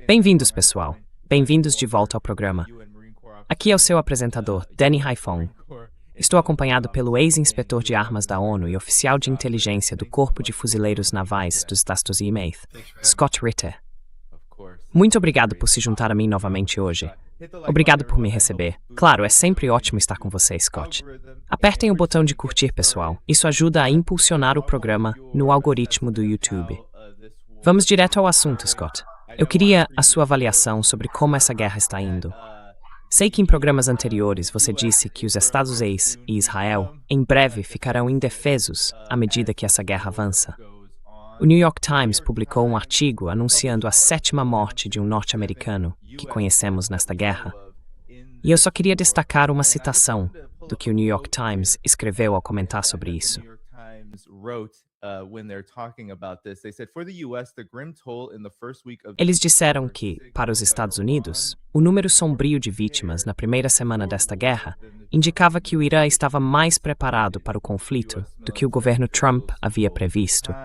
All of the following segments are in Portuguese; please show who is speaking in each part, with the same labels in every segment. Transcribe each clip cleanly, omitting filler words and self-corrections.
Speaker 1: Bem-vindos, pessoal. Bem-vindos de volta ao programa. Aqui é o seu apresentador, Danny Haiphong. Estou acompanhado pelo ex-inspetor de armas da ONU e oficial de inteligência do Corpo de Fuzileiros Navais dos Estados Unidos, Scott Ritter. Muito obrigado por se juntar a mim novamente hoje. Obrigado por me receber. Claro, é sempre ótimo estar com você, Scott. Apertem o botão de curtir, pessoal. Isso ajuda a impulsionar o programa no algoritmo do YouTube. Vamos direto ao assunto, Scott. Eu queria a sua avaliação sobre como essa guerra está indo. Sei que em programas anteriores você disse que os Estados Unidos e Israel em breve ficarão indefesos à medida que essa guerra avança. O New York Times publicou um artigo anunciando a 7ª morte de um norte-americano que conhecemos nesta guerra. E eu só queria destacar uma citação do que o New York Times escreveu ao comentar sobre isso. Eles disseram que, para os Estados Unidos, o número sombrio de vítimas na primeira semana desta guerra indicava que o Irã estava mais preparado para o conflito do que o governo Trump havia previsto.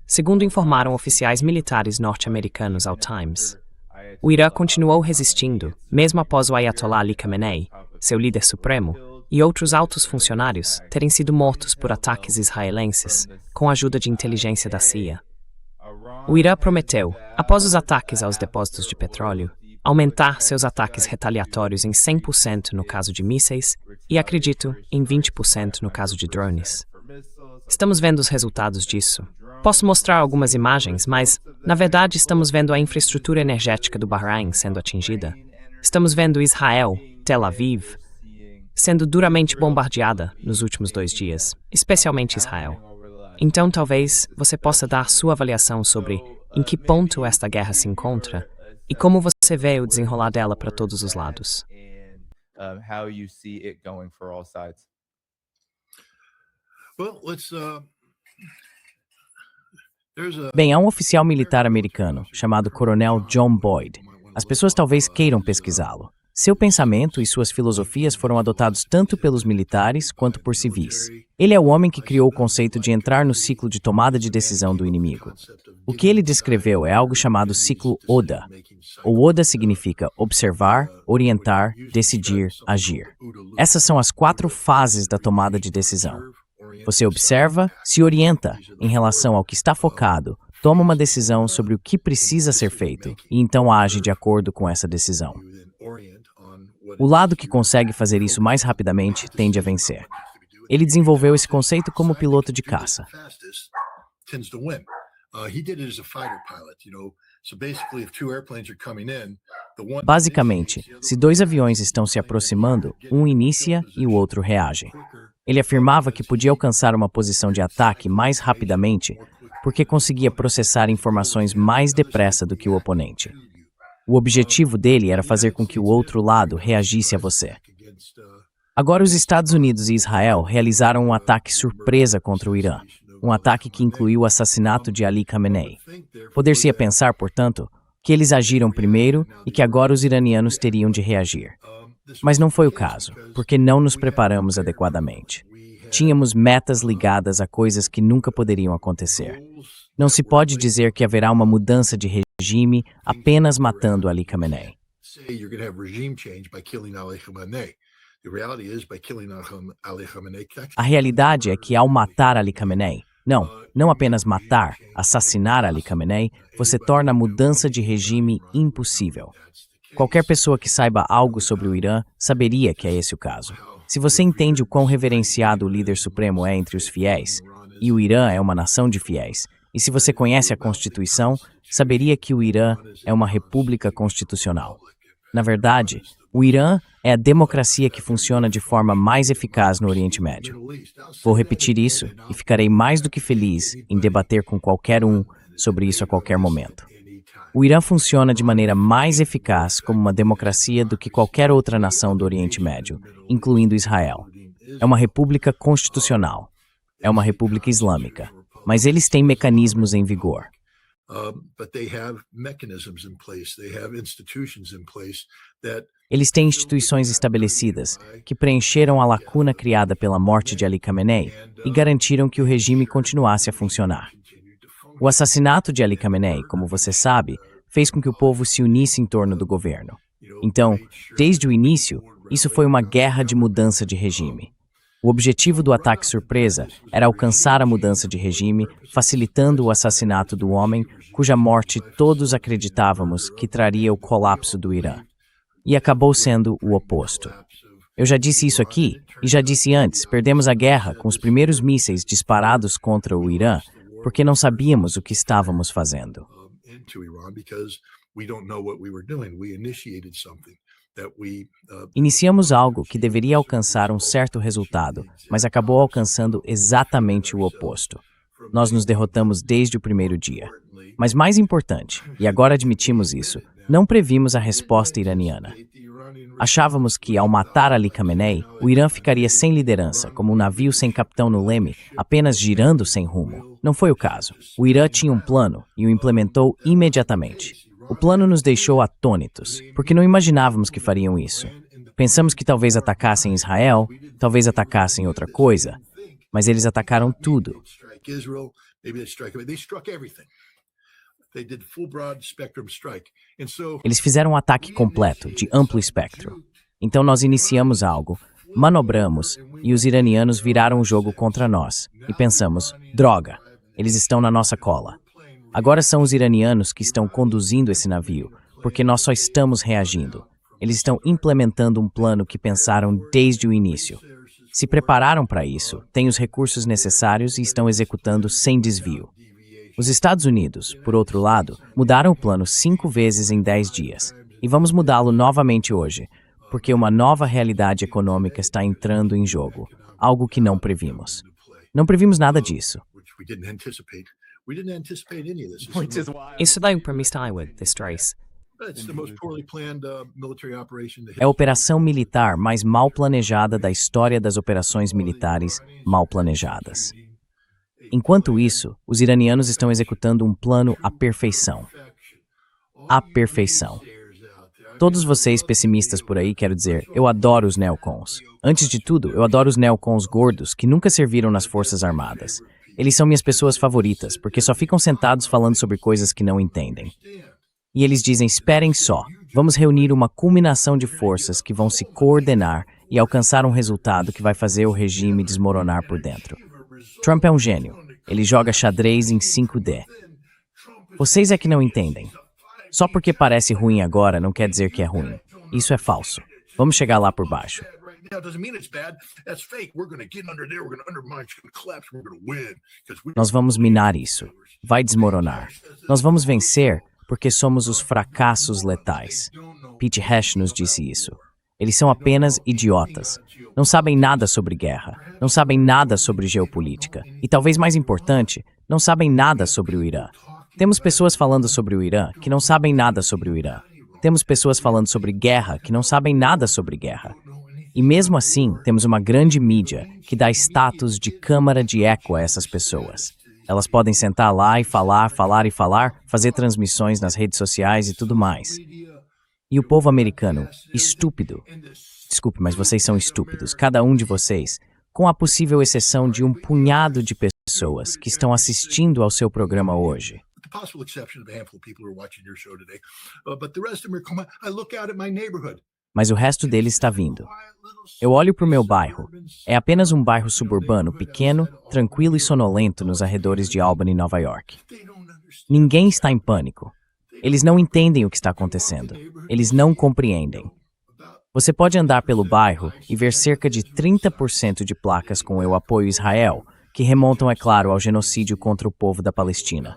Speaker 1: Segundo informaram oficiais militares norte-americanos ao Times, o Irã continuou resistindo, mesmo após o Ayatollah Ali Khamenei, seu líder supremo, e outros altos funcionários terem sido mortos por ataques israelenses, com a ajuda de inteligência da CIA. O Irã prometeu, após os ataques aos depósitos de petróleo, aumentar seus ataques retaliatórios em 100% no caso de mísseis e, acredito, em 20% no caso de drones. Estamos vendo os resultados disso. Posso mostrar algumas imagens, mas, na verdade, estamos vendo a infraestrutura energética do Bahrein sendo atingida. Estamos vendo Israel, Tel Aviv, sendo duramente bombardeada nos últimos 2 dias, especialmente Israel. Então, talvez você possa dar sua avaliação sobre em que ponto esta guerra se encontra e como você vê o desenrolar dela para todos os lados.
Speaker 2: Bem, há um oficial militar americano chamado Coronel John Boyd. As pessoas talvez queiram pesquisá-lo. Seu pensamento e suas filosofias foram adotados tanto pelos militares quanto por civis. Ele é o homem que criou o conceito de entrar no ciclo de tomada de decisão do inimigo. O que ele descreveu é algo chamado ciclo ODA. O ODA significa observar, orientar, decidir, agir. Essas são as 4 fases da tomada de decisão. Você observa, se orienta em relação ao que está focado, toma uma decisão sobre o que precisa ser feito e então age de acordo com essa decisão. O lado que consegue fazer isso mais rapidamente tende a vencer. Ele desenvolveu esse conceito como piloto de caça. Basicamente, se 2 aviões estão se aproximando, um inicia e o outro reage. Ele afirmava que podia alcançar uma posição de ataque mais rapidamente porque conseguia processar informações mais depressa do que o oponente. O objetivo dele era fazer com que o outro lado reagisse a você. Agora, os Estados Unidos e Israel realizaram um ataque surpresa contra o Irã, um ataque que incluiu o assassinato de Ali Khamenei. Poder-se-ia pensar, portanto, que eles agiram primeiro e que agora os iranianos teriam de reagir. Mas não foi o caso, porque não nos preparamos adequadamente. Tínhamos metas ligadas a coisas que nunca poderiam acontecer. Não se pode dizer que haverá uma mudança de regime apenas matando Ali Khamenei. A realidade é que ao matar Ali Khamenei, não apenas matar, assassinar Ali Khamenei, você torna a mudança de regime impossível. Qualquer pessoa que saiba algo sobre o Irã saberia que é esse o caso. Se você entende o quão reverenciado o líder supremo é entre os fiéis, e o Irã é uma nação de fiéis, e se você conhece a Constituição, saberia que o Irã é uma república constitucional. Na verdade, o Irã é a democracia que funciona de forma mais eficaz no Oriente Médio. Vou repetir isso e ficarei mais do que feliz em debater com qualquer um sobre isso a qualquer momento. O Irã funciona de maneira mais eficaz como uma democracia do que qualquer outra nação do Oriente Médio, incluindo Israel. É uma república constitucional. É uma república islâmica. Mas eles têm mecanismos em vigor. Eles têm instituições estabelecidas que preencheram a lacuna criada pela morte de Ali Khamenei e garantiram que o regime continuasse a funcionar. O assassinato de Ali Khamenei, como você sabe, fez com que o povo se unisse em torno do governo. Então, desde o início, isso foi uma guerra de mudança de regime. O objetivo do ataque surpresa era alcançar a mudança de regime, facilitando o assassinato do homem cuja morte todos acreditávamos que traria o colapso do Irã. E acabou sendo o oposto. Eu já disse isso aqui, e já disse antes, perdemos a guerra com os primeiros mísseis disparados contra o Irã, porque não sabíamos o que estávamos fazendo. Iniciamos algo que deveria alcançar um certo resultado, mas acabou alcançando exatamente o oposto. Nós nos derrotamos desde o primeiro dia. Mas mais importante, e agora admitimos isso, não previmos a resposta iraniana. Achávamos que, ao matar Ali Khamenei, o Irã ficaria sem liderança, como um navio sem capitão no leme, apenas girando sem rumo. Não foi o caso. O Irã tinha um plano e o implementou imediatamente. O plano nos deixou atônitos, porque não imaginávamos que fariam isso. Pensamos que talvez atacassem Israel, talvez atacassem outra coisa, mas eles atacaram tudo. Eles fizeram um ataque completo, de amplo espectro. Então nós iniciamos algo, manobramos, e os iranianos viraram o jogo contra nós. E pensamos, droga, eles estão na nossa cola. Agora são os iranianos que estão conduzindo esse navio, porque nós só estamos reagindo. Eles estão implementando um plano que pensaram desde o início. Se prepararam para isso, têm os recursos necessários e estão executando sem desvio. Os Estados Unidos, por outro lado, mudaram o plano 5 vezes em 10 dias. E vamos mudá-lo novamente hoje, porque uma nova realidade econômica está entrando em jogo, algo que não previmos. Não previmos nada disso.
Speaker 1: Isso daí para mim está distraído.
Speaker 2: É a operação militar mais mal planejada da história das operações militares mal planejadas. Enquanto isso, os iranianos estão executando um plano à perfeição. À perfeição. Todos vocês pessimistas por aí, quero dizer, eu adoro os neocons. Antes de tudo, eu adoro os neocons gordos que nunca serviram nas Forças Armadas. Eles são minhas pessoas favoritas, porque só ficam sentados falando sobre coisas que não entendem. E eles dizem, esperem só, vamos reunir uma culminação de forças que vão se coordenar e alcançar um resultado que vai fazer o regime desmoronar por dentro. Trump é um gênio. Ele joga xadrez em 5D. Vocês é que não entendem. Só porque parece ruim agora não quer dizer que é ruim. Isso é falso. Vamos chegar lá por baixo. Nós vamos minar isso. Vai desmoronar. Nós vamos vencer porque somos os fracassos letais. Pete Hesh nos disse isso. Eles são apenas idiotas. Não sabem nada sobre guerra. Não sabem nada sobre geopolítica. E talvez mais importante, não sabem nada sobre o Irã. Temos pessoas falando sobre o Irã que não sabem nada sobre o Irã. Temos pessoas falando sobre guerra que não sabem nada sobre guerra. E mesmo assim, temos uma grande mídia que dá status de câmara de eco a essas pessoas. Elas podem sentar lá e falar, fazer transmissões nas redes sociais e tudo mais. E o povo americano, estúpido. Desculpe, mas vocês são estúpidos, cada um de vocês, com a possível exceção de um punhado de pessoas que estão assistindo ao seu programa hoje. Mas o resto deles está vindo. Eu olho para o meu bairro. É apenas um bairro suburbano, pequeno, tranquilo e sonolento nos arredores de Albany, Nova York. Ninguém está em pânico. Eles não entendem o que está acontecendo. Eles não compreendem. Você pode andar pelo bairro e ver cerca de 30% de placas com eu apoio Israel, que remontam, é claro, ao genocídio contra o povo da Palestina.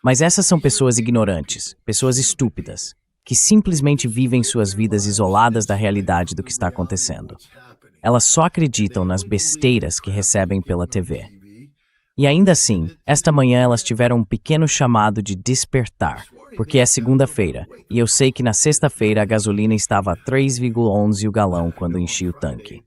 Speaker 2: Mas essas são pessoas ignorantes, pessoas estúpidas, que simplesmente vivem suas vidas isoladas da realidade do que está acontecendo. Elas só acreditam nas besteiras que recebem pela TV. E ainda assim, esta manhã elas tiveram um pequeno chamado de despertar, porque é segunda-feira, e eu sei que na sexta-feira a gasolina estava a 3,11 o galão quando enchi o tanque.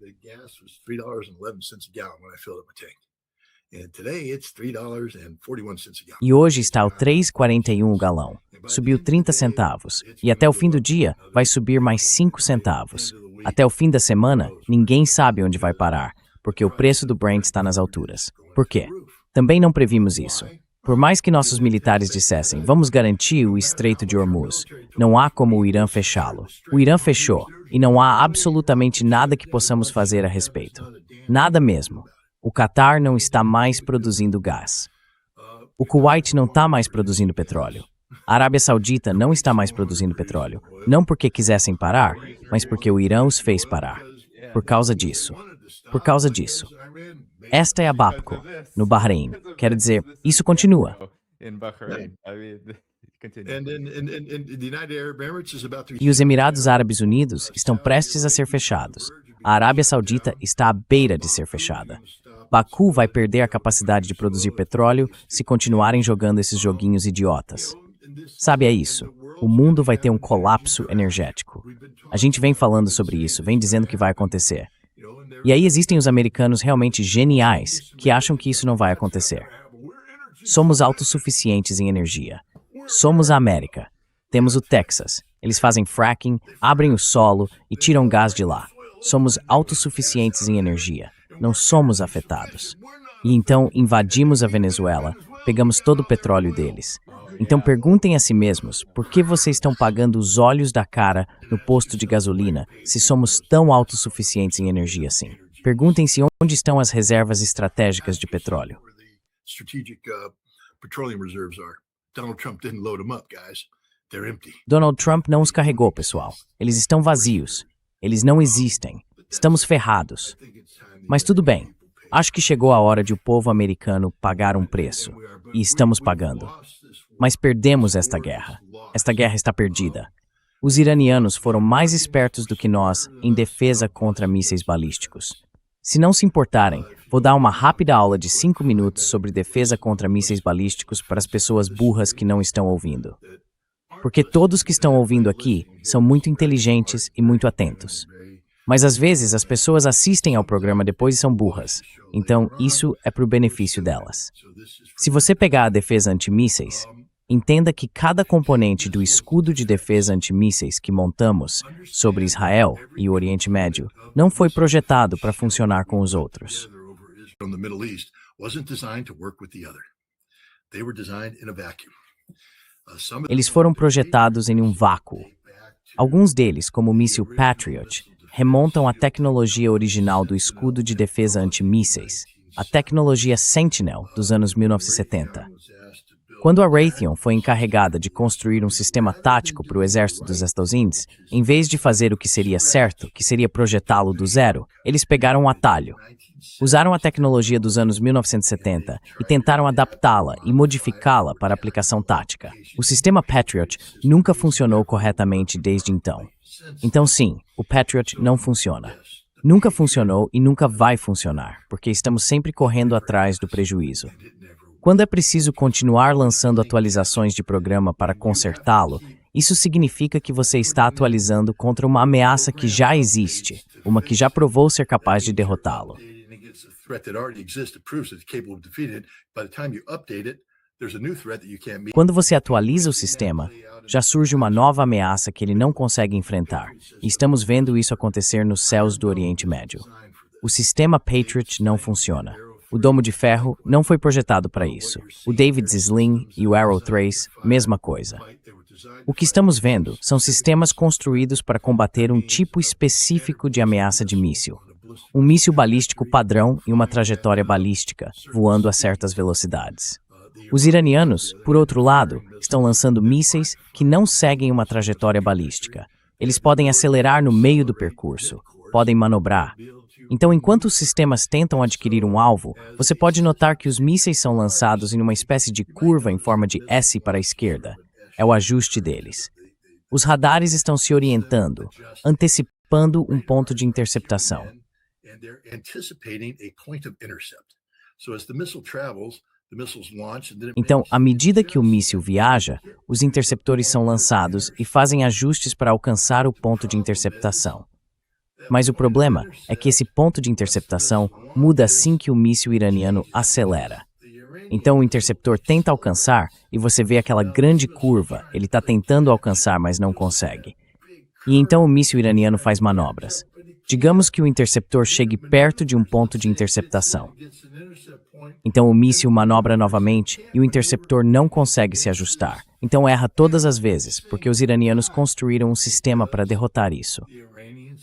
Speaker 2: E hoje está ao 3,41 o galão. Subiu 30 centavos. E até o fim do dia, vai subir mais 5 centavos. Até o fim da semana, ninguém sabe onde vai parar, porque o preço do Brent está nas alturas. Por quê? Também não previmos isso. Por mais que nossos militares dissessem, vamos garantir o Estreito de Hormuz, não há como o Irã fechá-lo. O Irã fechou, e não há absolutamente nada que possamos fazer a respeito. Nada mesmo. O Catar não está mais produzindo gás. O Kuwait não está mais produzindo petróleo. A Arábia Saudita não está mais produzindo petróleo, não porque quisessem parar, mas porque o Irã os fez parar. Por causa disso. Por causa disso. Esta é a Bapco, no Bahrein. Quero dizer, isso continua. E os Emirados Árabes Unidos estão prestes a ser fechados. A Arábia Saudita está à beira de ser fechada. Baku vai perder a capacidade de produzir petróleo se continuarem jogando esses joguinhos idiotas. Sabe, é isso. O mundo vai ter um colapso energético. A gente vem falando sobre isso, vem dizendo que vai acontecer. E aí existem os americanos realmente geniais que acham que isso não vai acontecer. Somos autossuficientes em energia. Somos a América. Temos o Texas. Eles fazem fracking, abrem o solo e tiram gás de lá. Somos autossuficientes em energia. Não somos afetados. E então invadimos a Venezuela, pegamos todo o petróleo deles. Então perguntem a si mesmos por que vocês estão pagando os olhos da cara no posto de gasolina se somos tão autossuficientes em energia assim. Perguntem-se onde estão as reservas estratégicas de petróleo. Donald Trump não os carregou, pessoal. Eles estão vazios. Eles não existem. Estamos ferrados. Mas tudo bem. Acho que chegou a hora de o povo americano pagar um preço. E estamos pagando. Mas perdemos esta guerra. Esta guerra está perdida. Os iranianos foram mais espertos do que nós em defesa contra mísseis balísticos. Se não se importarem, vou dar uma rápida aula de 5 minutos sobre defesa contra mísseis balísticos para as pessoas burras que não estão ouvindo. Porque todos que estão ouvindo aqui são muito inteligentes e muito atentos. Mas às vezes as pessoas assistem ao programa depois e são burras. Então isso é para o benefício delas. Se você pegar a defesa antimísseis, entenda que cada componente do escudo de defesa antimísseis que montamos sobre Israel e o Oriente Médio não foi projetado para funcionar com os outros. Eles foram projetados em um vácuo. Alguns deles, como o míssil Patriot, remontam à tecnologia original do escudo de defesa antimísseis, a tecnologia Sentinel dos anos 1970. Quando a Raytheon foi encarregada de construir um sistema tático para o exército dos Estados Unidos, em vez de fazer o que seria certo, que seria projetá-lo do zero, eles pegaram um atalho. Usaram a tecnologia dos anos 1970 e tentaram adaptá-la e modificá-la para aplicação tática. O sistema Patriot nunca funcionou corretamente desde então. Então sim, o Patriot não funciona. Nunca funcionou e nunca vai funcionar, porque estamos sempre correndo atrás do prejuízo. Quando é preciso continuar lançando atualizações de programa para consertá-lo, isso significa que você está atualizando contra uma ameaça que já existe, uma que já provou ser capaz de derrotá-lo. Quando você atualiza o sistema, já surge uma nova ameaça que ele não consegue enfrentar, e estamos vendo isso acontecer nos céus do Oriente Médio. O sistema Patriot não funciona. O domo de ferro não foi projetado para isso. O David's Sling e o Arrow 3, mesma coisa. O que estamos vendo são sistemas construídos para combater um tipo específico de ameaça de míssil. Um míssil balístico padrão e uma trajetória balística, voando a certas velocidades. Os iranianos, por outro lado, estão lançando mísseis que não seguem uma trajetória balística. Eles podem acelerar no meio do percurso, podem manobrar. Então, enquanto os sistemas tentam adquirir um alvo, você pode notar que os mísseis são lançados em uma espécie de curva em forma de S para a esquerda. É o ajuste deles. Os radares estão se orientando, antecipando um ponto de interceptação. Então, à medida que o míssil viaja, os interceptores são lançados e fazem ajustes para alcançar o ponto de interceptação. Mas o problema é que esse ponto de interceptação muda assim que o míssil iraniano acelera. Então o interceptor tenta alcançar e você vê aquela grande curva, ele está tentando alcançar, mas não consegue. E então o míssil iraniano faz manobras. Digamos que o interceptor chegue perto de um ponto de interceptação. Então o míssil manobra novamente e o interceptor não consegue se ajustar. Então erra todas as vezes, porque os iranianos construíram um sistema para derrotar isso.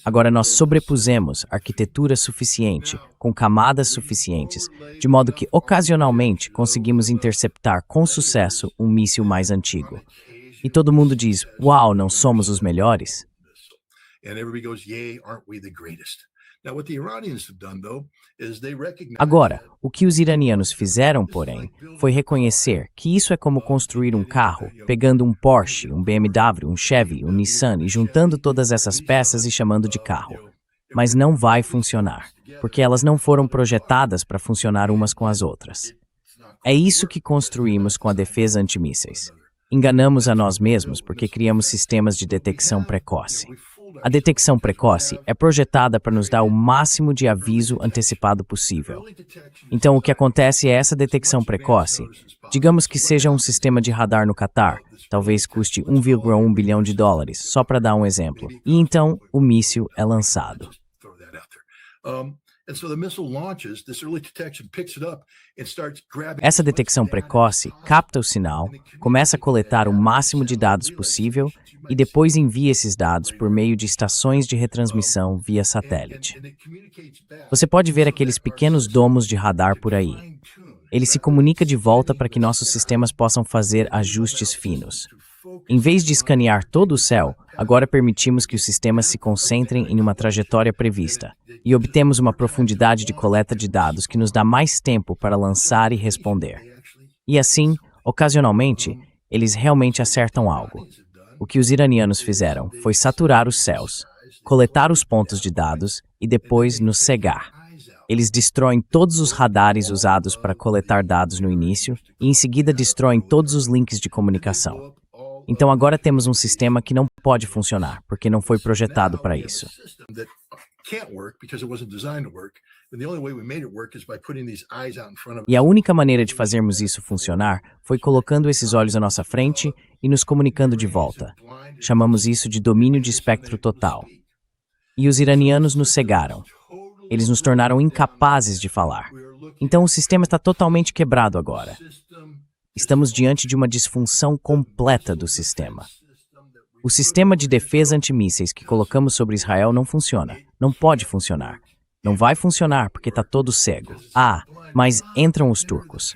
Speaker 2: Agora nós sobrepusemos arquitetura suficiente, com camadas suficientes, de modo que ocasionalmente conseguimos interceptar com sucesso um míssil mais antigo. E todo mundo diz, uau, não somos os melhores? Agora, o que os iranianos fizeram, porém, foi reconhecer que isso é como construir um carro, pegando um Porsche, um BMW, um Chevy, um Nissan e juntando todas essas peças e chamando de carro. Mas não vai funcionar, porque elas não foram projetadas para funcionar umas com as outras. É isso que construímos com a defesa antimísseis. Enganamos a nós mesmos porque criamos sistemas de detecção precoce. A detecção precoce é projetada para nos dar o máximo de aviso antecipado possível. Então, o que acontece é essa detecção precoce. Digamos que seja um sistema de radar no Catar, talvez custe 1,1 bilhão de dólares, só para dar um exemplo. E então, o míssil é lançado. Essa detecção precoce capta o sinal, começa a coletar o máximo de dados possível e depois envia esses dados por meio de estações de retransmissão via satélite. Você pode ver aqueles pequenos domos de radar por aí. Ele se comunica de volta para que nossos sistemas possam fazer ajustes finos. Em vez de escanear todo o céu, agora permitimos que os sistemas se concentrem em uma trajetória prevista e obtemos uma profundidade de coleta de dados que nos dá mais tempo para lançar e responder. E assim, ocasionalmente, eles realmente acertam algo. O que os iranianos fizeram foi saturar os céus, coletar os pontos de dados e depois nos cegar. Eles destroem todos os radares usados para coletar dados no início e em seguida destroem todos os links de comunicação. Então agora temos um sistema que não pode funcionar, porque não foi projetado para isso. E a única maneira de fazermos isso funcionar foi colocando esses olhos à nossa frente e nos comunicando de volta. Chamamos isso de domínio de espectro total. E os iranianos nos cegaram. Eles nos tornaram incapazes de falar. Então o sistema está totalmente quebrado agora. Estamos diante de uma disfunção completa do sistema. O sistema de defesa antimísseis que colocamos sobre Israel não funciona. Não pode funcionar. Não vai funcionar porque está todo cego. Ah, mas entram os turcos.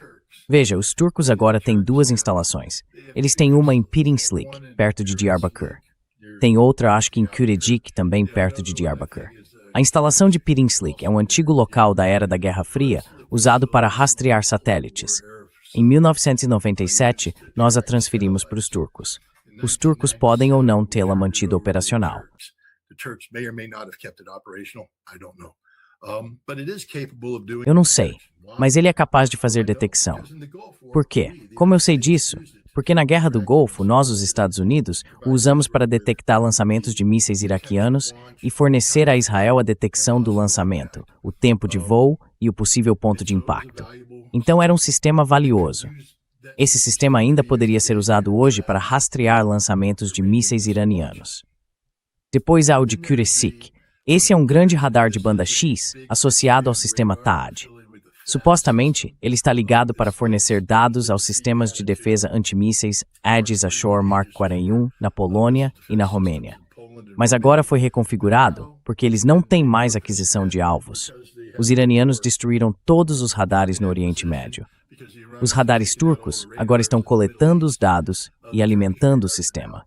Speaker 2: Veja, os turcos agora têm duas instalações. Eles têm uma em Pirinslik, perto de Diyarbakır. Tem outra, acho que em Kürecik, também perto de Diyarbakır. A instalação de Pirinslik é um antigo local da era da Guerra Fria, usado para rastrear satélites. Em 1997, nós a transferimos para os turcos. Os turcos podem ou não tê-la mantido operacional. Eu não sei, mas ele é capaz de fazer detecção. Por quê? Como eu sei disso? Porque na Guerra do Golfo, nós, os Estados Unidos, o usamos para detectar lançamentos de mísseis iraquianos e fornecer a Israel a detecção do lançamento, o tempo de voo e o possível ponto de impacto. Então era um sistema valioso. Esse sistema ainda poderia ser usado hoje para rastrear lançamentos de mísseis iranianos. Depois há o de Kürecik. Esse é um grande radar de banda X associado ao sistema THAAD. Supostamente, ele está ligado para fornecer dados aos sistemas de defesa antimísseis Aegis Ashore Mark 41 na Polônia e na Romênia. Mas agora foi reconfigurado porque eles não têm mais aquisição de alvos. Os iranianos destruíram todos os radares no Oriente Médio. Os radares turcos agora estão coletando os dados e alimentando o sistema.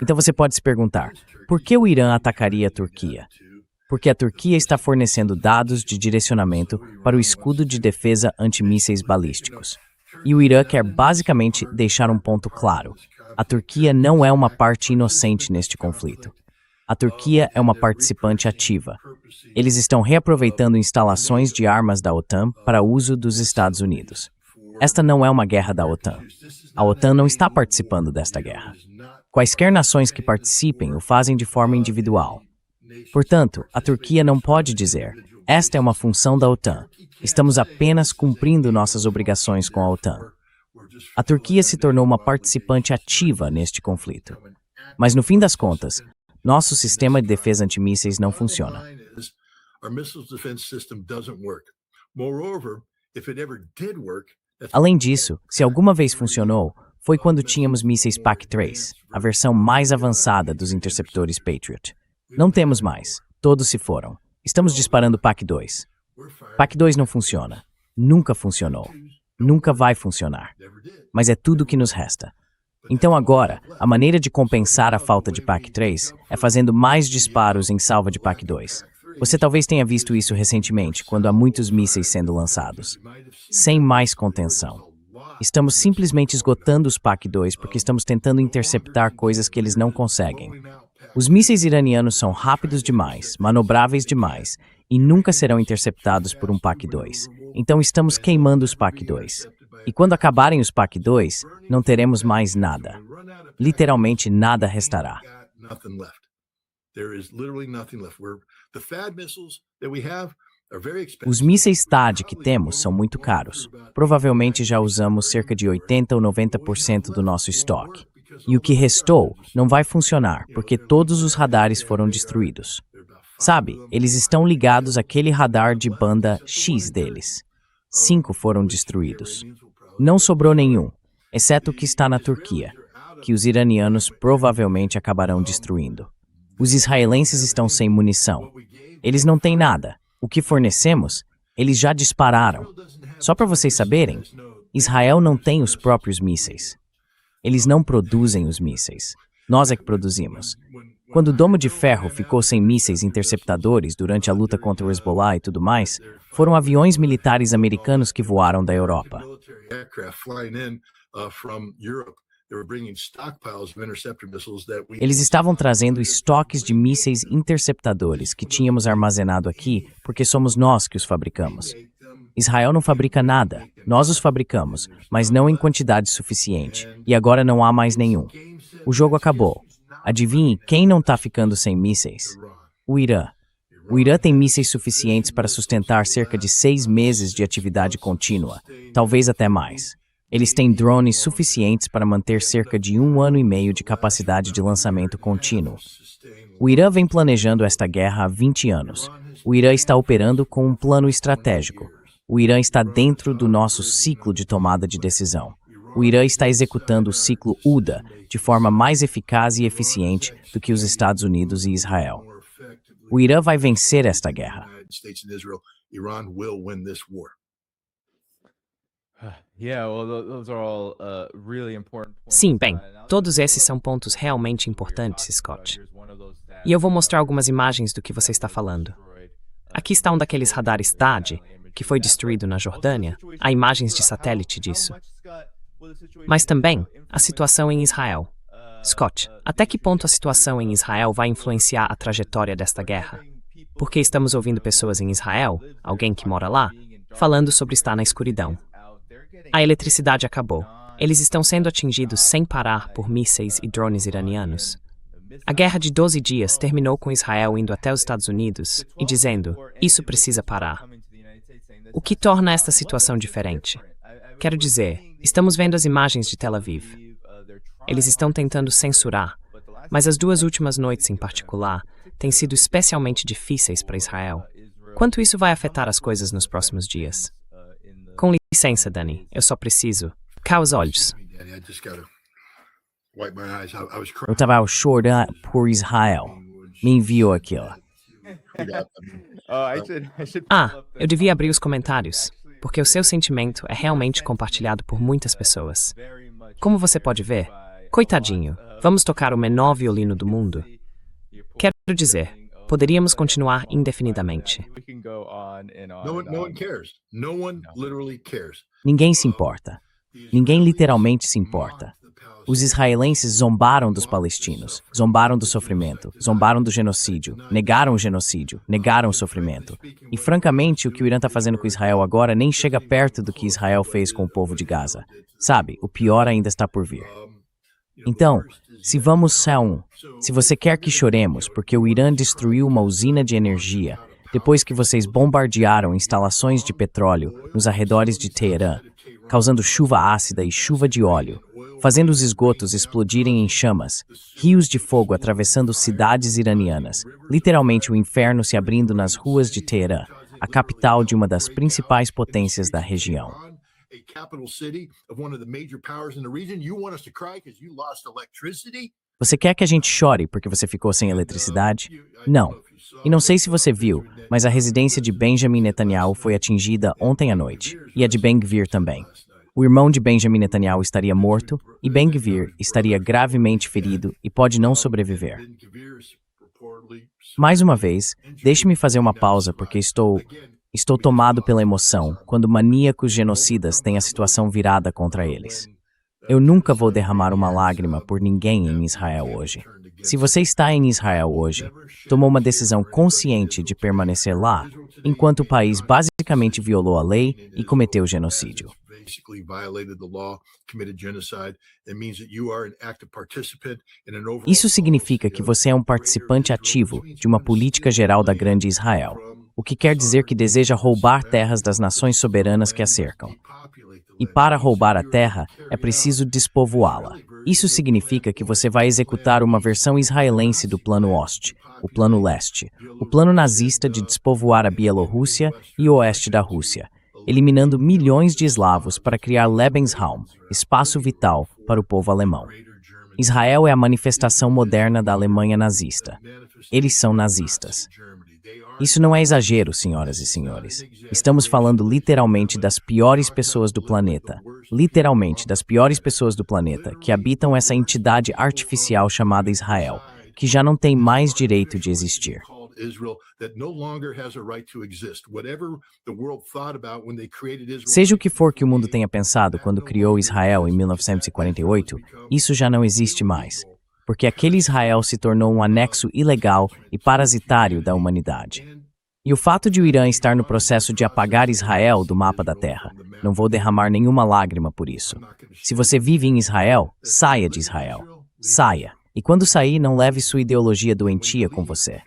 Speaker 2: Então você pode se perguntar, por que o Irã atacaria a Turquia? Porque a Turquia está fornecendo dados de direcionamento para o escudo de defesa antimísseis balísticos. E o Irã quer basicamente deixar um ponto claro. A Turquia não é uma parte inocente neste conflito. A Turquia é uma participante ativa. Eles estão reaproveitando instalações de armas da OTAN para uso dos Estados Unidos. Esta não é uma guerra da OTAN. A OTAN não está participando desta guerra. Quaisquer nações que participem o fazem de forma individual. Portanto, a Turquia não pode dizer, esta é uma função da OTAN. Estamos apenas cumprindo nossas obrigações com a OTAN. A Turquia se tornou uma participante ativa neste conflito. Mas no fim das contas, nosso sistema de defesa antimísseis não funciona. Além disso, se alguma vez funcionou, foi quando tínhamos mísseis PAC-3, a versão mais avançada dos interceptores Patriot. Não temos mais. Todos se foram. Estamos disparando PAC-2. PAC-2 não funciona. Nunca funcionou. Nunca vai funcionar. Mas é tudo o que nos resta. Então agora, a maneira de compensar a falta de PAC-3 é fazendo mais disparos em salva de PAC-2. Você talvez tenha visto isso recentemente, quando há muitos mísseis sendo lançados. Sem mais contenção. Estamos simplesmente esgotando os PAC-2 porque estamos tentando interceptar coisas que eles não conseguem. Os mísseis iranianos são rápidos demais, manobráveis demais, e nunca serão interceptados por um PAC-2. Então estamos queimando os PAC-2. E quando acabarem os PAC-2, não teremos mais nada. Literalmente nada restará. Os mísseis THAAD que temos são muito caros. Provavelmente já usamos cerca de 80 ou 90% do nosso estoque. E o que restou não vai funcionar, porque todos os radares foram destruídos. Sabe, eles estão ligados àquele radar de banda X deles. 5 foram destruídos. Não sobrou nenhum, exceto o que está na Turquia, que os iranianos provavelmente acabarão destruindo. Os israelenses estão sem munição. Eles não têm nada. O que fornecemos, eles já dispararam. Só para vocês saberem, Israel não tem os próprios mísseis. Eles não produzem os mísseis. Nós é que produzimos. Quando o Domo de Ferro ficou sem mísseis interceptadores durante a luta contra o Hezbollah e tudo mais, foram aviões militares americanos que voaram da Europa. Eles estavam trazendo estoques de mísseis interceptadores que tínhamos armazenado aqui porque somos nós que os fabricamos. Israel não fabrica nada, nós os fabricamos, mas não em quantidade suficiente, e agora não há mais nenhum. O jogo acabou. Adivinhe quem não está ficando sem mísseis? O Irã. O Irã tem mísseis suficientes para sustentar cerca de 6 meses de atividade contínua, talvez até mais. Eles têm drones suficientes para manter cerca de 1 ano e meio de capacidade de lançamento contínuo. O Irã vem planejando esta guerra há 20 anos. O Irã está operando com um plano estratégico. O Irã está dentro do nosso ciclo de tomada de decisão. O Irã está executando o ciclo UDA de forma mais eficaz e eficiente do que os Estados Unidos e Israel. O Irã vai vencer esta guerra.
Speaker 1: Sim, bem, todos esses são pontos realmente importantes, Scott. E eu vou mostrar algumas imagens do que você está falando. Aqui está um daqueles radares THAAD, que foi destruído na Jordânia. Há imagens de satélite disso. Mas também a situação em Israel. Scott, até que ponto a situação em Israel vai influenciar a trajetória desta guerra? Porque estamos ouvindo pessoas em Israel, alguém que mora lá, falando sobre estar na escuridão. A eletricidade acabou. Eles estão sendo atingidos sem parar por mísseis e drones iranianos. A guerra de 12 dias terminou com Israel indo até os Estados Unidos e dizendo, isso precisa parar. O que torna esta situação diferente? Quero dizer, estamos vendo as imagens de Tel Aviv. Eles estão tentando censurar, mas as 2 últimas noites em particular têm sido especialmente difíceis para Israel. Quanto isso vai afetar as coisas nos próximos dias? Com licença, Dani, eu só preciso. Cá os olhos.
Speaker 2: Eu estava chorando por Israel. Me enviou aquilo.
Speaker 1: Eu devia abrir os comentários, porque o seu sentimento é realmente compartilhado por muitas pessoas. Como você pode ver, coitadinho, vamos tocar o menor violino do mundo? Quero dizer, poderíamos continuar indefinidamente.
Speaker 2: Ninguém se importa. Ninguém literalmente se importa. Os israelenses zombaram dos palestinos, zombaram do sofrimento, zombaram do genocídio, negaram o genocídio, negaram o sofrimento. E francamente, o que o Irã está fazendo com Israel agora nem chega perto do que Israel fez com o povo de Gaza. Sabe, o pior ainda está por vir. Então, se vamos se você quer que choremos porque o Irã destruiu uma usina de energia depois que vocês bombardearam instalações de petróleo nos arredores de Teherã, causando chuva ácida e chuva de óleo, fazendo os esgotos explodirem em chamas, rios de fogo atravessando cidades iranianas, literalmente o inferno se abrindo nas ruas de Teherã, a capital de uma das principais potências da região. Você quer que a gente chore porque você ficou sem eletricidade? Não. E não sei se você viu, mas a residência de Benjamin Netanyahu foi atingida ontem à noite, e a de Ben-Gvir também. O irmão de Benjamin Netanyahu estaria morto, e Ben-Gvir estaria gravemente ferido e pode não sobreviver. Mais uma vez, deixe-me fazer uma pausa porque estou tomado pela emoção quando maníacos genocidas têm a situação virada contra eles. Eu nunca vou derramar uma lágrima por ninguém em Israel hoje. Se você está em Israel hoje, tomou uma decisão consciente de permanecer lá, enquanto o país basicamente violou a lei e cometeu genocídio. Isso significa que você é um participante ativo de uma política geral da Grande Israel, o que quer dizer que deseja roubar terras das nações soberanas que a cercam. E para roubar a terra, é preciso despovoá-la. Isso significa que você vai executar uma versão israelense do Plano Oeste, o Plano Leste, o plano nazista de despovoar a Bielorrússia e o oeste da Rússia, eliminando milhões de eslavos para criar Lebensraum, espaço vital para o povo alemão. Israel é a manifestação moderna da Alemanha nazista. Eles são nazistas. Isso não é exagero, senhoras e senhores. Estamos falando literalmente das piores pessoas do planeta. Literalmente das piores pessoas do planeta que habitam essa entidade artificial chamada Israel, que já não tem mais direito de existir. Seja o que for que o mundo tenha pensado quando criou Israel em 1948, isso já não existe mais. Porque aquele Israel se tornou um anexo ilegal e parasitário da humanidade. E o fato de o Irã estar no processo de apagar Israel do mapa da Terra, não vou derramar nenhuma lágrima por isso. Se você vive em Israel, saia de Israel. Saia. E quando sair, não leve sua ideologia doentia com você.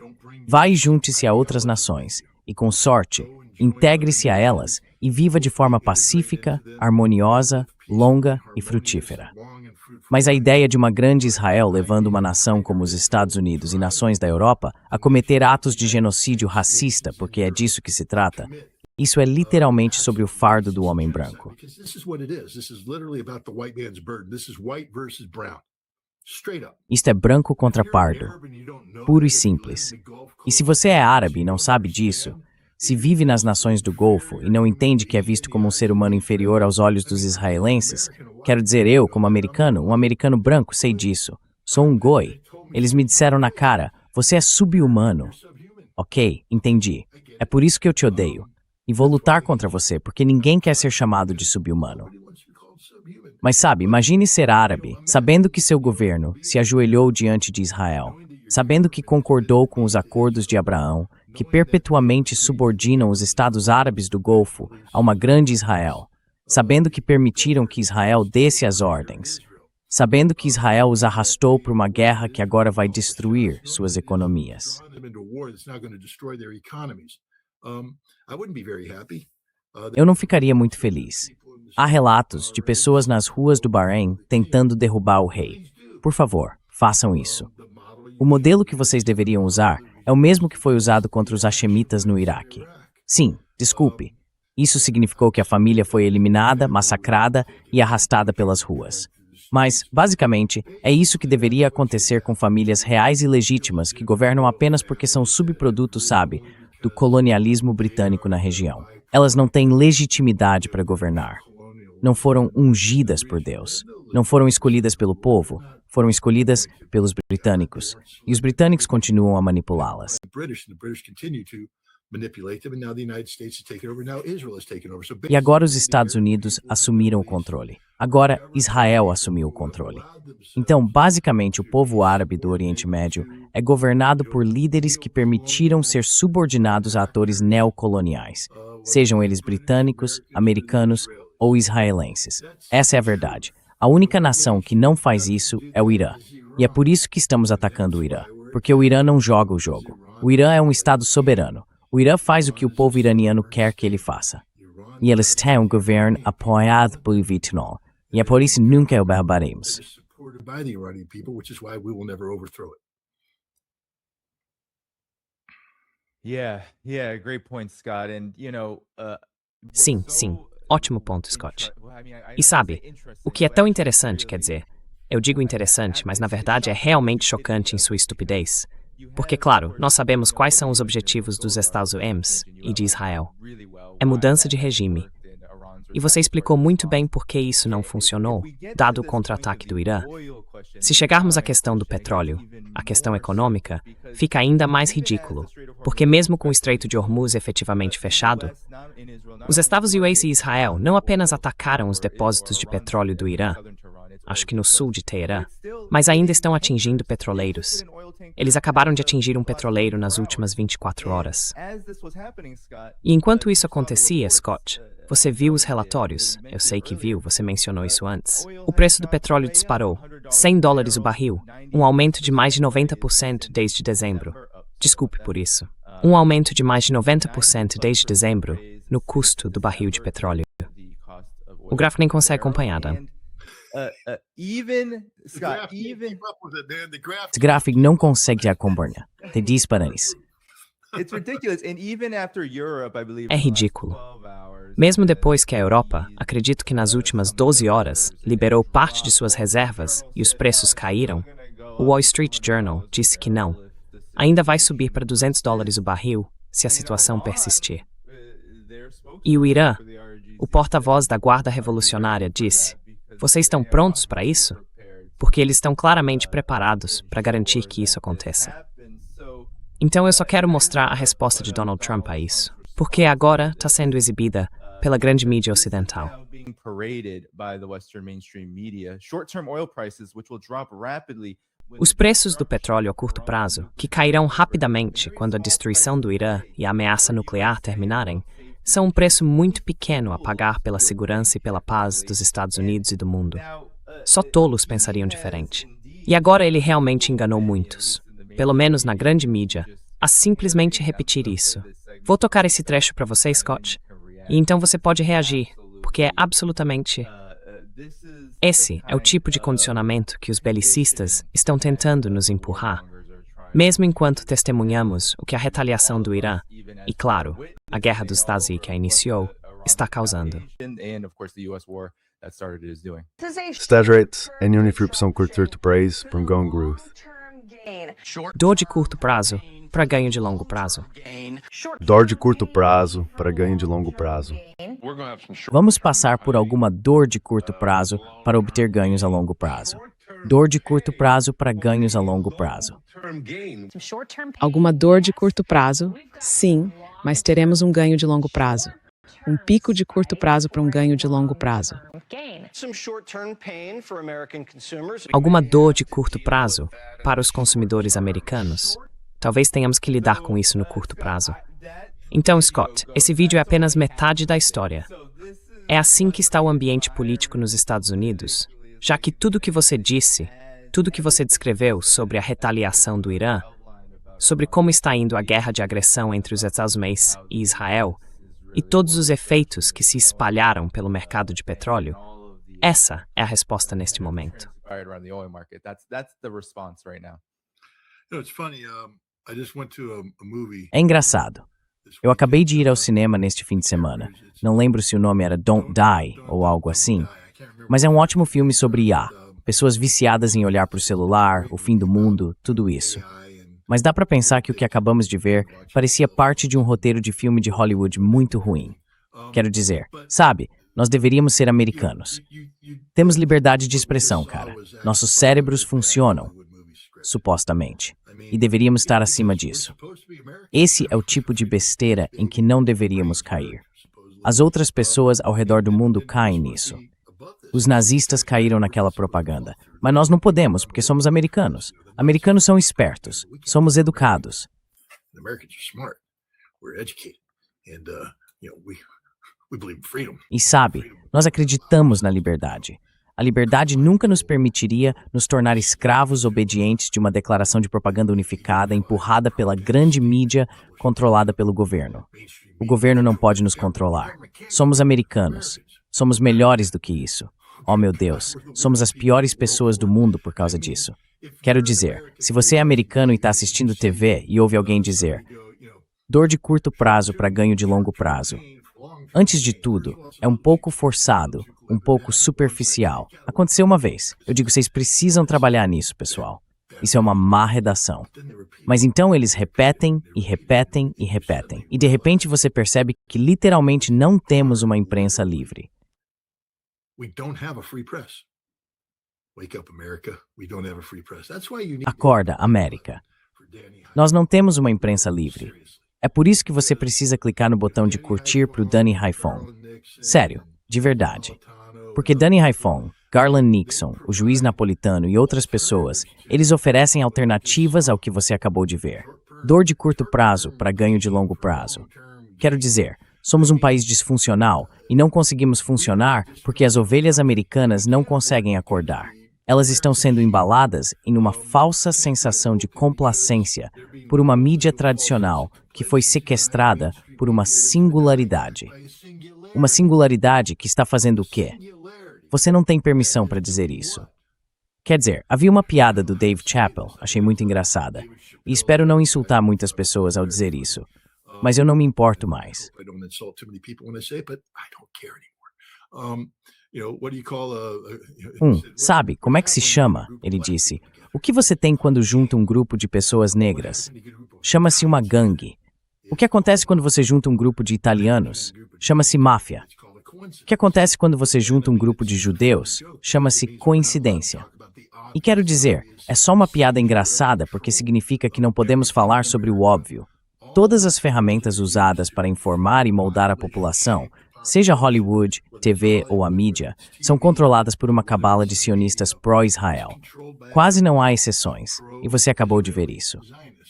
Speaker 2: Vá e junte-se a outras nações, e com sorte, integre-se a elas e viva de forma pacífica, harmoniosa, longa e frutífera. Mas a ideia de uma grande Israel levando uma nação como os Estados Unidos e nações da Europa a cometer atos de genocídio racista, porque é disso que se trata, isso é literalmente sobre o fardo do homem branco. Isto é branco contra pardo, puro e simples. E se você é árabe e não sabe disso, se vive nas nações do Golfo e não entende que é visto como um ser humano inferior aos olhos dos israelenses, quero dizer, eu, como americano, um americano branco, sei disso. Sou um goi. Eles me disseram na cara, você é sub-humano. Ok, entendi. É por isso que eu te odeio. E vou lutar contra você, porque ninguém quer ser chamado de sub-humano. Mas sabe, imagine ser árabe, sabendo que seu governo se ajoelhou diante de Israel, sabendo que concordou com os acordos de Abraão, que perpetuamente subordinam os estados árabes do Golfo a uma grande Israel, sabendo que permitiram que Israel desse as ordens, sabendo que Israel os arrastou para uma guerra que agora vai destruir suas economias. Eu não ficaria muito feliz. Há relatos de pessoas nas ruas do Bahrein tentando derrubar o rei. Por favor, façam isso. O modelo que vocês deveriam usar é o mesmo que foi usado contra os hashemitas no Iraque. Sim, desculpe. Isso significou que a família foi eliminada, massacrada e arrastada pelas ruas. Mas, basicamente, é isso que deveria acontecer com famílias reais e legítimas que governam apenas porque são subprodutos, sabe, do colonialismo britânico na região. Elas não têm legitimidade para governar. Não foram ungidas por Deus. Não foram escolhidas pelo povo. Foram escolhidas pelos britânicos. E os britânicos continuam a manipulá-las. E agora os Estados Unidos assumiram o controle. Agora Israel assumiu o controle. Então, basicamente, o povo árabe do Oriente Médio é governado por líderes que permitiram ser subordinados a atores neocoloniais, sejam eles britânicos, americanos ou israelenses. Essa é a verdade. A única nação que não faz isso é o Irã. E é por isso que estamos atacando o Irã. Porque o Irã não joga o jogo. O Irã é um estado soberano. O Irã faz o que o povo iraniano quer que ele faça. E eles têm um governo apoiado pelo Vietnã. E é por isso nunca o derrubaremos.
Speaker 1: Sim, sim. Ótimo ponto, Scott. E sabe, o que é tão interessante, quer dizer, eu digo interessante, mas na verdade é realmente chocante em sua estupidez. Porque, claro, nós sabemos quais são os objetivos dos Estados Unidos e de Israel. É mudança de regime. E você explicou muito bem por que isso não funcionou, dado o contra-ataque do Irã. Se chegarmos à questão do petróleo, a questão econômica, fica ainda mais ridículo, porque mesmo com o Estreito de Hormuz efetivamente fechado, os Estados Unidos e Israel não apenas atacaram os depósitos de petróleo do Irã, acho que no sul de Teherã, mas ainda estão atingindo petroleiros. Eles acabaram de atingir um petroleiro nas últimas 24 horas. E enquanto isso acontecia, Scott, você viu os relatórios? Eu sei que viu, você mencionou isso antes. O preço do petróleo disparou. $100 o barril. Um aumento de mais de 90% desde dezembro. Desculpe por isso. Um aumento de mais de 90% desde dezembro no custo do barril de petróleo. O gráfico nem consegue acompanhar, Dan.
Speaker 2: Esse gráfico não consegue acompanhar. Te diz para isso.
Speaker 1: É ridículo. Mesmo depois que a Europa, acredito que nas últimas 12 horas, liberou parte de suas reservas e os preços caíram, o Wall Street Journal disse que não. Ainda vai subir para $200 o barril se a situação persistir. E o Irã, o porta-voz da Guarda Revolucionária, disse: vocês estão prontos para isso? Porque eles estão claramente preparados para garantir que isso aconteça. Então eu só quero mostrar a resposta de Donald Trump a isso, porque agora está sendo exibida pela grande mídia ocidental. Os preços do petróleo a curto prazo, que cairão rapidamente quando a destruição do Irã e a ameaça nuclear terminarem, são um preço muito pequeno a pagar pela segurança e pela paz dos Estados Unidos e do mundo. Só tolos pensariam diferente. E agora ele realmente enganou muitos, pelo menos na grande mídia, a simplesmente repetir isso. Vou tocar esse trecho para você, Scott, e então você pode reagir, porque é absolutamente... Esse é o tipo de condicionamento que os belicistas estão tentando nos empurrar, mesmo enquanto testemunhamos o que a retaliação do Irã, e claro, a guerra dos Estados Unidos que a iniciou, está causando.
Speaker 3: Stage rates en unifruipção curto prazo para ganho growth.
Speaker 1: Dor de curto prazo para ganho de longo prazo.
Speaker 3: Dor de curto prazo para ganho de longo prazo.
Speaker 2: Vamos passar por alguma dor de curto prazo para obter ganhos a longo prazo. Dor de curto prazo para ganhos a longo prazo.
Speaker 4: Alguma dor de curto prazo, sim, mas teremos um ganho de longo prazo. Um pico de curto prazo para um ganho de longo prazo.
Speaker 1: Alguma dor de curto prazo para os consumidores americanos. Talvez tenhamos que lidar com isso no curto prazo. Então, Scott, esse vídeo é apenas metade da história. É assim que está o ambiente político nos Estados Unidos, já que tudo que você disse, tudo que você descreveu sobre a retaliação do Irã, sobre como está indo a guerra de agressão entre os Estados Unidos e Israel, e todos os efeitos que se espalharam pelo mercado de petróleo, essa é a resposta neste momento.
Speaker 2: É engraçado. Eu acabei de ir ao cinema neste fim de semana. Não lembro se o nome era Don't Die ou algo assim, mas é um ótimo filme sobre IA. Pessoas viciadas em olhar para o celular, o fim do mundo, tudo isso. Mas dá pra pensar que o que acabamos de ver parecia parte de um roteiro de filme de Hollywood muito ruim. Quero dizer, sabe, nós deveríamos ser americanos. Temos liberdade de expressão, cara. Nossos cérebros funcionam, supostamente, e deveríamos estar acima disso. Esse é o tipo de besteira em que não deveríamos cair. As outras pessoas ao redor do mundo caem nisso. Os nazistas caíram naquela propaganda, mas nós não podemos porque somos americanos. Americanos são espertos, somos educados. E sabe, nós acreditamos na liberdade. A liberdade nunca nos permitiria nos tornar escravos obedientes de uma declaração de propaganda unificada empurrada pela grande mídia controlada pelo governo. O governo não pode nos controlar. Somos americanos. Somos melhores do que isso. Oh, meu Deus, somos as piores pessoas do mundo por causa disso. Quero dizer, se você é americano e está assistindo TV e ouve alguém dizer dor de curto prazo para ganho de longo prazo. Antes de tudo, é um pouco forçado, um pouco superficial. Aconteceu uma vez. Eu digo, vocês precisam trabalhar nisso, pessoal. Isso é uma má redação. Mas então eles repetem e repetem e repetem. E de repente você percebe que literalmente não temos uma imprensa livre. Acorda, América. Nós não temos uma imprensa livre. É por isso que você precisa clicar no botão de curtir para o Danny Haifon. Sério, de verdade. Porque Danny Haifon, Garland Nixon, o juiz napolitano e outras pessoas, eles oferecem alternativas ao que você acabou de ver. Dor de curto prazo para ganho de longo prazo. Quero dizer, somos um país disfuncional e não conseguimos funcionar porque as ovelhas americanas não conseguem acordar. Elas estão sendo embaladas em uma falsa sensação de complacência por uma mídia tradicional que foi sequestrada por uma singularidade. Uma singularidade que está fazendo o quê? Você não tem permissão para dizer isso. Quer dizer, havia uma piada do Dave Chappelle, achei muito engraçada, e espero não insultar muitas pessoas ao dizer isso, mas eu não me importo mais. Sabe, como é que se chama? Ele disse. O que você tem quando junta um grupo de pessoas negras? Chama-se uma gangue. O que acontece quando você junta um grupo de italianos? Chama-se máfia. O que acontece quando você junta um grupo de judeus? Chama-se coincidência. E quero dizer, é só uma piada engraçada porque significa que não podemos falar sobre o óbvio. Todas as ferramentas usadas para informar e moldar a população, seja Hollywood, TV ou a mídia, são controladas por uma cabala de sionistas pró-Israel. Quase não há exceções, e você acabou de ver isso.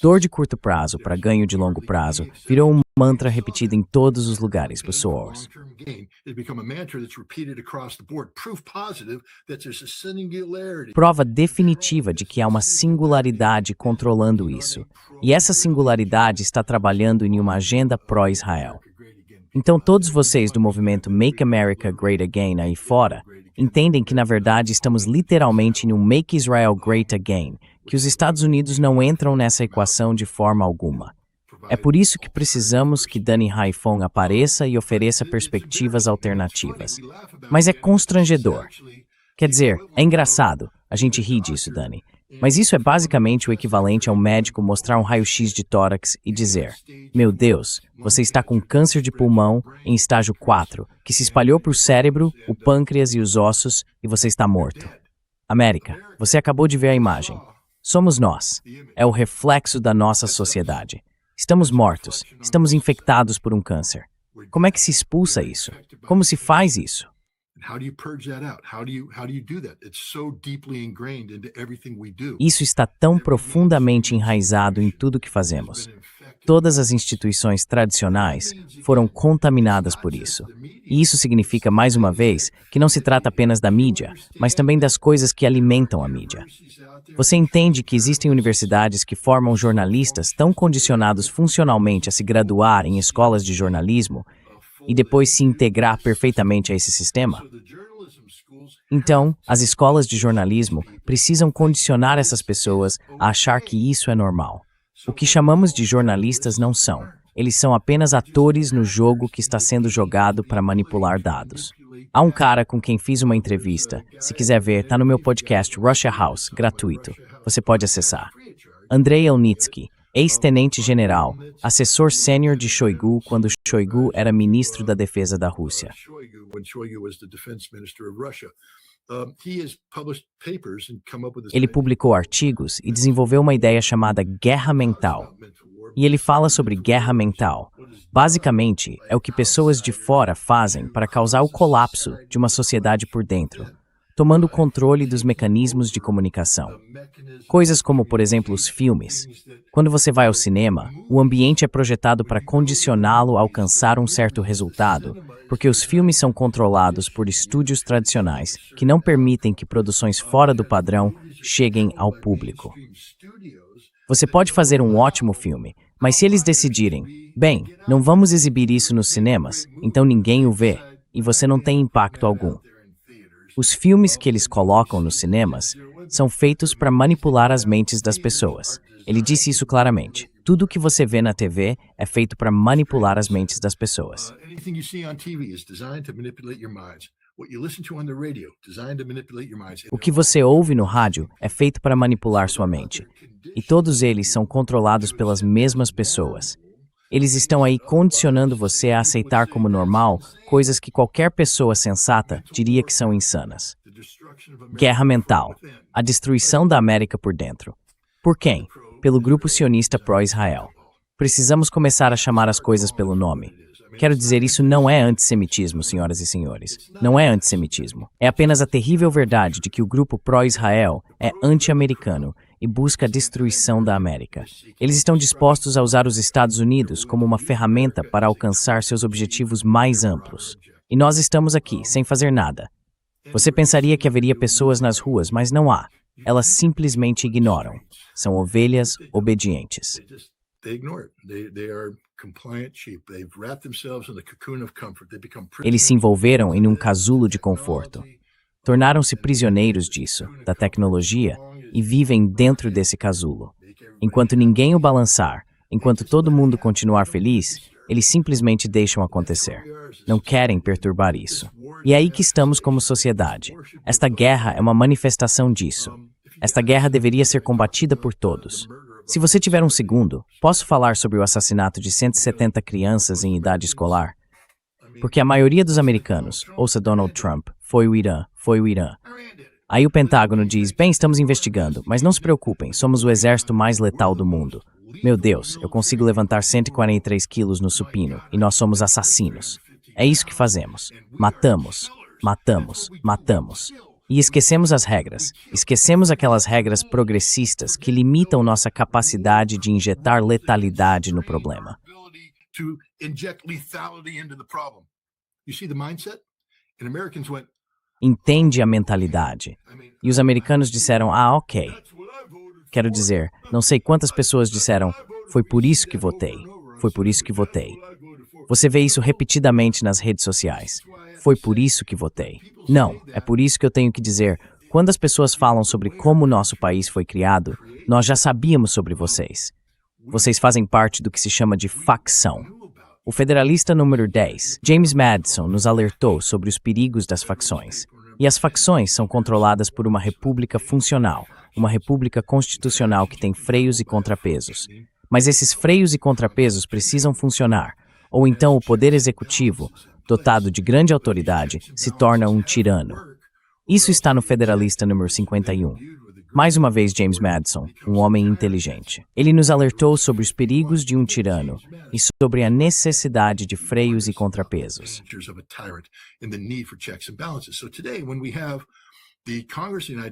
Speaker 2: Dor de curto prazo para ganho de longo prazo virou um mantra repetido em todos os lugares, pessoas. Prova definitiva de que há uma singularidade controlando isso, e essa singularidade está trabalhando em uma agenda pró-Israel. Então todos vocês do movimento Make America Great Again aí fora entendem que na verdade estamos literalmente em um Make Israel Great Again, que os Estados Unidos não entram nessa equação de forma alguma. É por isso que precisamos que Danny Haifon apareça e ofereça perspectivas alternativas. Mas é constrangedor. Quer dizer, é engraçado. A gente ri disso, Danny. Mas isso é basicamente o equivalente a um médico mostrar um raio-x de tórax e dizer: meu Deus, você está com câncer de pulmão em estágio 4, que se espalhou para o cérebro, o pâncreas e os ossos, e você está morto. América, você acabou de ver a imagem. Somos nós. É o reflexo da nossa sociedade. Estamos mortos, estamos infectados por um câncer. Como é que se expulsa isso? Como se faz isso? Isso está tão profundamente enraizado em tudo que fazemos. Todas as instituições tradicionais foram contaminadas por isso. E isso significa, mais uma vez, que não se trata apenas da mídia, mas também das coisas que alimentam a mídia. Você entende que existem universidades que formam jornalistas tão condicionados funcionalmente a se graduar em escolas de jornalismo e depois se integrar perfeitamente a esse sistema? Então, as escolas de jornalismo precisam condicionar essas pessoas a achar que isso é normal. O que chamamos de jornalistas não são. Eles são apenas atores no jogo que está sendo jogado para manipular dados. Há um cara com quem fiz uma entrevista. Se quiser ver, está no meu podcast Russia House, gratuito. Você pode acessar. Andrei Elnitsky, ex-tenente-general, assessor sênior de Shoigu quando Shoigu era ministro da Defesa da Rússia. Ele publicou artigos e desenvolveu uma ideia chamada guerra mental. E ele fala sobre guerra mental. Basicamente, é o que pessoas de fora fazem para causar o colapso de uma sociedade por dentro, tomando o controle dos mecanismos de comunicação. Coisas como, por exemplo, os filmes. Quando você vai ao cinema, o ambiente é projetado para condicioná-lo a alcançar um certo resultado, porque os filmes são controlados por estúdios tradicionais que não permitem que produções fora do padrão cheguem ao público. Você pode fazer um ótimo filme, mas se eles decidirem, bem, não vamos exibir isso nos cinemas, então ninguém o vê, e você não tem impacto algum. Os filmes que eles colocam nos cinemas são feitos para manipular as mentes das pessoas. Ele disse isso claramente. Tudo o que você vê na TV é feito para manipular as mentes das pessoas. O que você ouve no rádio é feito para manipular sua mente. E todos eles são controlados pelas mesmas pessoas. Eles estão aí condicionando você a aceitar como normal coisas que qualquer pessoa sensata diria que são insanas. Guerra mental. A destruição da América por dentro. Por quem? Pelo grupo sionista pró-Israel. Precisamos começar a chamar as coisas pelo nome. Quero dizer, isso não é antissemitismo, senhoras e senhores. Não é antissemitismo. É apenas a terrível verdade de que o grupo pró-Israel é anti-americano e busca a destruição da América. Eles estão dispostos a usar os Estados Unidos como uma ferramenta para alcançar seus objetivos mais amplos. E nós estamos aqui, sem fazer nada. Você pensaria que haveria pessoas nas ruas, mas não há. Elas simplesmente ignoram. São ovelhas obedientes. Eles se envolveram em um casulo de conforto. Tornaram-se prisioneiros disso, da tecnologia, e vivem dentro desse casulo. Enquanto ninguém o balançar, enquanto todo mundo continuar feliz, eles simplesmente deixam acontecer. Não querem perturbar isso. E é aí que estamos como sociedade. Esta guerra é uma manifestação disso. Esta guerra deveria ser combatida por todos. Se você tiver um segundo, posso falar sobre o assassinato de 170 crianças em idade escolar? Porque a maioria dos americanos, ouça Donald Trump, foi o Irã. Aí o Pentágono diz, bem, estamos investigando, mas não se preocupem, somos o exército mais letal do mundo. Meu Deus, eu consigo levantar 143 quilos no supino, e nós somos assassinos. É isso que fazemos. Matamos. E esquecemos as regras. Esquecemos aquelas regras progressistas que limitam nossa capacidade de injetar letalidade no problema. Entende a mentalidade. E os americanos disseram, ok. Quero dizer, não sei quantas pessoas disseram, foi por isso que votei. Você vê isso repetidamente nas redes sociais. Foi por isso que votei. Não, é por isso que eu tenho que dizer, quando as pessoas falam sobre como o nosso país foi criado, nós já sabíamos sobre vocês. Vocês fazem parte do que se chama de facção. O federalista número 10, James Madison, nos alertou sobre os perigos das facções. E as facções são controladas por uma república funcional, uma república constitucional que tem freios e contrapesos. Mas esses freios e contrapesos precisam funcionar, ou então o poder executivo, dotado de grande autoridade, se torna um tirano. Isso está no Federalista número 51. Mais uma vez, James Madison, um homem inteligente. Ele nos alertou sobre os perigos de um tirano e sobre a necessidade de freios e contrapesos.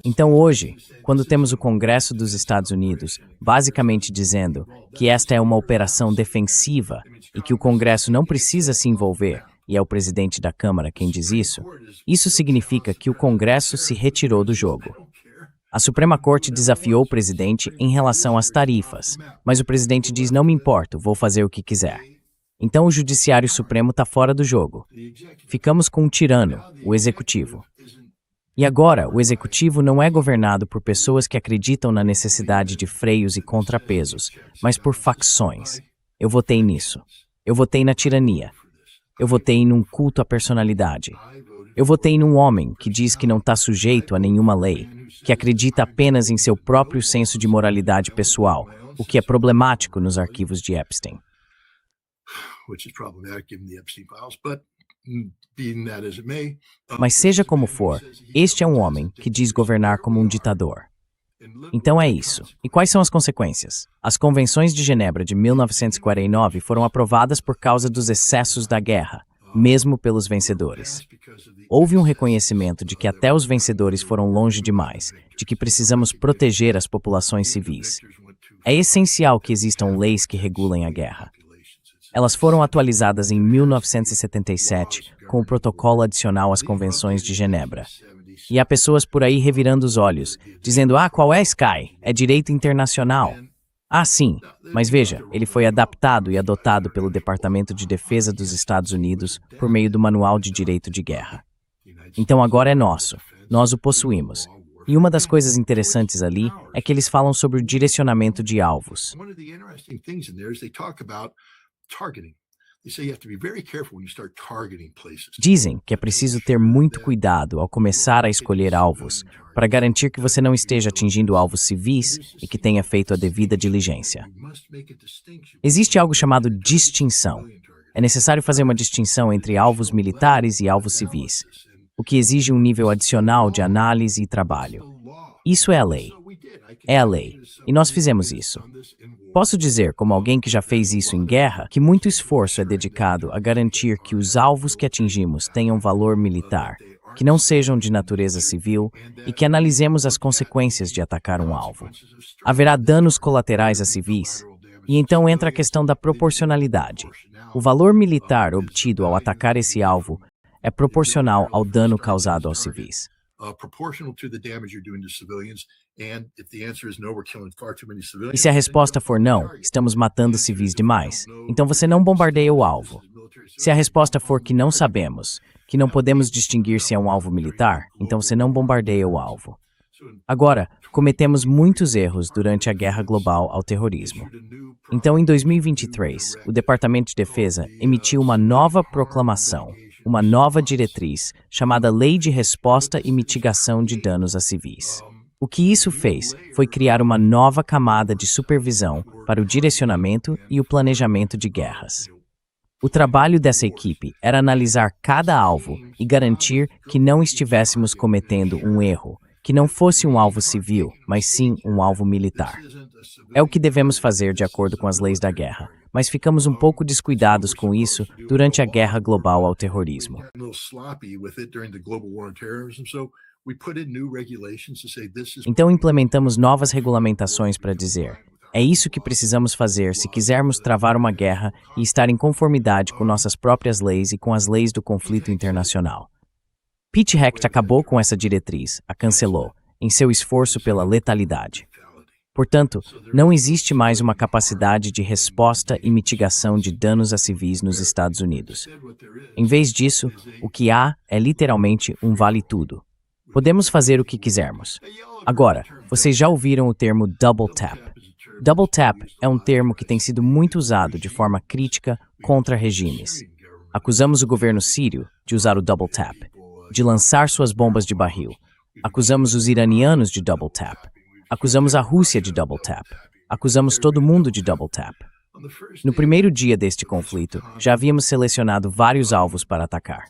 Speaker 2: Então hoje, quando temos o Congresso dos Estados Unidos basicamente dizendo que esta é uma operação defensiva e que o Congresso não precisa se envolver, e é o presidente da Câmara quem diz isso, isso significa que o Congresso se retirou do jogo. A Suprema Corte desafiou o presidente em relação às tarifas, mas o presidente diz, não me importo, vou fazer o que quiser. Então o Judiciário Supremo está fora do jogo. Ficamos com um tirano, o Executivo. E agora, o Executivo não é governado por pessoas que acreditam na necessidade de freios e contrapesos, mas por facções. Eu votei nisso. Eu votei na tirania. Eu votei num culto à personalidade. Eu votei num homem que diz que não está sujeito a nenhuma lei, que acredita apenas em seu próprio senso de moralidade pessoal, o que é problemático nos arquivos de Epstein. Mas seja como for, este é um homem que diz governar como um ditador. Então é isso. E quais são as consequências? As Convenções de Genebra de 1949 foram aprovadas por causa dos excessos da guerra. mesmo pelos vencedores. Houve um reconhecimento de que até os vencedores foram longe demais, de que precisamos proteger as populações civis. É essencial que existam leis que regulem a guerra. Elas foram atualizadas em 1977 com o protocolo adicional às convenções de Genebra. E há pessoas por aí revirando os olhos, dizendo: qual é Sky? É direito internacional. Sim, mas veja, ele foi adaptado e adotado pelo Departamento de Defesa dos Estados Unidos por meio do Manual de Direito de Guerra. Então agora é nosso, nós o possuímos. E uma das coisas interessantes ali é que eles falam sobre o direcionamento de alvos. Dizem que é preciso ter muito cuidado ao começar a escolher alvos, para garantir que você não esteja atingindo alvos civis e que tenha feito a devida diligência. Existe algo chamado distinção. É necessário fazer uma distinção entre alvos militares e alvos civis, o que exige um nível adicional de análise e trabalho. Isso é a lei. É a lei. E nós fizemos isso. Posso dizer, como alguém que já fez isso em guerra, que muito esforço é dedicado a garantir que os alvos que atingimos tenham valor militar, que não sejam de natureza civil e que analisemos as consequências de atacar um alvo. Haverá danos colaterais a civis, e então entra a questão da proporcionalidade. O valor militar obtido ao atacar esse alvo é proporcional ao dano causado aos civis. E se a resposta for não, estamos matando civis demais, então você não bombardeia o alvo. Se a resposta for que não sabemos, que não podemos distinguir se é um alvo militar, então você não bombardeia o alvo. Agora, cometemos muitos erros durante a guerra global ao terrorismo. Então, em 2023, o Departamento de Defesa emitiu uma nova proclamação, uma nova diretriz, chamada Lei de Resposta e Mitigação de Danos a Civis. O que isso fez foi criar uma nova camada de supervisão para o direcionamento e o planejamento de guerras. O trabalho dessa equipe era analisar cada alvo e garantir que não estivéssemos cometendo um erro, que não fosse um alvo civil, mas sim um alvo militar. É o que devemos fazer de acordo com as leis da guerra, mas ficamos um pouco descuidados com isso durante a guerra global ao terrorismo. Então implementamos novas regulamentações para dizer: é isso que precisamos fazer se quisermos travar uma guerra e estar em conformidade com nossas próprias leis e com as leis do conflito internacional. Pete Hecht acabou com essa diretriz, a cancelou, em seu esforço pela letalidade. Portanto, não existe mais uma capacidade de resposta e mitigação de danos a civis nos Estados Unidos. Em vez disso, o que há é literalmente um vale-tudo. Podemos fazer o que quisermos. Agora, vocês já ouviram o termo double tap. Double tap é um termo que tem sido muito usado de forma crítica contra regimes. Acusamos o governo sírio de usar o double tap, de lançar suas bombas de barril. Acusamos os iranianos de double tap. Acusamos a Rússia de double tap. Acusamos todo mundo de double tap. No primeiro dia deste conflito, já havíamos selecionado vários alvos para atacar.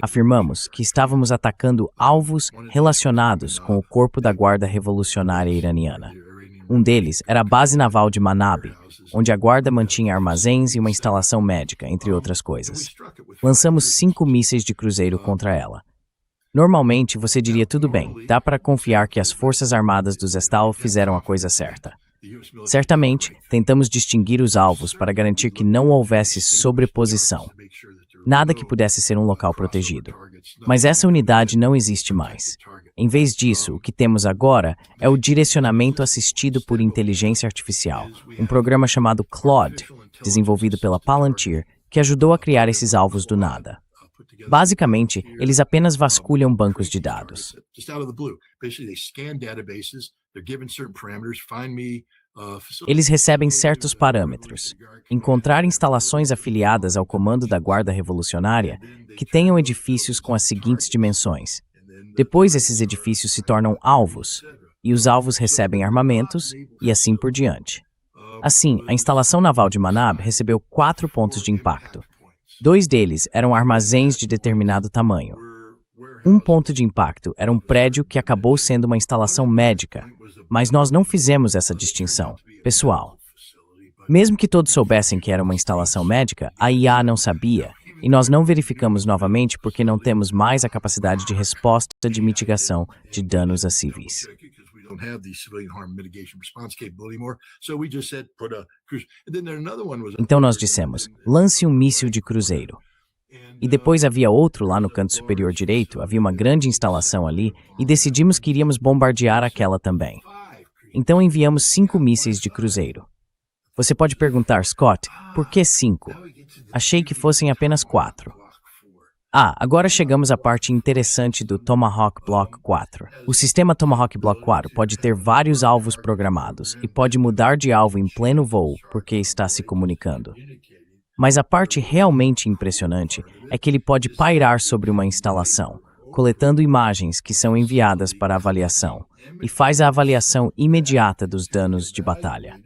Speaker 2: Afirmamos que estávamos atacando alvos relacionados com o corpo da Guarda Revolucionária Iraniana. Um deles era a base naval de Manab, onde a guarda mantinha armazéns e uma instalação médica, entre outras coisas. Lançamos 5 mísseis de cruzeiro contra ela. Normalmente, você diria tudo bem, dá para confiar que as Forças Armadas do Zestal fizeram a coisa certa. Certamente, tentamos distinguir os alvos para garantir que não houvesse sobreposição. Nada que pudesse ser um local protegido. Mas essa unidade não existe mais. Em vez disso, o que temos agora é o direcionamento assistido por inteligência artificial, um programa chamado Claude, desenvolvido pela Palantir, que ajudou a criar esses alvos do nada. Basicamente, eles apenas vasculham bancos de dados. Eles recebem certos parâmetros. Encontrar instalações afiliadas ao comando da Guarda Revolucionária que tenham edifícios com as seguintes dimensões. Depois, esses edifícios se tornam alvos, e os alvos recebem armamentos, e assim por diante. Assim, a instalação naval de Manab recebeu 4 pontos de impacto. 2 deles eram armazéns de determinado tamanho. Um ponto de impacto era um prédio que acabou sendo uma instalação médica, mas nós não fizemos essa distinção. Pessoal, mesmo que todos soubessem que era uma instalação médica, a IA não sabia, e nós não verificamos novamente porque não temos mais a capacidade de resposta de mitigação de danos a civis. Então nós dissemos, lance um míssil de cruzeiro. E depois havia outro lá no canto superior direito, havia uma grande instalação ali, e decidimos que iríamos bombardear aquela também. Então enviamos 5 mísseis de cruzeiro. Você pode perguntar, Scott, por que 5? Achei que fossem apenas 4. Agora chegamos à parte interessante do Tomahawk Block 4. O sistema Tomahawk Block 4 pode ter vários alvos programados e pode mudar de alvo em pleno voo porque está se comunicando. Mas a parte realmente impressionante é que ele pode pairar sobre uma instalação, coletando imagens que são enviadas para avaliação, e faz a avaliação imediata dos danos de batalha.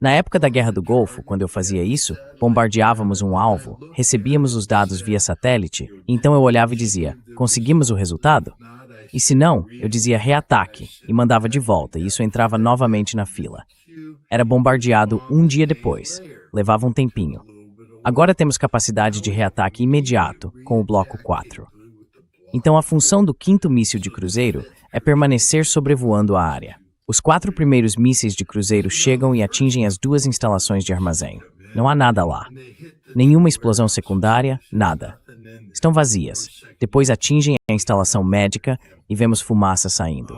Speaker 2: Na época da Guerra do Golfo, quando eu fazia isso, bombardeávamos um alvo, recebíamos os dados via satélite, então eu olhava e dizia, conseguimos o resultado? E se não, eu dizia reataque e mandava de volta, e isso entrava novamente na fila. Era bombardeado um dia depois, levava um tempinho. Agora temos capacidade de reataque imediato com o Bloco 4. Então a função do 5º míssil de cruzeiro é permanecer sobrevoando a área. Os 4 primeiros mísseis de cruzeiro chegam e atingem as 2 instalações de armazém. Não há nada lá. Nenhuma explosão secundária, nada. Estão vazias. Depois atingem a instalação médica e vemos fumaça saindo.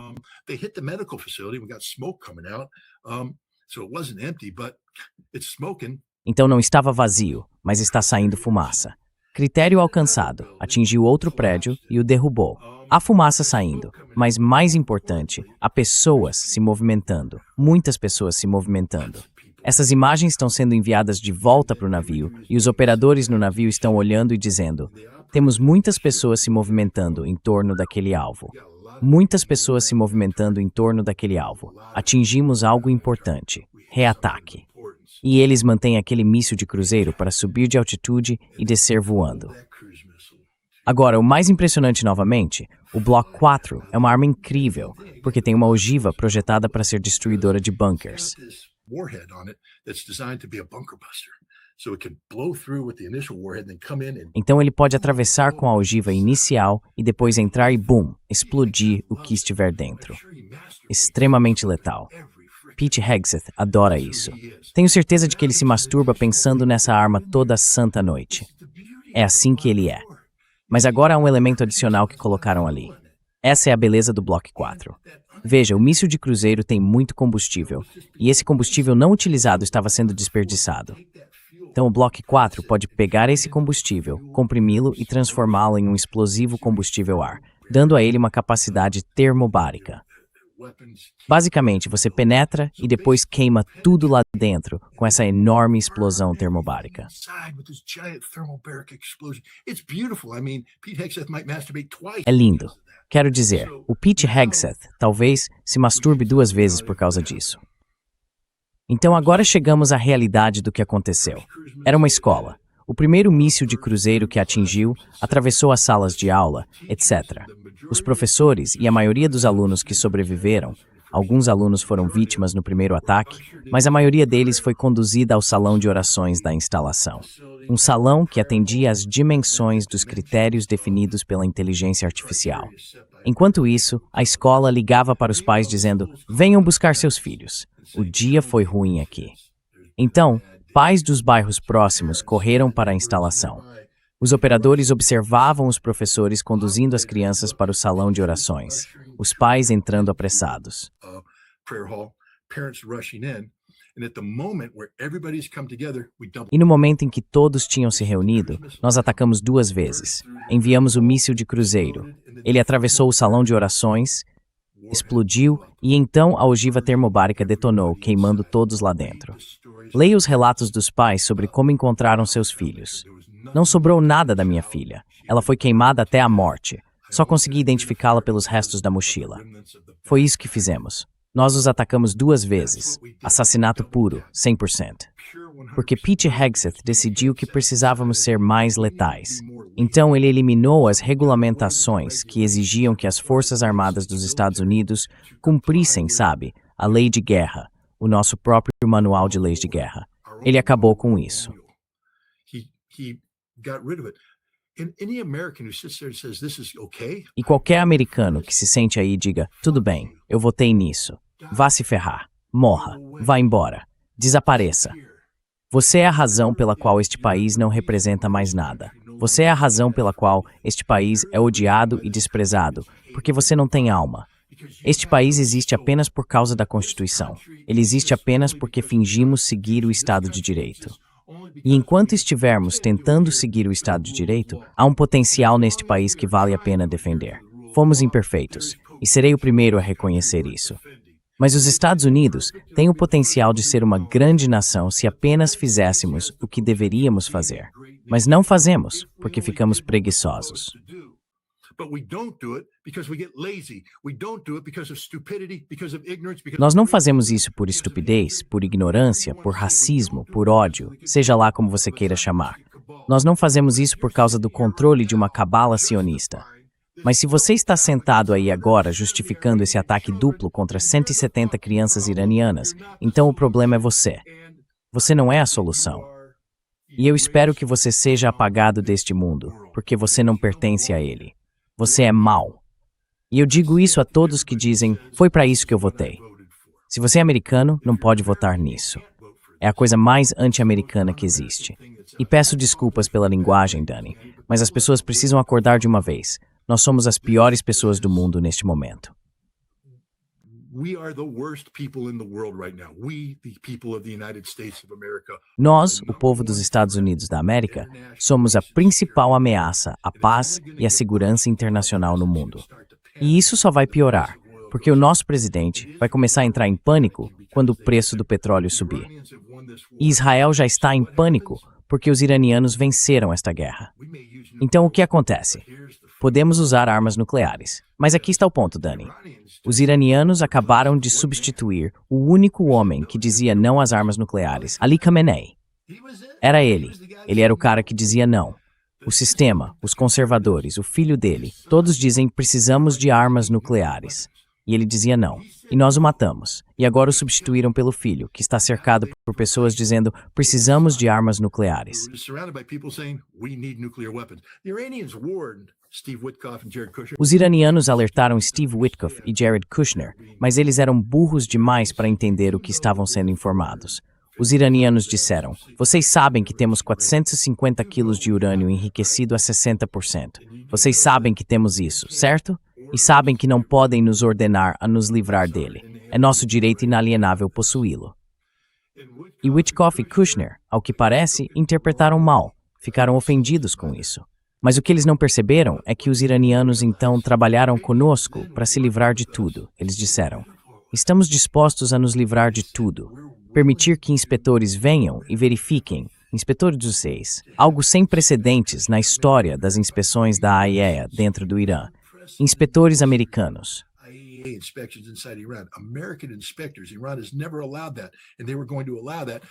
Speaker 2: Então não estava vazio, mas está saindo fumaça. Critério alcançado, atingiu outro prédio e o derrubou. Há fumaça saindo, mas mais importante, há pessoas se movimentando, muitas pessoas se movimentando. Essas imagens estão sendo enviadas de volta para o navio e os operadores no navio estão olhando e dizendo, temos muitas pessoas se movimentando em torno daquele alvo. Muitas pessoas se movimentando em torno daquele alvo. Atingimos algo importante, reataque. E eles mantêm aquele míssil de cruzeiro para subir de altitude e descer voando. Agora, o mais impressionante novamente, o Block 4 é uma arma incrível, porque tem uma ogiva projetada para ser destruidora de bunkers. Então ele pode atravessar com a ogiva inicial e depois entrar e, boom, explodir o que estiver dentro. Extremamente letal. Pete Hegseth adora isso. Tenho certeza de que ele se masturba pensando nessa arma toda santa noite. É assim que ele é. Mas agora há um elemento adicional que colocaram ali. Essa é a beleza do Block 4. Veja, o míssil de cruzeiro tem muito combustível, e esse combustível não utilizado estava sendo desperdiçado. Então o Block 4 pode pegar esse combustível, comprimi-lo e transformá-lo em um explosivo combustível ar, dando a ele uma capacidade termobárica. Basicamente, você penetra e depois queima tudo lá dentro com essa enorme explosão termobárica. É lindo. Quero dizer, o Pete Hegseth talvez se masturbe 2 vezes por causa disso. Então agora chegamos à realidade do que aconteceu. Era uma escola. O primeiro míssil de cruzeiro que atingiu atravessou as salas de aula, etc. Os professores e a maioria dos alunos que sobreviveram, alguns alunos foram vítimas no primeiro ataque, mas a maioria deles foi conduzida ao salão de orações da instalação. Um salão que atendia às dimensões dos critérios definidos pela inteligência artificial. Enquanto isso, a escola ligava para os pais dizendo, venham buscar seus filhos. O dia foi ruim aqui. Então, pais dos bairros próximos correram para a instalação. Os operadores observavam os professores conduzindo as crianças para o salão de orações, os pais entrando apressados. E no momento em que todos tinham se reunido, nós atacamos 2 vezes. Enviamos o míssil de cruzeiro. Ele atravessou o salão de orações, explodiu e então a ogiva termobárica detonou, queimando todos lá dentro. Leia os relatos dos pais sobre como encontraram seus filhos. Não sobrou nada da minha filha. Ela foi queimada até a morte. Só consegui identificá-la pelos restos da mochila. Foi isso que fizemos. Nós os atacamos 2 vezes. Assassinato puro, 100%. Porque Pete Hegseth decidiu que precisávamos ser mais letais. Então ele eliminou as regulamentações que exigiam que as Forças Armadas dos Estados Unidos cumprissem, sabe, a lei de guerra, o nosso próprio manual de leis de guerra. Ele acabou com isso. E qualquer americano que se sente aí diga, tudo bem, eu votei nisso. Vá se ferrar. Morra. Vá embora. Desapareça. Você é a razão pela qual este país não representa mais nada. Você é a razão pela qual este país é odiado e desprezado, porque você não tem alma. Este país existe apenas por causa da Constituição. Ele existe apenas porque fingimos seguir o Estado de Direito. E enquanto estivermos tentando seguir o Estado de Direito, há um potencial neste país que vale a pena defender. Fomos imperfeitos, e serei o primeiro a reconhecer isso. Mas os Estados Unidos têm o potencial de ser uma grande nação se apenas fizéssemos o que deveríamos fazer. Mas não fazemos, porque ficamos preguiçosos. Nós não fazemos isso por estupidez, por ignorância, por racismo, por ódio, seja lá como você queira chamar. Nós não fazemos isso por causa do controle de uma cabala sionista. Mas se você está sentado aí agora justificando esse ataque duplo contra 170 crianças iranianas, então o problema é você. Você não é a solução. E eu espero que você seja apagado deste mundo, porque você não pertence a ele. Você é mau. E eu digo isso a todos que dizem, foi para isso que eu votei. Se você é americano, não pode votar nisso. É a coisa mais anti-americana que existe. E peço desculpas pela linguagem, Dani, mas as pessoas precisam acordar de uma vez. Nós somos as piores pessoas do mundo neste momento. Nós, o povo dos Estados Unidos da América, somos a principal ameaça à paz e à segurança internacional no mundo. E isso só vai piorar, porque o nosso presidente vai começar a entrar em pânico quando o preço do petróleo subir. E Israel já está em pânico porque os iranianos venceram esta guerra. Então o que acontece? Podemos usar armas nucleares. Mas aqui está o ponto, Dani. Os iranianos acabaram de substituir o único homem que dizia não às armas nucleares, Ali Khamenei. Era ele. Ele era o cara que dizia não. O sistema, os conservadores, o filho dele, todos dizem precisamos de armas nucleares. E ele dizia não. E nós o matamos. E agora o substituíram pelo filho, que está cercado por pessoas dizendo precisamos de armas nucleares. Os iranianos alertaram Steve Witkoff e Jared Kushner, mas eles eram burros demais para entender o que estavam sendo informados. Os iranianos disseram, vocês sabem que temos 450 quilos de urânio enriquecido a 60%. Vocês sabem que temos isso, certo? E sabem que não podem nos ordenar a nos livrar dele. É nosso direito inalienável possuí-lo. E Witkoff e Kushner, ao que parece, interpretaram mal, ficaram ofendidos com isso. Mas o que eles não perceberam é que os iranianos então trabalharam conosco para se livrar de tudo. Eles disseram, estamos dispostos a nos livrar de tudo. Permitir que inspetores venham e verifiquem, inspetores dos seis, algo sem precedentes na história das inspeções da AIEA dentro do Irã. Inspetores americanos.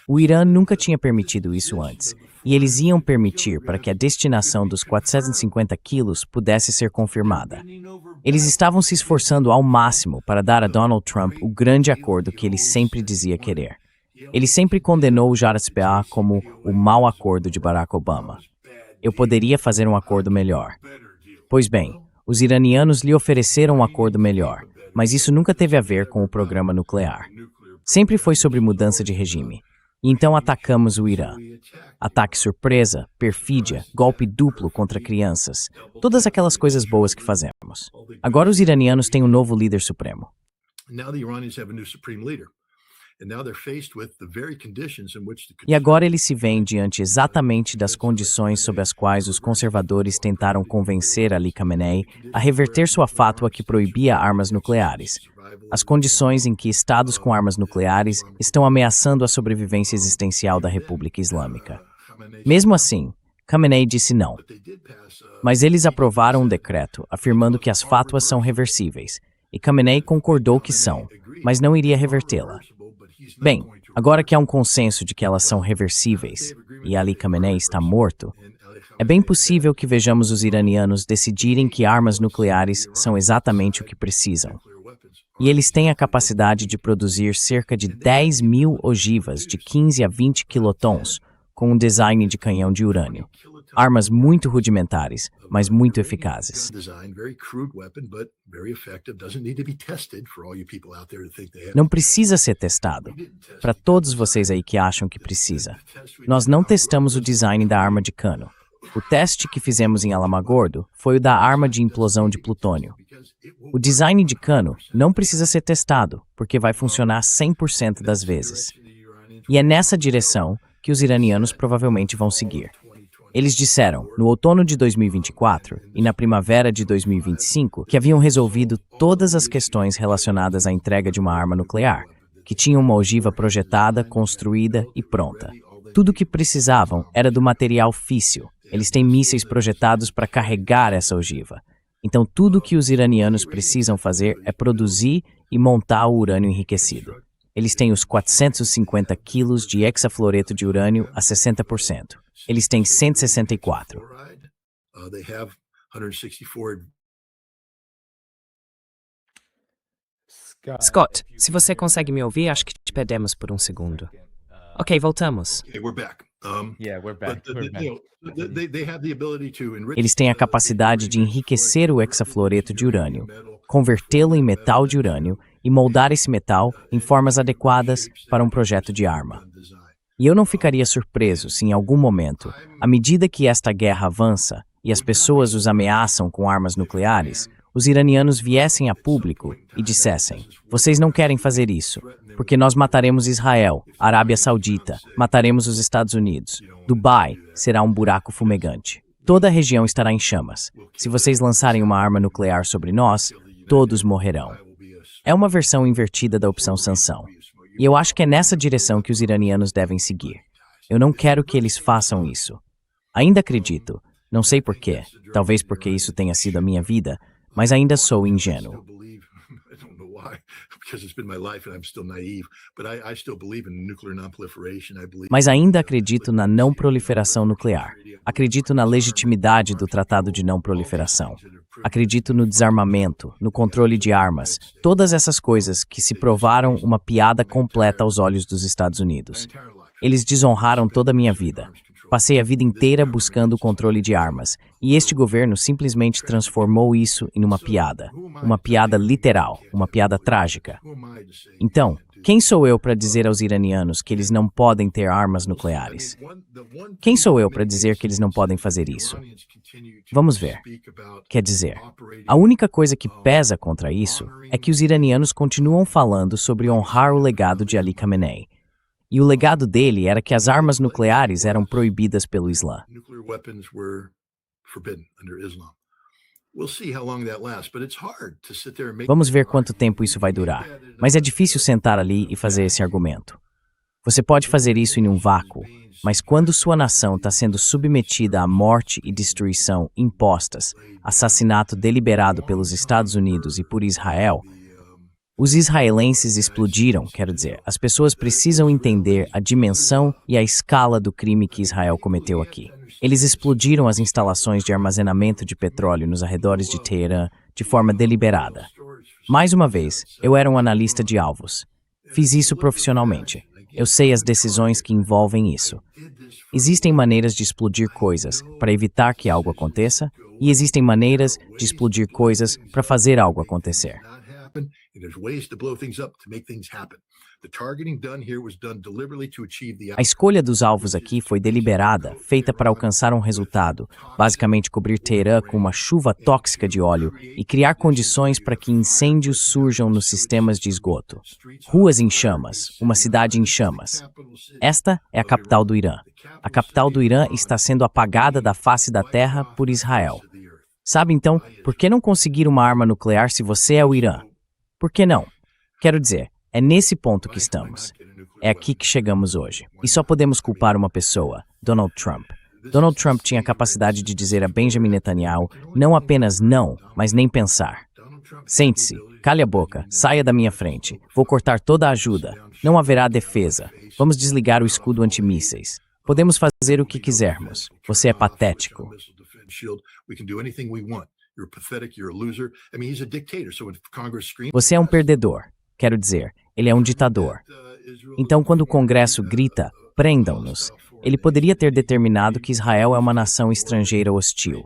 Speaker 2: O Irã nunca tinha permitido isso antes, e eles iam permitir para que a destinação dos 450 quilos pudesse ser confirmada. Eles estavam se esforçando ao máximo para dar a Donald Trump o grande acordo que ele sempre dizia querer. Ele sempre condenou o JCPOA como o mau acordo de Barack Obama. Eu poderia fazer um acordo melhor. Pois bem, os iranianos lhe ofereceram um acordo melhor, mas isso nunca teve a ver com o programa nuclear. Sempre foi sobre mudança de regime. E então atacamos o Irã. Ataque surpresa, perfídia, golpe duplo contra crianças, todas aquelas coisas boas que fazemos. Agora os iranianos têm um novo líder supremo. E agora ele se vê diante exatamente das condições sob as quais os conservadores tentaram convencer Ali Khamenei a reverter sua fátua que proibia armas nucleares. As condições em que estados com armas nucleares estão ameaçando a sobrevivência existencial da República Islâmica. Mesmo assim, Khamenei disse não. Mas eles aprovaram um decreto afirmando que as fátuas são reversíveis, e Khamenei concordou que são, mas não iria revertê-la. Bem, agora que há um consenso de que elas são reversíveis e Ali Khamenei está morto, É bem possível que vejamos os iranianos decidirem que armas nucleares são exatamente o que precisam. E eles têm a capacidade de produzir cerca de 10 mil ogivas de 15 a 20 quilotons com um design de canhão de urânio. Armas muito rudimentares, mas muito eficazes. Não precisa ser testado. Para todos vocês aí que acham que precisa. Nós não testamos o design da arma de cano. O teste que fizemos em Alamogordo foi o da arma de implosão de plutônio. O design de cano não precisa ser testado, porque vai funcionar 100% das vezes. E é nessa direção que os iranianos provavelmente vão seguir. Eles disseram, no outono de 2024 e na primavera de 2025, que haviam resolvido todas as questões relacionadas à entrega de uma arma nuclear, que tinham uma ogiva projetada, construída e pronta. Tudo o que precisavam era do material físsil. Eles têm mísseis projetados para carregar essa ogiva. Então, tudo o que os iranianos precisam fazer é produzir e montar o urânio enriquecido. Eles têm os 450 quilos de hexafluoreto de urânio a 60%. Eles têm 164.
Speaker 1: Scott, se você consegue me ouvir, acho que te perdemos por um segundo. Ok, voltamos.
Speaker 2: Eles têm a capacidade de enriquecer o hexafluoreto de urânio, convertê-lo em metal de urânio e moldar esse metal em formas adequadas para um projeto de arma. E eu não ficaria surpreso se em algum momento, à medida que esta guerra avança e as pessoas os ameaçam com armas nucleares, os iranianos viessem a público e dissessem: vocês não querem fazer isso, porque nós mataremos Israel, Arábia Saudita, mataremos os Estados Unidos. Dubai será um buraco fumegante. Toda a região estará em chamas. Se vocês lançarem uma arma nuclear sobre nós, todos morrerão. É uma versão invertida da opção sanção. E eu acho que é nessa direção que os iranianos devem seguir. Eu não quero que eles façam isso. Ainda acredito, não sei porquê, talvez porque isso tenha sido a minha vida, mas ainda sou ingênuo. Mas ainda acredito na não proliferação nuclear. Acredito na legitimidade do Tratado de Não Proliferação. Acredito no desarmamento, no controle de armas, todas essas coisas que se provaram uma piada completa aos olhos dos Estados Unidos. Eles desonraram toda a minha vida. Passei a vida inteira buscando o controle de armas, e este governo simplesmente transformou isso em uma piada literal, uma piada trágica. Então, quem sou eu para dizer aos iranianos que eles não podem ter armas nucleares? Quem sou eu para dizer que eles não podem fazer isso? Vamos ver. Quer dizer, a única coisa que pesa contra isso é que os iranianos continuam falando sobre honrar o legado de Ali Khamenei. E o legado dele era que as armas nucleares eram proibidas pelo Islã. Vamos ver quanto tempo isso vai durar, mas é difícil sentar ali e fazer esse argumento. Você pode fazer isso em um vácuo, mas quando sua nação está sendo submetida à morte e destruição impostas, assassinato deliberado pelos Estados Unidos e por Israel, os israelenses explodiram, quero dizer, as pessoas precisam entender a dimensão e a escala do crime que Israel cometeu aqui. Eles explodiram as instalações de armazenamento de petróleo nos arredores de Teherã de forma deliberada. Mais uma vez, eu era um analista de alvos. Fiz isso profissionalmente. Eu sei as decisões que envolvem isso. Existem maneiras de explodir coisas para evitar que algo aconteça, e existem maneiras de explodir coisas para fazer algo acontecer. A escolha dos alvos aqui foi deliberada, feita para alcançar um resultado, basicamente cobrir Teherã com uma chuva tóxica de óleo e criar condições para que incêndios surjam nos sistemas de esgoto. Ruas em chamas, uma cidade em chamas. Esta é a capital do Irã. A capital do Irã está sendo apagada da face da terra por Israel. Sabe então, por que não conseguir uma arma nuclear se você é o Irã? Por que não? Quero dizer, é nesse ponto que estamos. É aqui que chegamos hoje. E só podemos culpar uma pessoa, Donald Trump. Donald Trump tinha a capacidade de dizer a Benjamin Netanyahu não apenas não, mas nem pensar. Sente-se, cale a boca, saia da minha frente. Vou cortar toda a ajuda. Não haverá defesa. Vamos desligar o escudo antimísseis. Podemos fazer o que quisermos. Você é patético. Você é um perdedor. Quero dizer, ele é um ditador. Então, quando o Congresso grita, prendam-nos, ele poderia ter determinado que Israel é uma nação estrangeira hostil.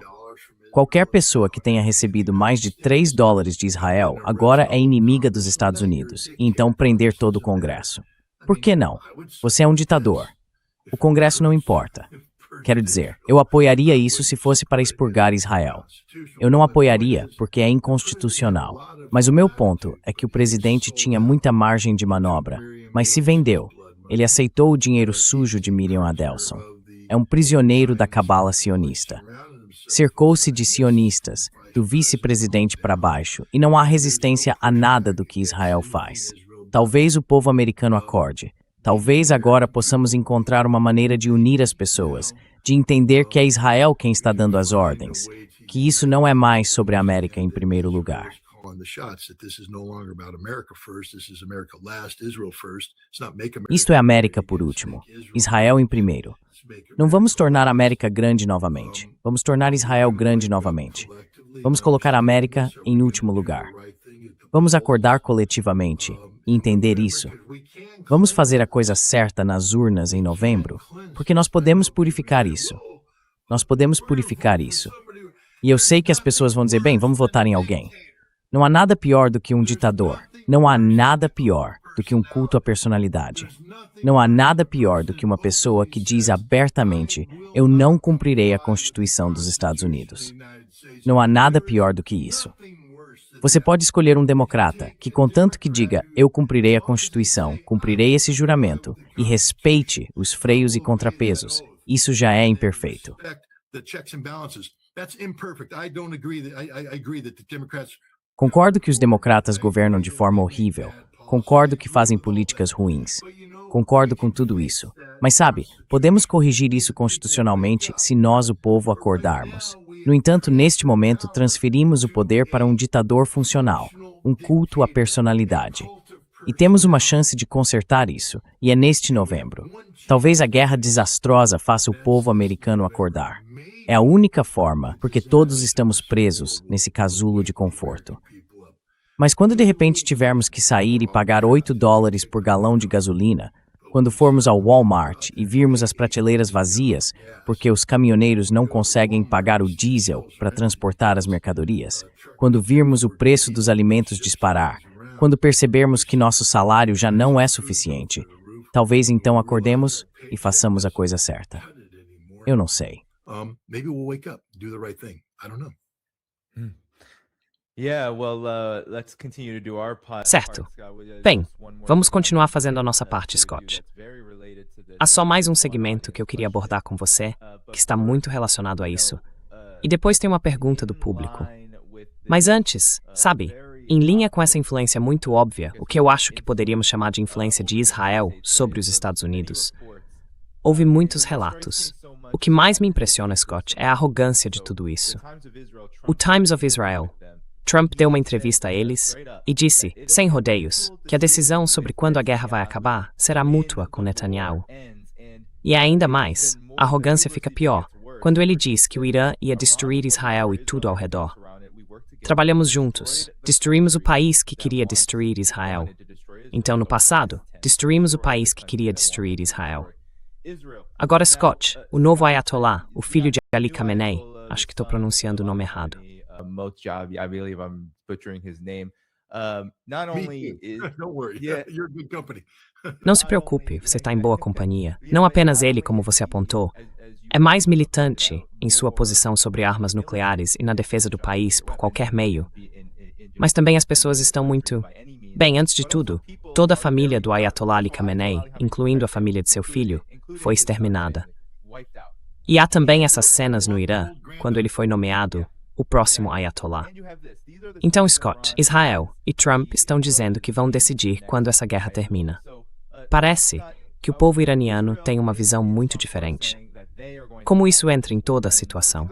Speaker 2: Qualquer pessoa que tenha recebido mais de $3 de Israel agora é inimiga dos Estados Unidos, e então prender todo o Congresso. Por que não? Você é um ditador. O Congresso não importa. Quero dizer, eu apoiaria isso se fosse para expurgar Israel. Eu não apoiaria porque é inconstitucional. Mas o meu ponto é que o presidente tinha muita margem de manobra, mas se vendeu. Ele aceitou o dinheiro sujo de Miriam Adelson. É um prisioneiro da cabala sionista. Cercou-se de sionistas, do vice-presidente para baixo, e não há resistência a nada do que Israel faz. Talvez o povo americano acorde. Talvez agora possamos encontrar uma maneira de unir as pessoas, de entender que é Israel quem está dando as ordens, que isso não é mais sobre a América em primeiro lugar. Isto é América por último, Israel em primeiro. Não vamos tornar a América grande novamente, vamos tornar Israel grande novamente. Vamos colocar a América em último lugar. Vamos acordar coletivamente e entender isso. Vamos fazer a coisa certa nas urnas em novembro, porque nós podemos purificar isso. Nós podemos purificar isso. E eu sei que as pessoas vão dizer, bem, vamos votar em alguém. Não há nada pior do que um ditador. Não há nada pior do que um culto à personalidade. Não há nada pior do que uma pessoa que diz abertamente, eu não cumprirei a Constituição dos Estados Unidos. Não há nada pior do que isso. Você pode escolher um democrata que, contanto que diga, eu cumprirei a Constituição, cumprirei esse juramento, e respeite os freios e contrapesos. Isso já é imperfeito. Concordo que os democratas governam de forma horrível. Concordo que fazem políticas ruins. Concordo com tudo isso. Mas sabe, podemos corrigir isso constitucionalmente se nós, o povo, acordarmos. No entanto, neste momento, transferimos o poder para um ditador funcional, um culto à personalidade. E temos uma chance de consertar isso, e é neste novembro. Talvez a guerra desastrosa faça o povo americano acordar. É a única forma, porque todos estamos presos nesse casulo de conforto. Mas quando de repente tivermos que sair e pagar $8 por galão de gasolina, quando formos ao Walmart e virmos as prateleiras vazias, porque os caminhoneiros não conseguem pagar o diesel para transportar as mercadorias, quando virmos o preço dos alimentos disparar, quando percebermos que nosso salário já não é suficiente, talvez então acordemos e façamos a coisa certa. Eu não sei.
Speaker 1: Certo. Bem, vamos continuar fazendo a nossa parte, Scott. Há só mais um segmento que eu queria abordar com você, que está muito relacionado a isso. E depois tem uma pergunta do público. Mas antes, sabe, em linha com essa influência muito óbvia, o que eu acho que poderíamos chamar de influência de Israel sobre os Estados Unidos, houve muitos relatos. O que mais me impressiona, Scott, é a arrogância de tudo isso. O Times of Israel. Trump deu uma entrevista a eles e disse, sem rodeios, que a decisão sobre quando a guerra vai acabar será mútua com Netanyahu. E ainda mais, a arrogância fica pior quando ele diz que o Irã ia destruir Israel e tudo ao redor. Trabalhamos juntos, destruímos o país que queria destruir Israel. Então, no passado, destruímos o país que queria destruir Israel. Agora Scott, o novo Ayatollah, o filho de Ali Khamenei, acho que estou pronunciando o nome errado.
Speaker 5: Moshav, I believe I'm butchering his name. Not only is
Speaker 3: Don't worry, you're good company.
Speaker 1: Não se preocupe, você está em boa companhia. Não apenas ele, como você apontou, é mais militante em sua posição sobre armas nucleares e na defesa do país por qualquer meio. Mas também as pessoas estão muito... Bem, antes de tudo, toda a família do Ayatollah Ali Khamenei, incluindo a família de seu filho, foi exterminada. E há também essas cenas no Irã, quando ele foi nomeado o próximo Ayatollah. Então Scott, Israel e Trump estão dizendo que vão decidir quando essa guerra termina. Parece que o povo iraniano tem uma visão muito diferente. Como isso entra em toda a situação?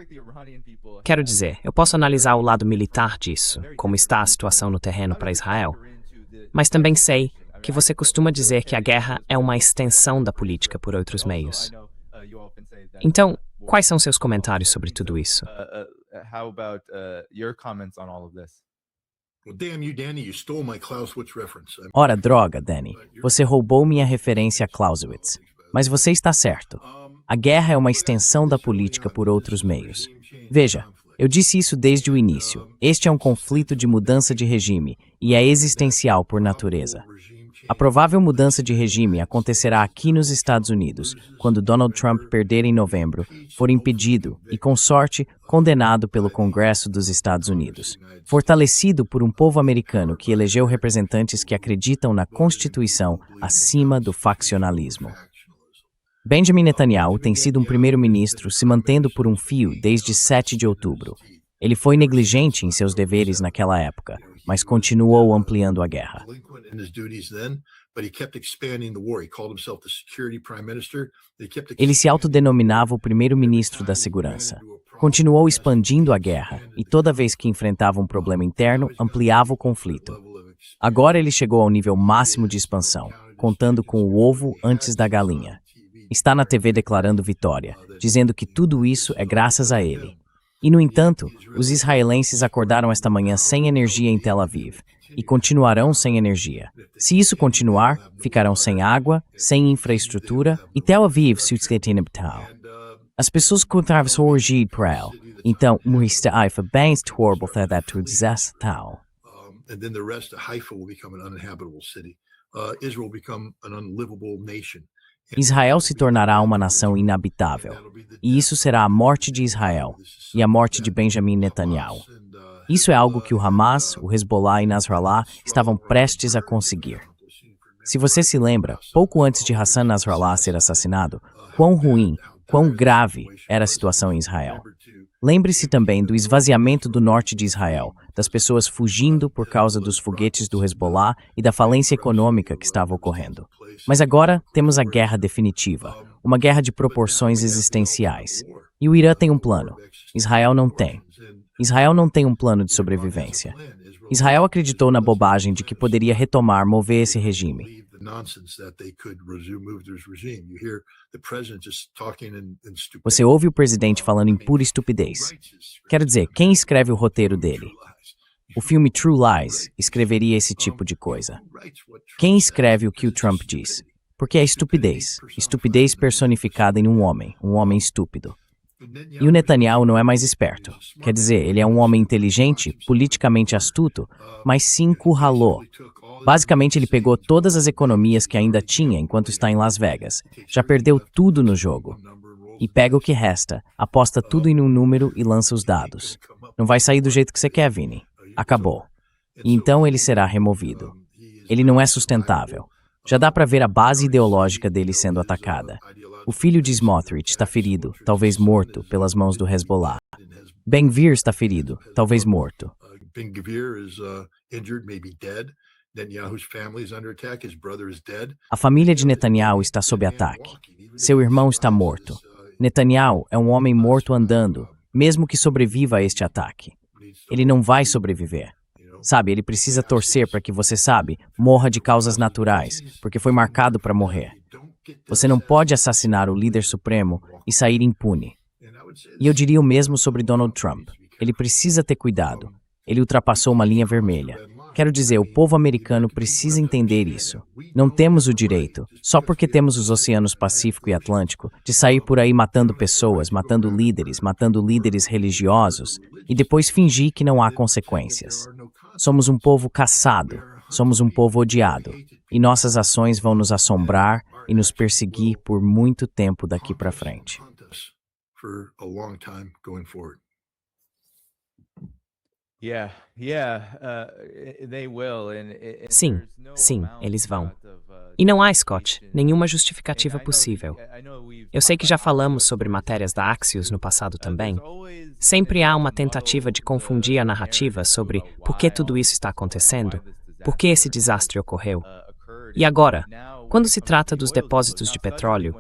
Speaker 1: Quero dizer, eu posso analisar o lado militar disso, como está a situação no terreno para Israel, mas também sei que você costuma dizer que a guerra é uma extensão da política por outros meios. Então, quais são seus comentários sobre tudo isso?
Speaker 5: How about your comments on all of this?
Speaker 6: Well, damn you, Danny, you stole my Clausewitz reference.
Speaker 2: Ora, droga, Danny. Você roubou minha referência a Clausewitz. Mas você está certo. A guerra é uma extensão da política por outros meios. Veja, eu disse isso desde o início. Este é um conflito de mudança de regime e é existencial por natureza. A provável mudança de regime acontecerá aqui nos Estados Unidos, quando Donald Trump perder em novembro, for impedido e, com sorte, condenado pelo Congresso dos Estados Unidos. Fortalecido por um povo americano que elegeu representantes que acreditam na Constituição acima do faccionalismo. Benjamin Netanyahu tem sido um primeiro-ministro se mantendo por um fio desde 7 de outubro. Ele foi negligente em seus deveres naquela época, mas continuou ampliando a guerra. Ele se autodenominava o primeiro-ministro da segurança. Continuou expandindo a guerra e toda vez que enfrentava um problema interno, ampliava o conflito. Agora ele chegou ao nível máximo de expansão, contando com o ovo antes da galinha. Está na TV declarando vitória, dizendo que tudo isso é graças a ele. E, no entanto, os israelenses acordaram esta manhã sem energia em Tel Aviv e continuarão sem energia. Se isso continuar, ficarão sem água, sem infraestrutura e Tel Aviv se tal. As pessoas contavam surgir para ele. Então, muita Haifa bem horrible that to exist tal.
Speaker 6: And then the rest of Haifa will become an uninhabitable city. Israel will become an unlivable nation.
Speaker 2: Israel se tornará uma nação inabitável, e isso será a morte de Israel e a morte de Benjamin Netanyahu. Isso é algo que o Hamas, o Hezbollah e Nasrallah estavam prestes a conseguir. Se você se lembra, pouco antes de Hassan Nasrallah ser assassinado, quão ruim, quão grave era a situação em Israel. Lembre-se também do esvaziamento do norte de Israel, das pessoas fugindo por causa dos foguetes do Hezbollah e da falência econômica que estava ocorrendo. Mas agora temos a guerra definitiva, uma guerra de proporções existenciais. E o Irã tem um plano. Israel não tem. Israel não tem um plano de sobrevivência. Israel acreditou na bobagem de que poderia retomar, mover esse regime. Você ouve o presidente falando em pura estupidez. Quero dizer, quem escreve o roteiro dele? O filme True Lies escreveria esse tipo de coisa. Quem escreve o que o Trump diz? Porque é estupidez. Estupidez personificada em um homem estúpido. E o Netanyahu não é mais esperto. Quer dizer, ele é um homem inteligente, politicamente astuto, mas se encurralou. Basicamente, ele pegou todas as economias que ainda tinha enquanto está em Las Vegas. Já perdeu tudo no jogo. E pega o que resta, aposta tudo em um número e lança os dados. Não vai sair do jeito que você quer, Vini. Acabou. E então ele será removido. Ele não é sustentável. Já dá para ver a base ideológica dele sendo atacada. O filho de Smotrich está ferido, talvez morto, pelas mãos do Hezbollah. Ben-Gvir está ferido, talvez morto. A família de Netanyahu está sob ataque. Seu irmão está morto. Netanyahu é um homem morto andando, mesmo que sobreviva a este ataque. Ele não vai sobreviver. Sabe, ele precisa torcer para que você, morra de causas naturais, porque foi marcado para morrer. Você não pode assassinar o líder supremo e sair impune. E eu diria o mesmo sobre Donald Trump. Ele precisa ter cuidado. Ele ultrapassou uma linha vermelha. Quero dizer, o povo americano precisa entender isso. Não temos o direito, só porque temos os oceanos Pacífico e Atlântico, de sair por aí matando pessoas, matando líderes religiosos, e depois fingir que não há consequências. Somos um povo caçado, somos um povo odiado, e nossas ações vão nos assombrar e nos perseguir por muito tempo daqui para frente.
Speaker 1: Sim, eles vão. E não há, Scott, nenhuma justificativa possível. Eu sei que já falamos sobre matérias da Axios no passado também. Sempre há uma tentativa de confundir a narrativa sobre por que tudo isso está acontecendo, por que esse desastre ocorreu. E agora, quando se trata dos depósitos de petróleo,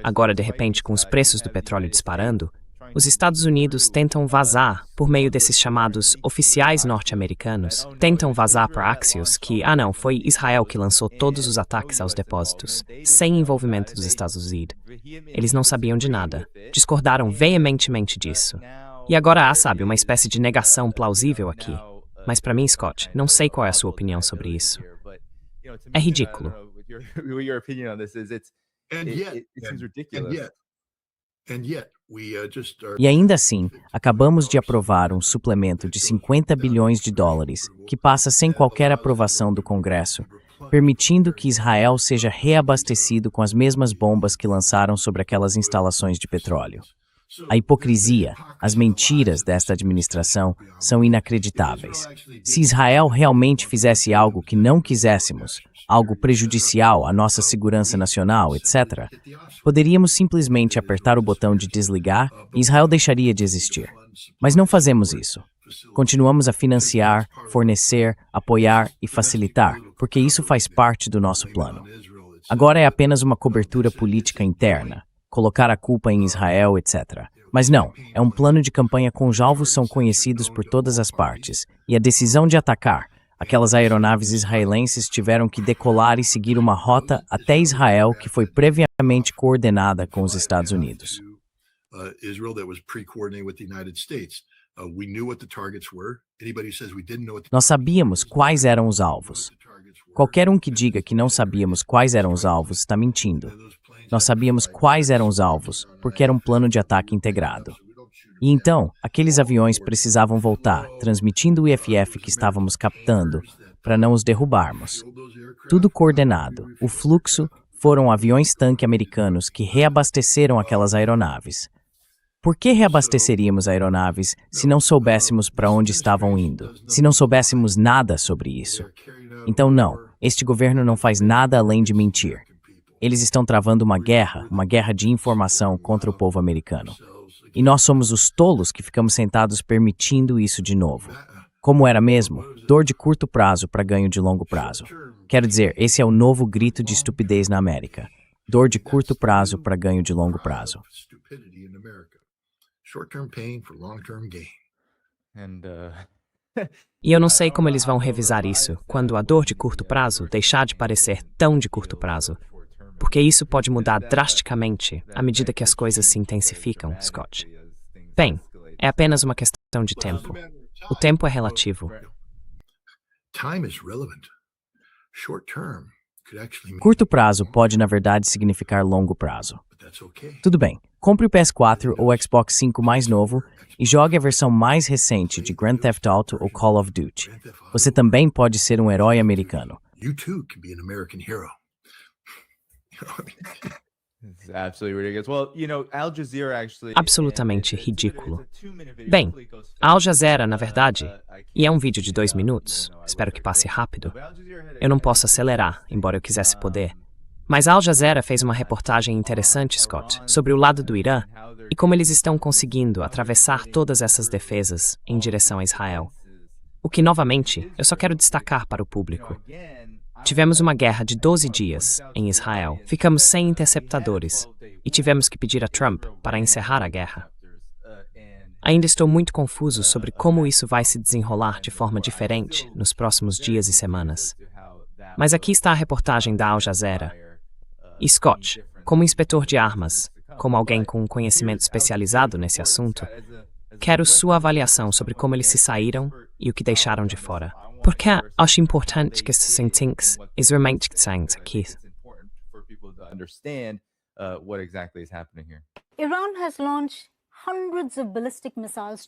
Speaker 1: agora de repente com os preços do petróleo disparando, Os Estados Unidos tentam vazar, por meio desses chamados oficiais norte-americanos, tentam vazar para Axios que, não, foi Israel que lançou todos os ataques aos depósitos, sem envolvimento dos Estados Unidos. Eles não sabiam de nada, discordaram veementemente disso. E agora há, sabe, uma espécie de negação plausível aqui. Mas para mim, Scott, não sei qual é a sua opinião sobre isso. É ridículo.
Speaker 2: E ainda assim, acabamos de aprovar um suplemento de 50 bilhões de dólares, que passa sem qualquer aprovação do Congresso, permitindo que Israel seja reabastecido com as mesmas bombas que lançaram sobre aquelas instalações de petróleo. A hipocrisia, as mentiras desta administração são inacreditáveis. Se Israel realmente fizesse algo que não quiséssemos, algo prejudicial à nossa segurança nacional, etc., poderíamos simplesmente apertar o botão de desligar e Israel deixaria de existir. Mas não fazemos isso. Continuamos a financiar, fornecer, apoiar e facilitar, porque isso faz parte do nosso plano. Agora é apenas uma cobertura política interna, colocar a culpa em Israel, etc. Mas não, é um plano de campanha cujos alvos são conhecidos por todas as partes, e a decisão de atacar aquelas aeronaves israelenses tiveram que decolar e seguir uma rota até Israel que foi previamente coordenada com os Estados Unidos. Nós sabíamos quais eram os alvos. Qualquer um que diga que não sabíamos quais eram os alvos está mentindo. Nós sabíamos quais eram os alvos, porque era um plano de ataque integrado. E então, aqueles aviões precisavam voltar, transmitindo o IFF que estávamos captando, para não os derrubarmos. Tudo coordenado. O fluxo foram aviões-tanque americanos que reabasteceram aquelas aeronaves. Por que reabasteceríamos aeronaves se não soubéssemos para onde estavam indo? Se não soubéssemos nada sobre isso? Então não, este governo não faz nada além de mentir. Eles estão travando uma guerra de informação contra o povo americano. E nós somos os tolos que ficamos sentados permitindo isso de novo. Como era mesmo? Dor de curto prazo para ganho de longo prazo. Quero dizer, esse é o novo grito de estupidez na América. Dor de curto prazo para ganho de longo prazo.
Speaker 1: E eu não sei como eles vão revisar isso quando a dor de curto prazo deixar de parecer tão de curto prazo. Porque isso pode mudar drasticamente à medida que as coisas se intensificam, Scott. Bem, é apenas uma questão de tempo. O tempo é relativo.
Speaker 2: Curto prazo pode, na verdade, significar longo prazo. Tudo bem, compre o PS4 ou Xbox 5 mais novo e jogue a versão mais recente de Grand Theft Auto ou Call of Duty. Você também pode ser um herói americano.
Speaker 1: Absolutamente ridículo. Bem, a Al Jazeera, na verdade, e é um vídeo de 2 minutos, espero que passe rápido. Eu não posso acelerar, embora eu quisesse poder. Mas a Al Jazeera fez uma reportagem interessante, Scott, sobre o lado do Irã e como eles estão conseguindo atravessar todas essas defesas em direção a Israel. O que, novamente, eu só quero destacar para o público. Tivemos uma guerra de 12 dias em Israel, ficamos sem interceptadores e tivemos que pedir a Trump para encerrar a guerra. Ainda estou muito confuso sobre como isso vai se desenrolar de forma diferente nos próximos dias e semanas. Mas aqui está a reportagem da Al Jazeera. E Scott, como inspetor de armas, como alguém com um conhecimento especializado nesse assunto, quero sua avaliação sobre como eles se saíram e o que deixaram de fora. Porque acho importante que esses sentinhos realmente saiam aqui.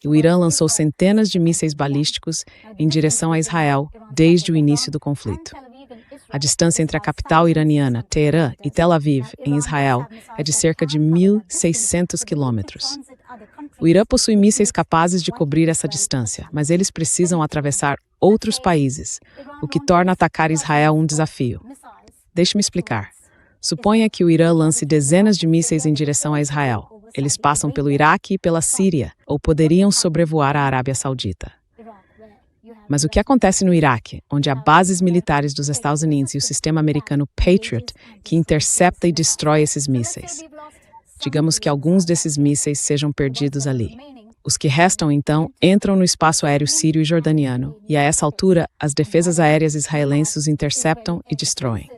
Speaker 4: O Irã lançou centenas de mísseis balísticos em direção a Israel desde o início do conflito. A distância entre a capital iraniana, Teherã, e Tel Aviv, em Israel, é de cerca de 1.600 quilômetros. O Irã possui mísseis capazes de cobrir essa distância, mas eles precisam atravessar outros países, o que torna atacar Israel um desafio. Deixe-me explicar. Suponha que o Irã lance dezenas de mísseis em direção a Israel. Eles passam pelo Iraque e pela Síria, ou poderiam sobrevoar a Arábia Saudita. Mas o que acontece no Iraque, onde há bases militares dos Estados Unidos e o sistema americano Patriot, que intercepta e destrói esses mísseis? Digamos que alguns desses mísseis sejam perdidos ali. Os que restam, então, entram no espaço aéreo sírio e jordaniano, e a essa altura, as defesas aéreas israelenses os interceptam e destroem.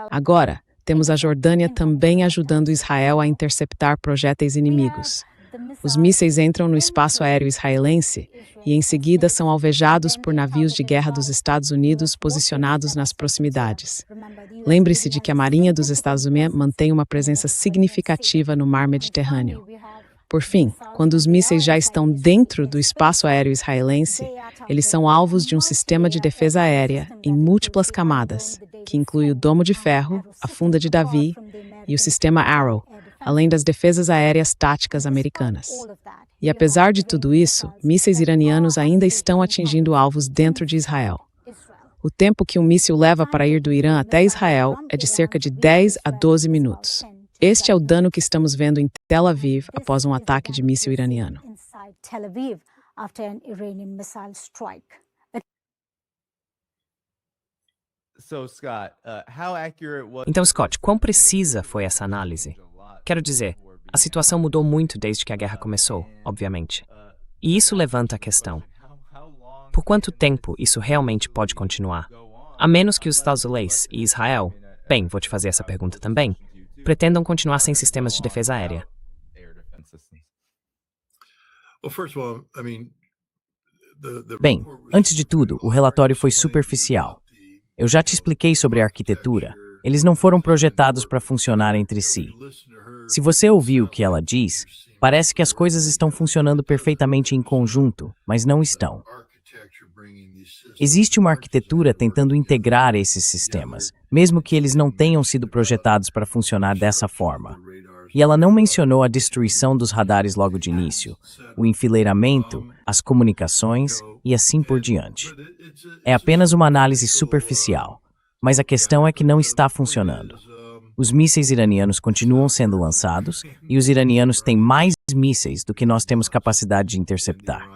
Speaker 4: Agora, temos a Jordânia também ajudando Israel a interceptar projéteis inimigos. Os mísseis entram no espaço aéreo israelense e, em seguida, são alvejados por navios de guerra dos Estados Unidos posicionados nas proximidades. Lembre-se de que a Marinha dos Estados Unidos mantém uma presença significativa no mar Mediterrâneo. Por fim, quando os mísseis já estão dentro do espaço aéreo israelense, eles são alvos de um sistema de defesa aérea em múltiplas camadas, que inclui o domo de ferro, a funda de Davi e o sistema Arrow, além das defesas aéreas táticas americanas. E apesar de tudo isso, mísseis iranianos ainda estão atingindo alvos dentro de Israel. O tempo que um míssil leva para ir do Irã até Israel é de cerca de 10 a 12 minutos. Este é o dano que estamos vendo em Tel Aviv após um ataque de míssil iraniano.
Speaker 1: Então, Scott, quão precisa foi essa análise? Quero dizer, a situação mudou muito desde que a guerra começou, obviamente. E isso levanta a questão: por quanto tempo isso realmente pode continuar? A menos que os Estados Unidos e Israel, bem, vou te fazer essa pergunta também, pretendam continuar sem sistemas de defesa aérea.
Speaker 2: Bem, antes de tudo, o relatório foi superficial. Eu já te expliquei sobre a arquitetura. Eles não foram projetados para funcionar entre si. Se você ouviu o que ela diz, parece que as coisas estão funcionando perfeitamente em conjunto, mas não estão. Existe uma arquitetura tentando integrar esses sistemas, mesmo que eles não tenham sido projetados para funcionar dessa forma. E ela não mencionou a destruição dos radares logo de início, o enfileiramento, as comunicações e assim por diante. É apenas uma análise superficial, mas a questão é que não está funcionando. Os mísseis iranianos continuam sendo lançados e os iranianos têm mais mísseis do que nós temos capacidade de interceptar.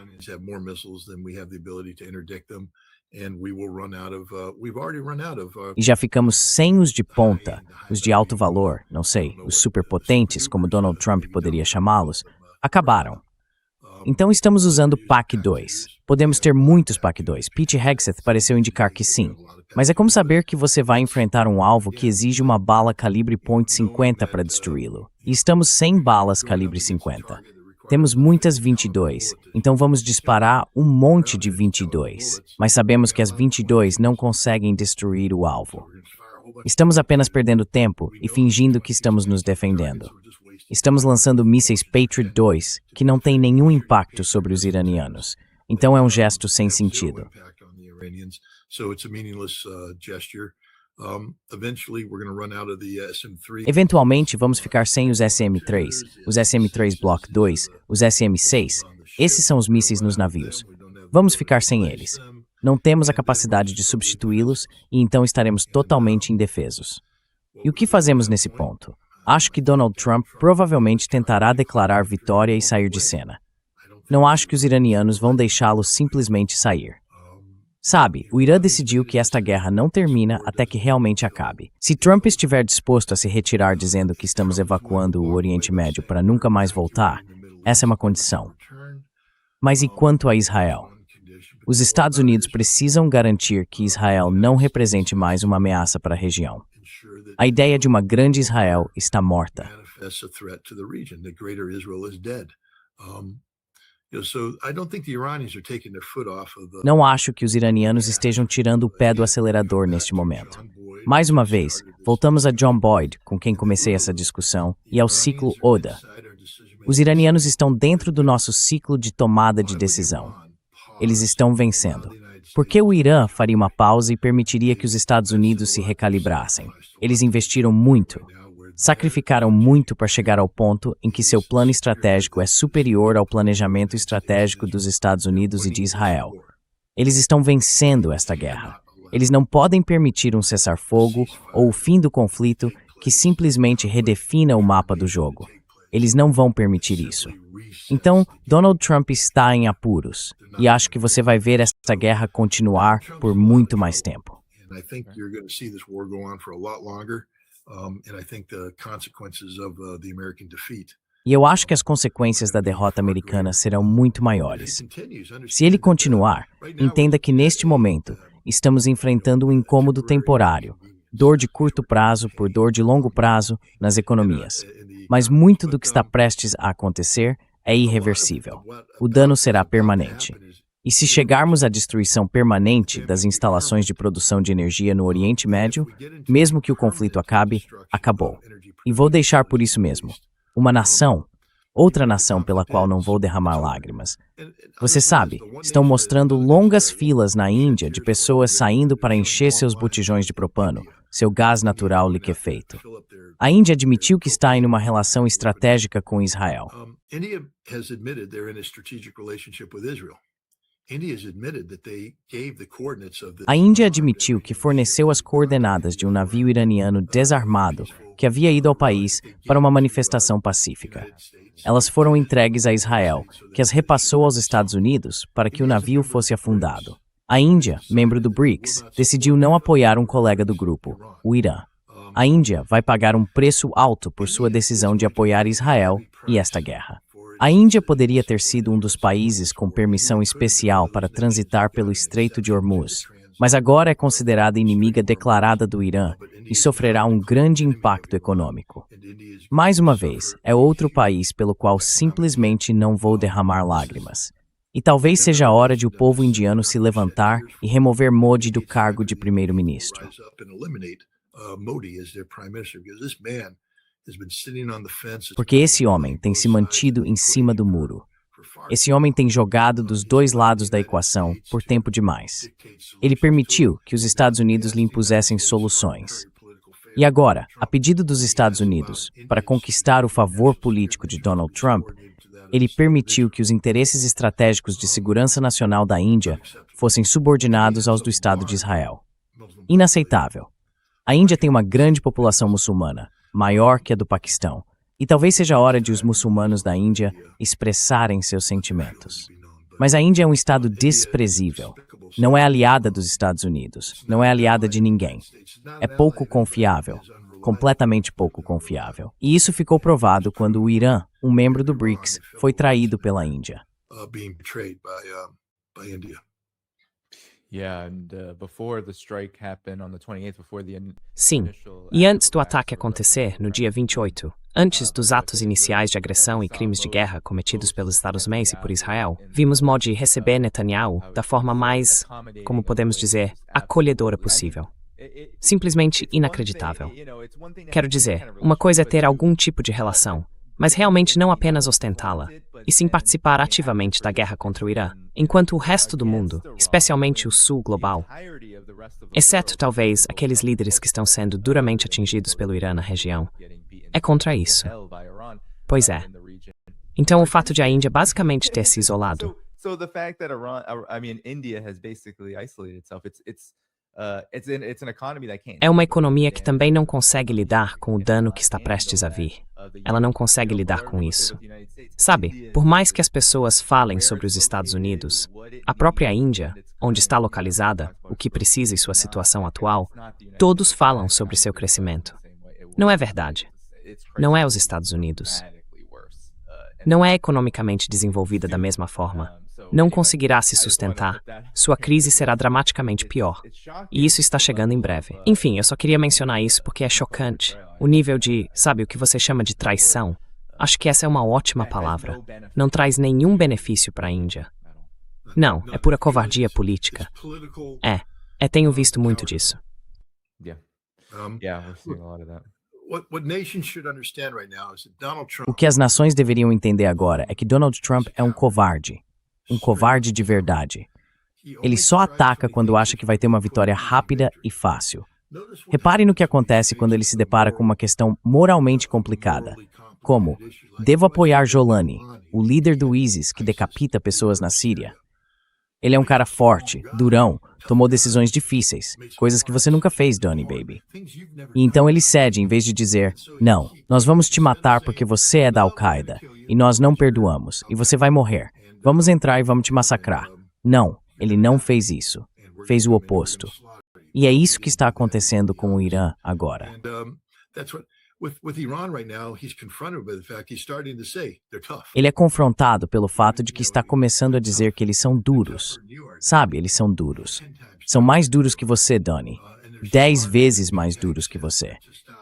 Speaker 2: E já ficamos sem os de ponta, os de alto valor, não sei, os superpotentes, como Donald Trump poderia chamá-los, acabaram. Então estamos usando PAC-2. Podemos ter muitos PAC-2. Pete Hegseth pareceu indicar que sim. Mas é como saber que você vai enfrentar um alvo que exige uma bala calibre .50 para destruí-lo. E estamos sem balas calibre 50. Temos muitas 22, então vamos disparar um monte de 22. Mas sabemos que as 22 não conseguem destruir o alvo. Estamos apenas perdendo tempo e fingindo que estamos nos defendendo. Estamos lançando mísseis Patriot 2, que não têm nenhum impacto sobre os iranianos. Então é um gesto sem sentido. Eventualmente, vamos ficar sem os SM-3, os SM-3 Block 2, os SM-6. Esses são os mísseis nos navios. Vamos ficar sem eles. Não temos a capacidade de substituí-los e então estaremos totalmente indefesos. E o que fazemos nesse ponto? Acho que Donald Trump provavelmente tentará declarar vitória e sair de cena. Não acho que os iranianos vão deixá-lo simplesmente sair. Sabe, o Irã decidiu que esta guerra não termina até que realmente acabe. Se Trump estiver disposto a se retirar dizendo que estamos evacuando o Oriente Médio para nunca mais voltar, essa é uma condição. Mas e quanto a Israel? Os Estados Unidos precisam garantir que Israel não represente mais uma ameaça para a região. A ideia de uma grande Israel está morta. Não acho que os iranianos estejam tirando o pé do acelerador neste momento. Mais uma vez, voltamos a John Boyd, com quem comecei essa discussão, e ao ciclo Oda. Os iranianos estão dentro do nosso ciclo de tomada de decisão. Eles estão vencendo. Por que o Irã faria uma pausa e permitiria que os Estados Unidos se recalibrassem? Eles investiram muito. Sacrificaram muito para chegar ao ponto em que seu plano estratégico é superior ao planejamento estratégico dos Estados Unidos e de Israel. Eles estão vencendo esta guerra. Eles não podem permitir um cessar-fogo ou o fim do conflito que simplesmente redefina o mapa do jogo. Eles não vão permitir isso. Então, Donald Trump está em apuros, e acho que você vai ver essa guerra continuar por muito mais tempo.
Speaker 6: And I think you're going to see this war go on for a lot longer. And I think the consequences of the American defeat.
Speaker 2: E eu acho que as consequências da derrota americana serão muito maiores. Se ele continuar, entenda que neste momento estamos enfrentando um incômodo temporário, dor de curto prazo por dor de longo prazo nas economias. Mas muito do que está prestes a acontecer é irreversível. O dano será permanente. E se chegarmos à destruição permanente das instalações de produção de energia no Oriente Médio, mesmo que o conflito acabe, acabou. E vou deixar por isso mesmo. Uma nação, outra nação pela qual não vou derramar lágrimas. Você sabe, estão mostrando longas filas na Índia de pessoas saindo para encher seus botijões de propano, seu gás natural liquefeito. A Índia admitiu que está em uma relação estratégica com Israel.
Speaker 6: India has admitted they're in a strategic relationship with Israel. India has admitted that they gave the coordinates of the.
Speaker 2: A Índia admitiu que forneceu as coordenadas de um navio iraniano desarmado que havia ido ao país para uma manifestação pacífica. Elas foram entregues a Israel, que as repassou aos Estados Unidos para que o navio fosse afundado. A Índia, membro do BRICS, decidiu não apoiar um colega do grupo, o Irã. A Índia vai pagar um preço alto por sua decisão de apoiar Israel e esta guerra. A Índia poderia ter sido um dos países com permissão especial para transitar pelo Estreito de Hormuz, mas agora é considerada inimiga declarada do Irã e sofrerá um grande impacto econômico. Mais uma vez, é outro país pelo qual simplesmente não vou derramar lágrimas. E talvez seja a hora de o povo indiano se levantar e remover Modi do cargo de primeiro-ministro. Porque esse homem tem se mantido em cima do muro. Esse homem tem jogado dos dois lados da equação por tempo demais. Ele permitiu que os Estados Unidos lhe impusessem soluções. E agora, a pedido dos Estados Unidos, para conquistar o favor político de Donald Trump, ele permitiu que os interesses estratégicos de segurança nacional da Índia fossem subordinados aos do Estado de Israel. Inaceitável. A Índia tem uma grande população muçulmana, maior que a do Paquistão, e talvez seja a hora de os muçulmanos da Índia expressarem seus sentimentos. Mas a Índia é um estado desprezível. Não é aliada dos Estados Unidos, não é aliada de ninguém. É pouco confiável, completamente pouco confiável. E isso ficou provado quando o Irã, um membro do BRICS, foi traído pela Índia.
Speaker 1: Sim, e antes do ataque acontecer, no dia 28, antes dos atos iniciais de agressão e crimes de guerra cometidos pelos Estados Unidos e por Israel, vimos Modi receber Netanyahu da forma mais, como podemos dizer, acolhedora possível. Simplesmente inacreditável. Quero dizer, uma coisa é ter algum tipo de relação, mas realmente não apenas ostentá-la, e sim participar ativamente da guerra contra o Irã, enquanto o resto do mundo, especialmente o sul global, exceto talvez aqueles líderes que estão sendo duramente atingidos pelo Irã na região, é contra isso. Pois é. Então o fato de a Índia basicamente ter se isolado é uma economia que também não consegue lidar com o dano que está prestes a vir. Ela não consegue lidar com isso. Sabe, por mais que as pessoas falem sobre os Estados Unidos, a própria Índia, onde está localizada, o que precisa e sua situação atual, todos falam sobre seu crescimento. Não é verdade. Não é os Estados Unidos. Não é economicamente desenvolvida da mesma forma. Não conseguirá se sustentar. Sua crise será dramaticamente pior. E isso está chegando em breve. Enfim, eu só queria mencionar isso porque é chocante. O nível de, sabe, o que você chama de traição. Acho que essa é uma ótima palavra. Não traz nenhum benefício para a Índia. Não, é pura covardia política. Tenho visto muito disso.
Speaker 2: O que as nações deveriam entender agora é que Donald Trump é um covarde de verdade. Ele só ataca quando acha que vai ter uma vitória rápida e fácil. Repare no que acontece quando ele se depara com uma questão moralmente complicada, como, devo apoiar Jolani, o líder do ISIS que decapita pessoas na Síria? Ele é um cara forte, durão, tomou decisões difíceis, coisas que você nunca fez, Donnie Baby. E então ele cede em vez de dizer, não, nós vamos te matar porque você é da Al-Qaeda, e nós não perdoamos, e você vai morrer. Vamos entrar e vamos te massacrar. Não, ele não fez isso. Fez o oposto. E é isso que está acontecendo com o Irã agora. Ele é confrontado pelo fato de que está começando a dizer que eles são duros. Sabe, eles são duros. São mais duros que você, Donnie. 10 vezes mais duros que você.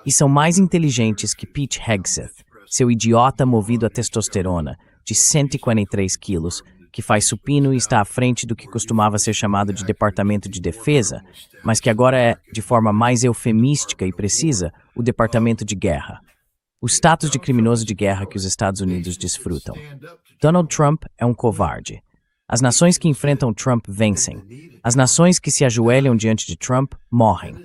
Speaker 2: E são mais inteligentes que Pete Hegseth, seu idiota movido a testosterona, de 143 quilos, que faz supino e está à frente do que costumava ser chamado de Departamento de Defesa, mas que agora é, de forma mais eufemística e precisa, o Departamento de Guerra. O status de criminoso de guerra que os Estados Unidos desfrutam. Donald Trump é um covarde. As nações que enfrentam Trump vencem. As nações que se ajoelham diante de Trump morrem.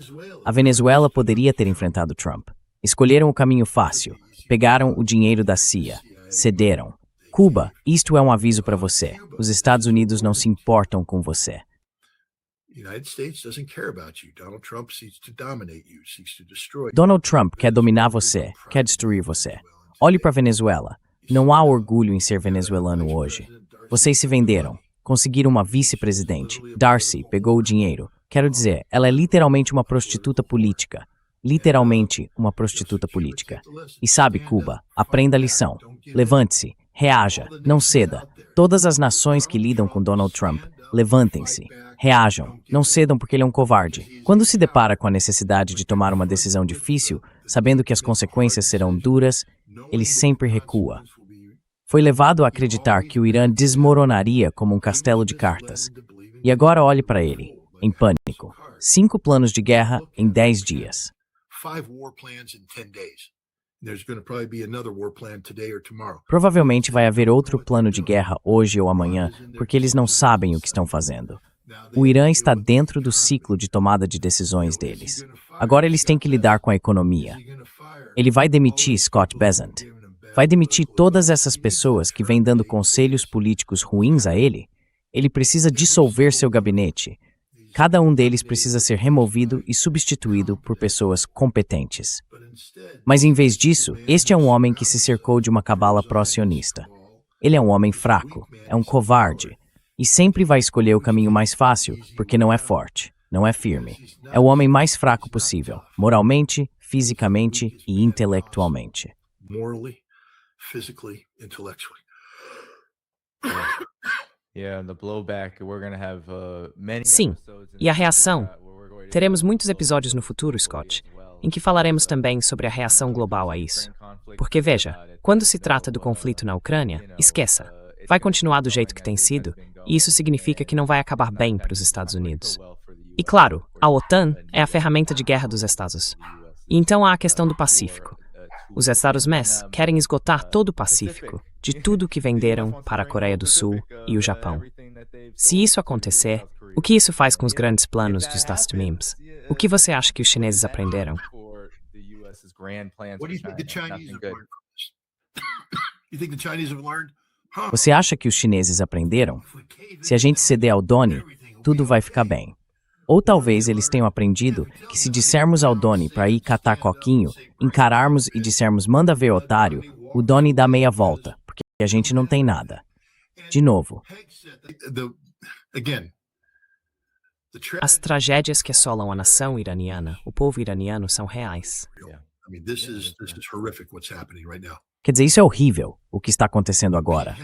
Speaker 2: A Venezuela poderia ter enfrentado Trump. Escolheram o caminho fácil. Pegaram o dinheiro da CIA. Cederam. Cuba, isto é um aviso para você. Os Estados Unidos não se importam com você. Donald Trump quer dominar você, quer destruir você. Olhe para a Venezuela. Não há orgulho em ser venezuelano hoje. Vocês se venderam. Conseguiram uma vice-presidente. Darcy pegou o dinheiro. Quero dizer, ela é literalmente uma prostituta política. Literalmente uma prostituta política. E sabe, Cuba, aprenda a lição. Levante-se. Reaja, não ceda. Todas as nações que lidam com Donald Trump, levantem-se, reajam, não cedam porque ele é um covarde. Quando se depara com a necessidade de tomar uma decisão difícil, sabendo que as consequências serão duras, ele sempre recua. Foi levado a acreditar que o Irã desmoronaria como um castelo de cartas. E agora olhe para ele, em pânico. 5 planos de guerra em 10 dias. Provavelmente vai haver outro plano de guerra hoje ou amanhã, porque eles não sabem o que estão fazendo. O Irã está dentro do ciclo de tomada de decisões deles. Agora eles têm que lidar com a economia. Ele vai demitir Scott Bessent. Vai demitir todas essas pessoas que vêm dando conselhos políticos ruins a ele. Ele precisa dissolver seu gabinete. Cada um deles precisa ser removido e substituído por pessoas competentes. Mas em vez disso, este é um homem que se cercou de uma cabala pró-sionista. Ele é um homem fraco, é um covarde, e sempre vai escolher o caminho mais fácil, porque não é forte, não é firme. É o homem mais fraco possível, moralmente, fisicamente e intelectualmente.
Speaker 1: Sim, e a reação? Teremos muitos episódios no futuro, Scott, em que falaremos também sobre a reação global a isso. Porque veja, quando se trata do conflito na Ucrânia, esqueça, vai continuar do jeito que tem sido, e isso significa que não vai acabar bem para os Estados Unidos. E claro, a OTAN é a ferramenta de guerra dos Estados. E então há a questão do Pacífico. Os Estados-MES querem esgotar todo o Pacífico, de tudo que venderam para a Coreia do Sul e o Japão. Se isso acontecer, o que isso faz com os grandes planos dos Stastmims? O que você acha que os chineses aprenderam?
Speaker 2: Você acha que os chineses aprenderam? Se a gente ceder ao Donnie, tudo vai ficar bem. Ou talvez eles tenham aprendido que se dissermos ao Donnie para ir catar coquinho, encararmos e dissermos manda ver otário, o Donnie dá meia volta, porque a gente não tem nada. De novo.
Speaker 1: As tragédias que assolam a nação iraniana, o povo iraniano, são reais.
Speaker 2: Quer dizer, isso é horrível, o que está acontecendo agora.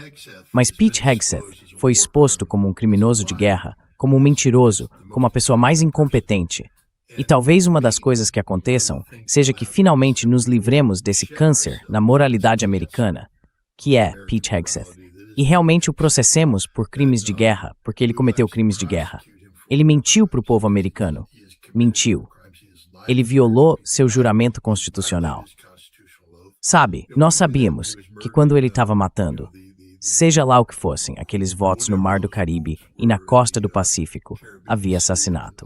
Speaker 2: Mas Pete Hegseth foi exposto como um criminoso de guerra, como um mentiroso, como a pessoa mais incompetente. E talvez uma das coisas que aconteçam seja que finalmente nos livremos desse câncer na moralidade americana, que é Pete Hegseth, e realmente o processemos por crimes de guerra, porque ele cometeu crimes de guerra. Ele mentiu para o povo americano. Mentiu. Ele violou seu juramento constitucional. Sabe, nós sabíamos que quando ele estava matando, seja lá o que fossem, aqueles votos no Mar do Caribe e na costa do Pacífico, havia assassinato.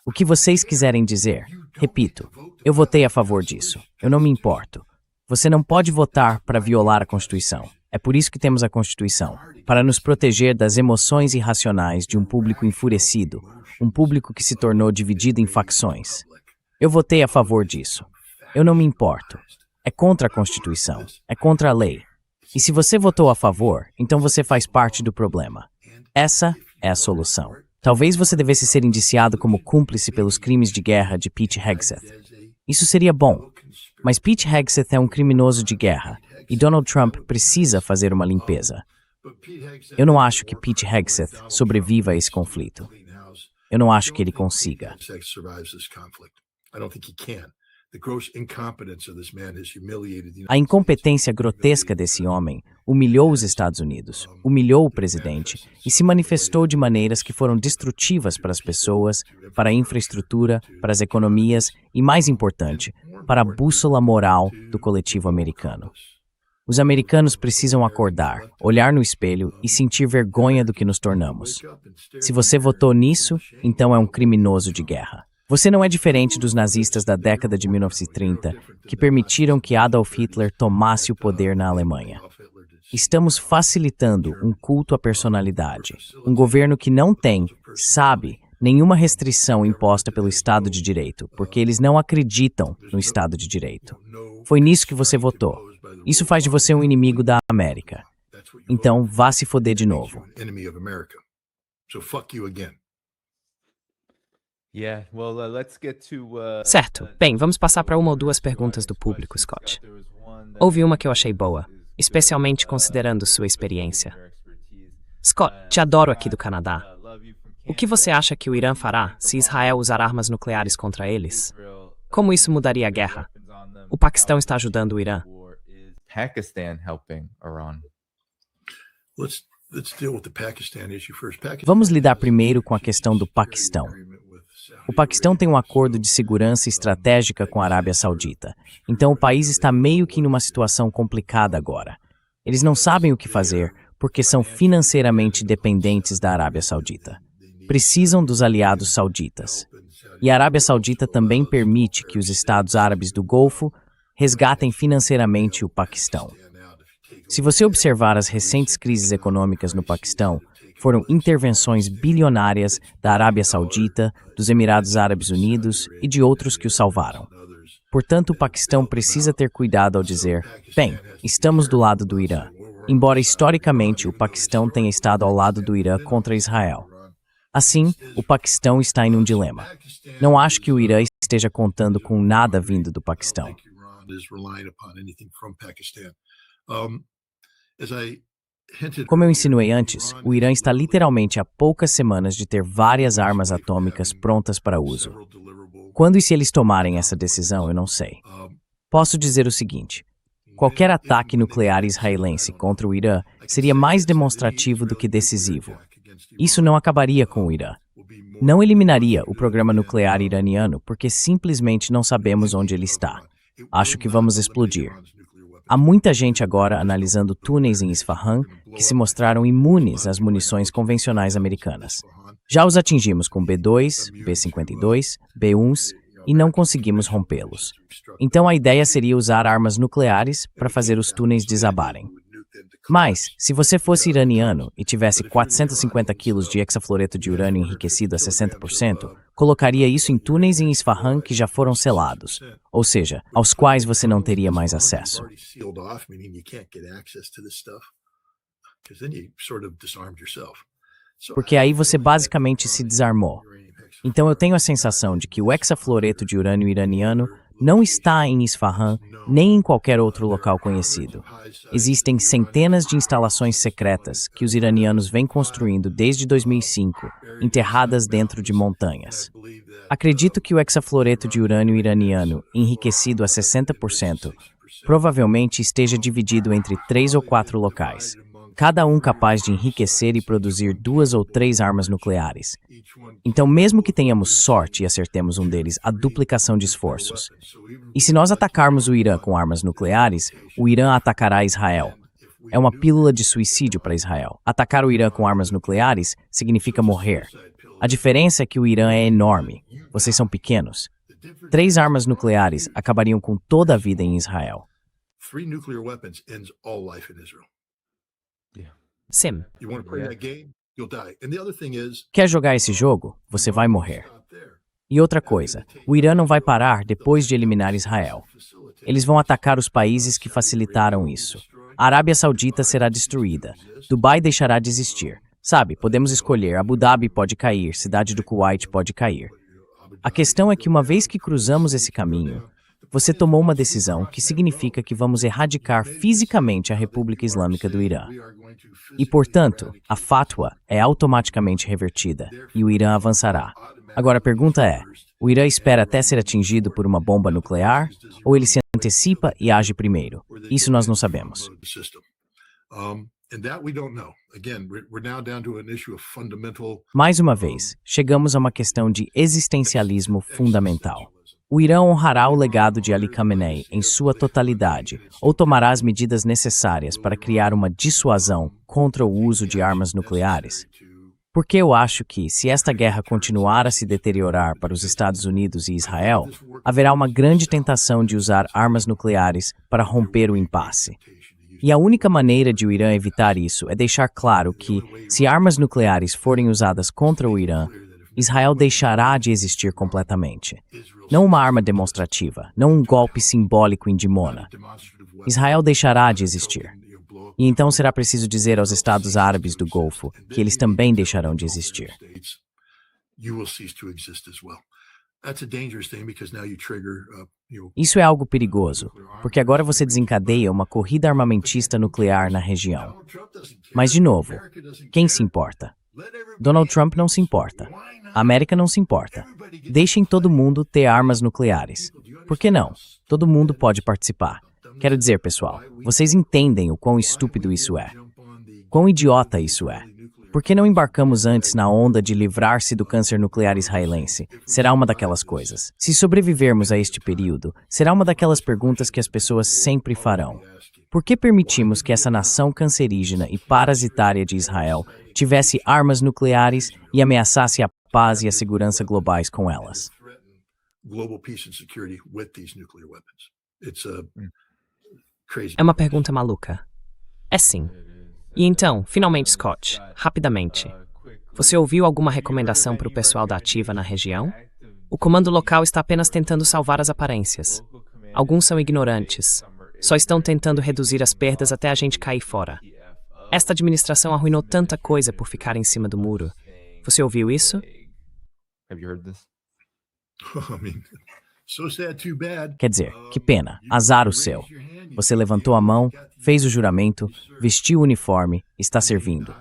Speaker 2: O que vocês quiserem dizer, repito, eu votei a favor disso. Eu não me importo. Você não pode votar para violar a Constituição. É por isso que temos a Constituição, para nos proteger das emoções irracionais de um público enfurecido, um público que se tornou dividido em facções. Eu votei a favor disso. Eu não me importo. É contra a Constituição. É contra a lei. E se você votou a favor, então você faz parte do problema. Essa é a solução. Talvez você devesse ser indiciado como cúmplice pelos crimes de guerra de Pete Hegseth. Isso seria bom. Mas Pete Hegseth é um criminoso de guerra e Donald Trump precisa fazer uma limpeza. Eu não acho que Pete Hegseth sobreviva a esse conflito. Eu não acho que ele consiga. A incompetência grotesca desse homem humilhou os Estados Unidos, humilhou o presidente e se manifestou de maneiras que foram destrutivas para as pessoas, para a infraestrutura, para as economias e, mais importante, para a bússola moral do coletivo americano. Os americanos precisam acordar, olhar no espelho e sentir vergonha do que nos tornamos. Se você votou nisso, então é um criminoso de guerra. Você não é diferente dos nazistas da década de 1930, que permitiram que Adolf Hitler tomasse o poder na Alemanha. Estamos facilitando um culto à personalidade, um governo que não tem, sabe, nenhuma restrição imposta pelo Estado de Direito, porque eles não acreditam no Estado de Direito. Foi nisso que você votou. Isso faz de você um inimigo da América. Então, vá se foder de novo.
Speaker 1: Certo. Bem, vamos passar para uma ou duas perguntas do público, Scott. Houve uma que eu achei boa, especialmente considerando sua experiência. Scott, te adoro aqui do Canadá. O que você acha que o Irã fará se Israel usar armas nucleares contra eles? Como isso mudaria a guerra? O Paquistão está ajudando o Irã.
Speaker 2: Vamos lidar primeiro com a questão do Paquistão. O Paquistão tem um acordo de segurança estratégica com a Arábia Saudita, então o país está meio que em uma situação complicada agora. Eles não sabem o que fazer porque são financeiramente dependentes da Arábia Saudita. Precisam dos aliados sauditas. E a Arábia Saudita também permite que os Estados Árabes do Golfo resgatem financeiramente o Paquistão. Se você observar as recentes crises econômicas no Paquistão, foram intervenções bilionárias da Arábia Saudita, dos Emirados Árabes Unidos e de outros que o salvaram. Portanto, o Paquistão precisa ter cuidado ao dizer, bem, estamos do lado do Irã, embora historicamente o Paquistão tenha estado ao lado do Irã contra Israel. Assim, o Paquistão está em um dilema. Não acho que o Irã esteja contando com nada vindo do Paquistão. Como eu insinuei antes, o Irã está literalmente a poucas semanas de ter várias armas atômicas prontas para uso. Quando e se eles tomarem essa decisão, eu não sei. Posso dizer o seguinte: qualquer ataque nuclear israelense contra o Irã seria mais demonstrativo do que decisivo. Isso não acabaria com o Irã. Não eliminaria o programa nuclear iraniano porque simplesmente não sabemos onde ele está. Acho que vamos explodir. Há muita gente agora analisando túneis em Isfahan que se mostraram imunes às munições convencionais americanas. Já os atingimos com B-2, B-52, B-1s e não conseguimos rompê-los. Então a ideia seria usar armas nucleares para fazer os túneis desabarem. Mas, se você fosse iraniano e tivesse 450 quilos de hexafluoreto de urânio enriquecido a 60%, colocaria isso em túneis em Isfahan que já foram selados, ou seja, aos quais você não teria mais acesso. Porque aí você basicamente se desarmou. Então eu tenho a sensação de que o hexafluoreto de urânio iraniano não está em Isfahan nem em qualquer outro local conhecido. Existem centenas de instalações secretas que os iranianos vêm construindo desde 2005, enterradas dentro de montanhas. Acredito que o hexafluoreto de urânio iraniano, enriquecido a 60%, provavelmente esteja dividido entre 3 ou 4 locais, cada um capaz de enriquecer e produzir 2 ou 3 armas nucleares. Então, mesmo que tenhamos sorte e acertemos um deles, há duplicação de esforços. E se nós atacarmos o Irã com armas nucleares, o Irã atacará Israel. É uma pílula de suicídio para Israel. Atacar o Irã com armas nucleares significa morrer. A diferença é que o Irã é enorme. Vocês são pequenos. 3 armas nucleares acabariam com toda a vida em Israel.
Speaker 6: 3 nuclear weapons ends all life in Israel.
Speaker 1: Sim.
Speaker 6: You want to play that game, you'll die. And the other thing is,
Speaker 2: Quer jogar esse jogo? Você vai morrer. E outra coisa, o Irã não vai parar depois de eliminar Israel. Eles vão atacar os países que facilitaram isso. A Arábia Saudita será destruída. Dubai deixará de existir. Sabe, podemos escolher. Abu Dhabi pode cair, cidade do Kuwait pode cair. A questão é que uma vez que cruzamos esse caminho, você tomou uma decisão que significa que vamos erradicar fisicamente a República Islâmica do Irã. E, portanto, a fatwa é automaticamente revertida e o Irã avançará. Agora a pergunta é, o Irã espera até ser atingido por uma bomba nuclear ou ele se antecipa e age primeiro? Isso nós não sabemos. Mais uma vez, chegamos a uma questão de existencialismo fundamental. O Irã honrará o legado de Ali Khamenei em sua totalidade ou tomará as medidas necessárias para criar uma dissuasão contra o uso de armas nucleares? Porque eu acho que, se esta guerra continuar a se deteriorar para os Estados Unidos e Israel, haverá uma grande tentação de usar armas nucleares para romper o impasse. E a única maneira de o Irã evitar isso é deixar claro que, se armas nucleares forem usadas contra o Irã, Israel deixará de existir completamente. Não uma arma demonstrativa, não um golpe simbólico em Dimona. Israel deixará de existir. E então será preciso dizer aos Estados Árabes do Golfo que eles também deixarão de existir. Isso é algo perigoso, porque agora você desencadeia uma corrida armamentista nuclear na região. Mas, de novo, quem se importa? Donald Trump não se importa. A América não se importa. Deixem todo mundo ter armas nucleares. Por que não? Todo mundo pode participar. Quero dizer, pessoal, vocês entendem o quão estúpido isso é. Quão idiota isso é. Por que não embarcamos antes na onda de livrar-se do câncer nuclear israelense? Será uma daquelas coisas. Se sobrevivermos a este período, será uma daquelas perguntas que as pessoas sempre farão. Por que permitimos que essa nação cancerígena e parasitária de Israel tivesse armas nucleares e ameaçasse a paz e a segurança globais com elas?
Speaker 1: É uma pergunta maluca. É sim. E então, finalmente, Scott, rapidamente. Você ouviu alguma recomendação para o pessoal da ativa na região? O comando local está apenas tentando salvar as aparências. Alguns são ignorantes. Só estão tentando reduzir as perdas até a gente cair fora. Esta administração arruinou tanta coisa por ficar em cima do muro. Você ouviu isso?
Speaker 2: Quer dizer, que pena, azar o seu. Você levantou a mão, fez o juramento, vestiu o uniforme, está servindo.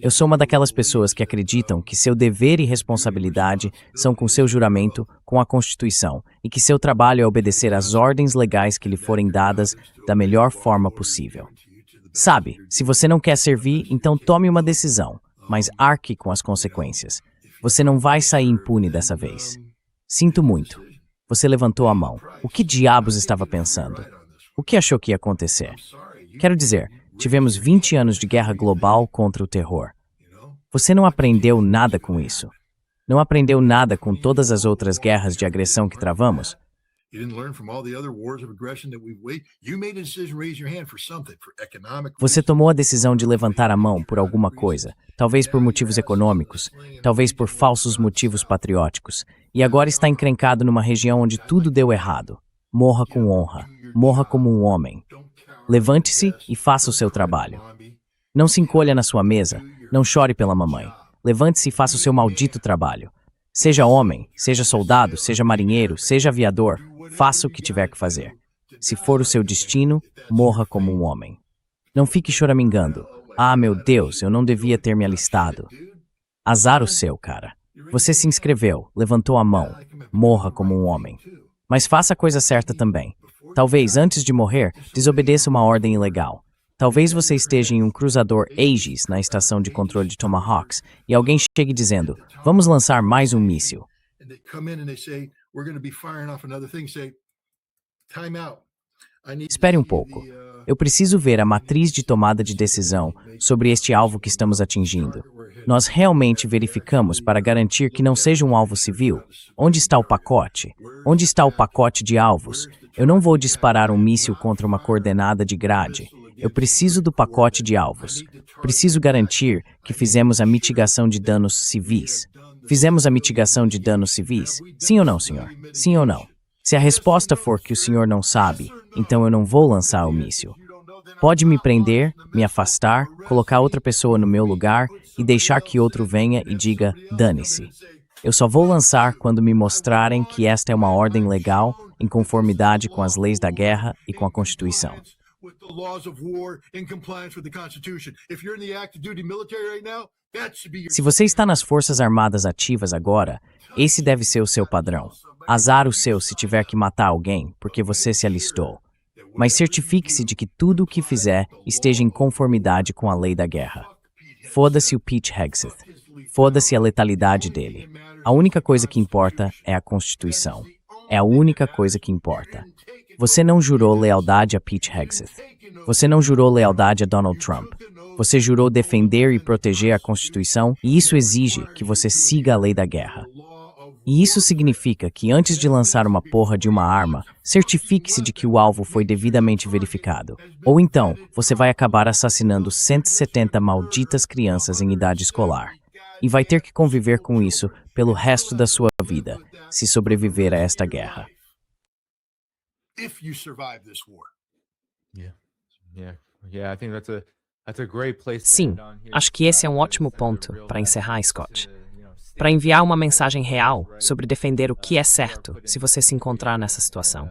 Speaker 2: Eu sou uma daquelas pessoas que acreditam que seu dever e responsabilidade são com seu juramento, com a Constituição, e que seu trabalho é obedecer às ordens legais que lhe forem dadas da melhor forma possível. Sabe, se você não quer servir, então tome uma decisão, mas arque com as consequências. Você não vai sair impune dessa vez. Sinto muito. Você levantou a mão. O que diabos estava pensando? O que achou que ia acontecer? Quero dizer, tivemos 20 anos de guerra global contra o terror. Você não aprendeu nada com isso. Não aprendeu nada com todas as outras guerras de agressão que travamos? Você tomou a decisão de levantar a mão por alguma coisa, talvez por motivos econômicos, talvez por falsos motivos patrióticos, e agora está encrencado numa região onde tudo deu errado. Morra com honra. Morra como um homem. Levante-se e faça o seu trabalho. Não se encolha na sua mesa, não chore pela mamãe. Levante-se e faça o seu maldito trabalho. Seja homem, seja soldado, seja marinheiro, seja aviador, faça o que tiver que fazer. Se for o seu destino, morra como um homem. Não fique choramingando. Ah, meu Deus, eu não devia ter me alistado. Azar o seu, cara. Você se inscreveu, levantou a mão. Morra como um homem. Mas faça a coisa certa também. Talvez, antes de morrer, desobedeça uma ordem ilegal. Talvez você esteja em um cruzador Aegis na estação de controle de Tomahawks e alguém chegue dizendo, vamos lançar mais um míssil. Espere um pouco. Eu preciso ver a matriz de tomada de decisão sobre este alvo que estamos atingindo. Nós realmente verificamos para garantir que não seja um alvo civil? Onde está o pacote? Onde está o pacote de alvos? Eu não vou disparar um míssil contra uma coordenada de grade. Eu preciso do pacote de alvos. Preciso garantir que fizemos a mitigação de danos civis. Fizemos a mitigação de danos civis? Sim ou não, senhor? Sim ou não? Se a resposta for que o senhor não sabe, então eu não vou lançar o míssil. Pode me prender, me afastar, colocar outra pessoa no meu lugar e deixar que outro venha e diga, dane-se. Eu só vou lançar quando me mostrarem que esta é uma ordem legal, em conformidade com as leis da guerra e com a Constituição. Se você está nas Forças Armadas ativas agora, esse deve ser o seu padrão. Azar o seu se tiver que matar alguém, porque você se alistou. Mas certifique-se de que tudo o que fizer esteja em conformidade com a lei da guerra. Foda-se o Pete Hegseth. Foda-se a letalidade dele. A única coisa que importa é a Constituição. É a única coisa que importa. Você não jurou lealdade a Pete Hegseth. Você não jurou lealdade a Donald Trump. Você jurou defender e proteger a Constituição, e isso exige que você siga a lei da guerra. E isso significa que antes de lançar uma porra de uma arma, certifique-se de que o alvo foi devidamente verificado. Ou então, você vai acabar assassinando 170 malditas crianças em idade escolar. E vai ter que conviver com isso pelo resto da sua vida, se sobreviver a esta guerra.
Speaker 1: Sim, acho que esse é um ótimo ponto para encerrar, Scott. Para enviar uma mensagem real sobre defender o que é certo se você se encontrar nessa situação.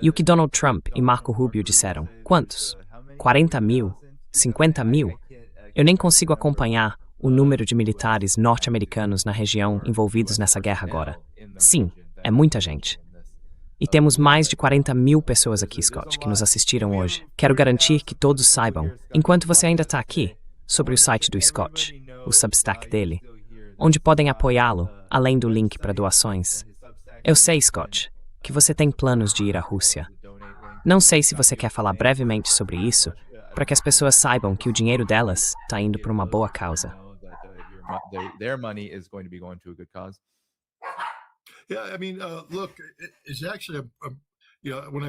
Speaker 1: E o que Donald Trump e Marco Rubio disseram? Quantos? 40 mil? 50 mil? Eu nem consigo acompanhar o número de militares norte-americanos na região envolvidos nessa guerra agora. Sim, é muita gente. E temos mais de 40 mil pessoas aqui, Scott, que nos assistiram hoje. Quero garantir que todos saibam, enquanto você ainda está aqui, sobre o site do Scott, o Substack dele, onde podem apoiá-lo, além do link para doações. Eu sei, Scott, que você tem planos de ir à Rússia. Não sei se você quer falar brevemente sobre isso, para que as pessoas saibam que o dinheiro delas está indo para uma boa causa.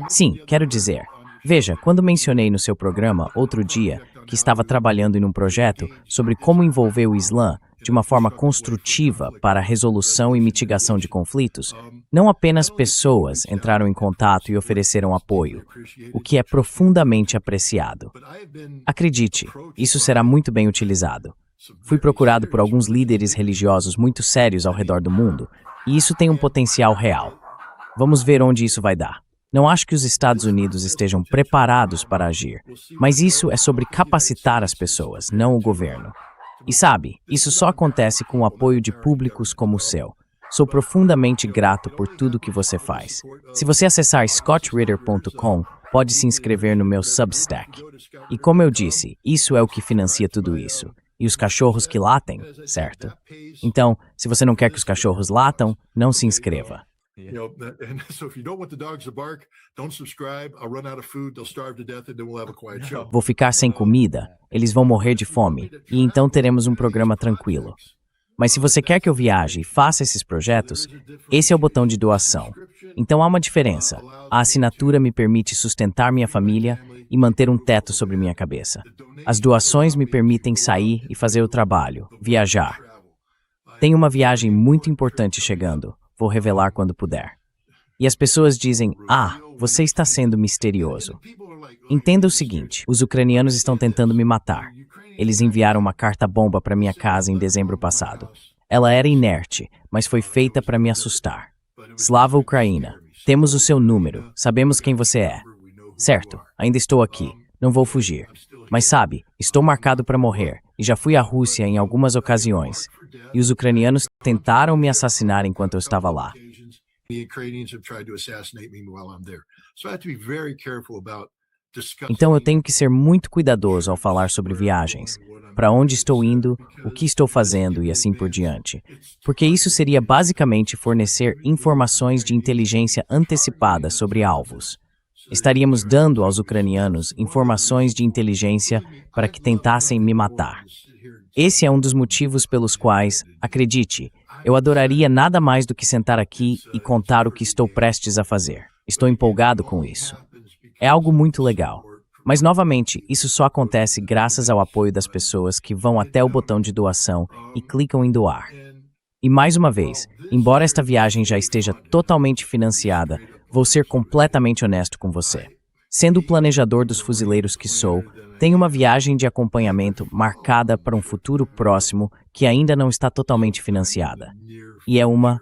Speaker 2: Sim, quero dizer. Veja, quando mencionei no seu programa, outro dia, que estava trabalhando em um projeto sobre como envolver o Islã de uma forma construtiva para a resolução e mitigação de conflitos, não apenas pessoas entraram em contato e ofereceram apoio, o que é profundamente apreciado. Acredite, isso será muito bem utilizado. Fui procurado por alguns líderes religiosos muito sérios ao redor do mundo, e isso tem um potencial real. Vamos ver onde isso vai dar. Não acho que os Estados Unidos estejam preparados para agir, mas isso é sobre capacitar as pessoas, não o governo. E sabe, isso só acontece com o apoio de públicos como o seu. Sou profundamente grato por tudo que você faz. Se você acessar scottritter.com, pode se inscrever no meu Substack. E como eu disse, isso é o que financia tudo isso. E os cachorros que latem, certo? Então, se você não quer que os cachorros latam, não se inscreva. Vou ficar sem comida, eles vão morrer de fome, e então teremos um programa tranquilo. Mas se você quer que eu viaje e faça esses projetos, esse é o botão de doação. Então há uma diferença. A assinatura me permite sustentar minha família e manter um teto sobre minha cabeça. As doações me permitem sair e fazer o trabalho, viajar. Tem uma viagem muito importante chegando. Vou revelar quando puder. E as pessoas dizem, você está sendo misterioso. Entenda o seguinte, os ucranianos estão tentando me matar. Eles enviaram uma carta-bomba para minha casa em dezembro passado. Ela era inerte, mas foi feita para me assustar. Slava Ucraina, temos o seu número, sabemos quem você é. Certo, ainda estou aqui, não vou fugir. Mas sabe, estou marcado para morrer, e já fui à Rússia em algumas ocasiões. E os ucranianos tentaram me assassinar enquanto eu estava lá. Então eu tenho que ser muito cuidadoso ao falar sobre viagens, para onde estou indo, o que estou fazendo e assim por diante. Porque isso seria basicamente fornecer informações de inteligência antecipada sobre alvos. Estaríamos dando aos ucranianos informações de inteligência para que tentassem me matar. Esse é um dos motivos pelos quais, acredite, eu adoraria nada mais do que sentar aqui e contar o que estou prestes a fazer. Estou empolgado com isso. É algo muito legal. Mas, novamente, isso só acontece graças ao apoio das pessoas que vão até o botão de doação e clicam em doar. E mais uma vez, embora esta viagem já esteja totalmente financiada, vou ser completamente honesto com você. Sendo o planejador dos fuzileiros que sou, tenho uma viagem de acompanhamento marcada para um futuro próximo que ainda não está totalmente financiada. E é uma...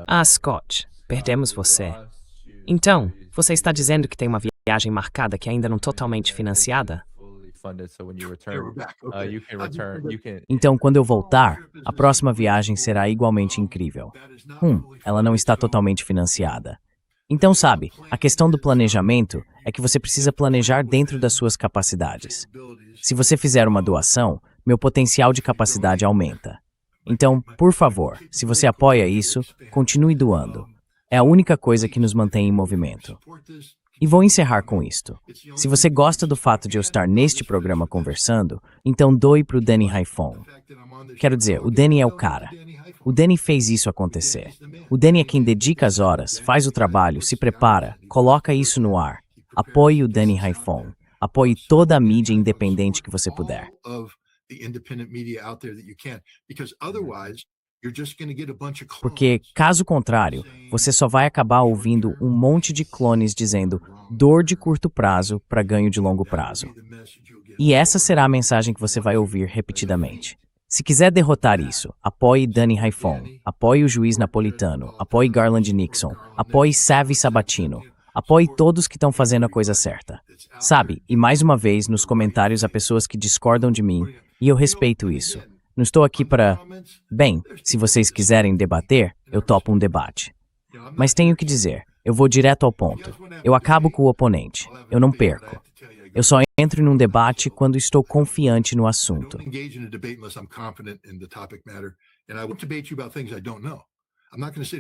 Speaker 1: Ah, Scott, perdemos você. Então, você está dizendo que tem uma viagem marcada que ainda não totalmente financiada?
Speaker 2: Então, quando eu voltar, a próxima viagem será igualmente incrível. Ela não está totalmente financiada. Então, sabe, a questão do planejamento é que você precisa planejar dentro das suas capacidades. Se você fizer uma doação, meu potencial de capacidade aumenta. Então, por favor, se você apoia isso, continue doando. É a única coisa que nos mantém em movimento. E vou encerrar com isto. Se você gosta do fato de eu estar neste programa conversando, então doe para o Danny Haifon. Quero dizer, o Danny é o cara. O Danny fez isso acontecer. O Danny é quem dedica as horas, faz o trabalho, se prepara, coloca isso no ar. Apoie o Danny Haifon. Apoie toda a mídia independente que você puder. Porque, caso contrário, você só vai acabar ouvindo um monte de clones dizendo dor de curto prazo para ganho de longo prazo. E essa será a mensagem que você vai ouvir repetidamente. Se quiser derrotar isso, apoie Danny Haifon, apoie o juiz napolitano, apoie Garland Nixon, apoie Savvy Sabatino, apoie todos que estão fazendo a coisa certa. Sabe, e mais uma vez, nos comentários há pessoas que discordam de mim, e eu respeito isso. Não estou aqui para... Bem, se vocês quiserem debater, eu topo um debate. Mas tenho que dizer, eu vou direto ao ponto. Eu acabo com o oponente. Eu não perco. Eu só entro num debate quando estou confiante no assunto.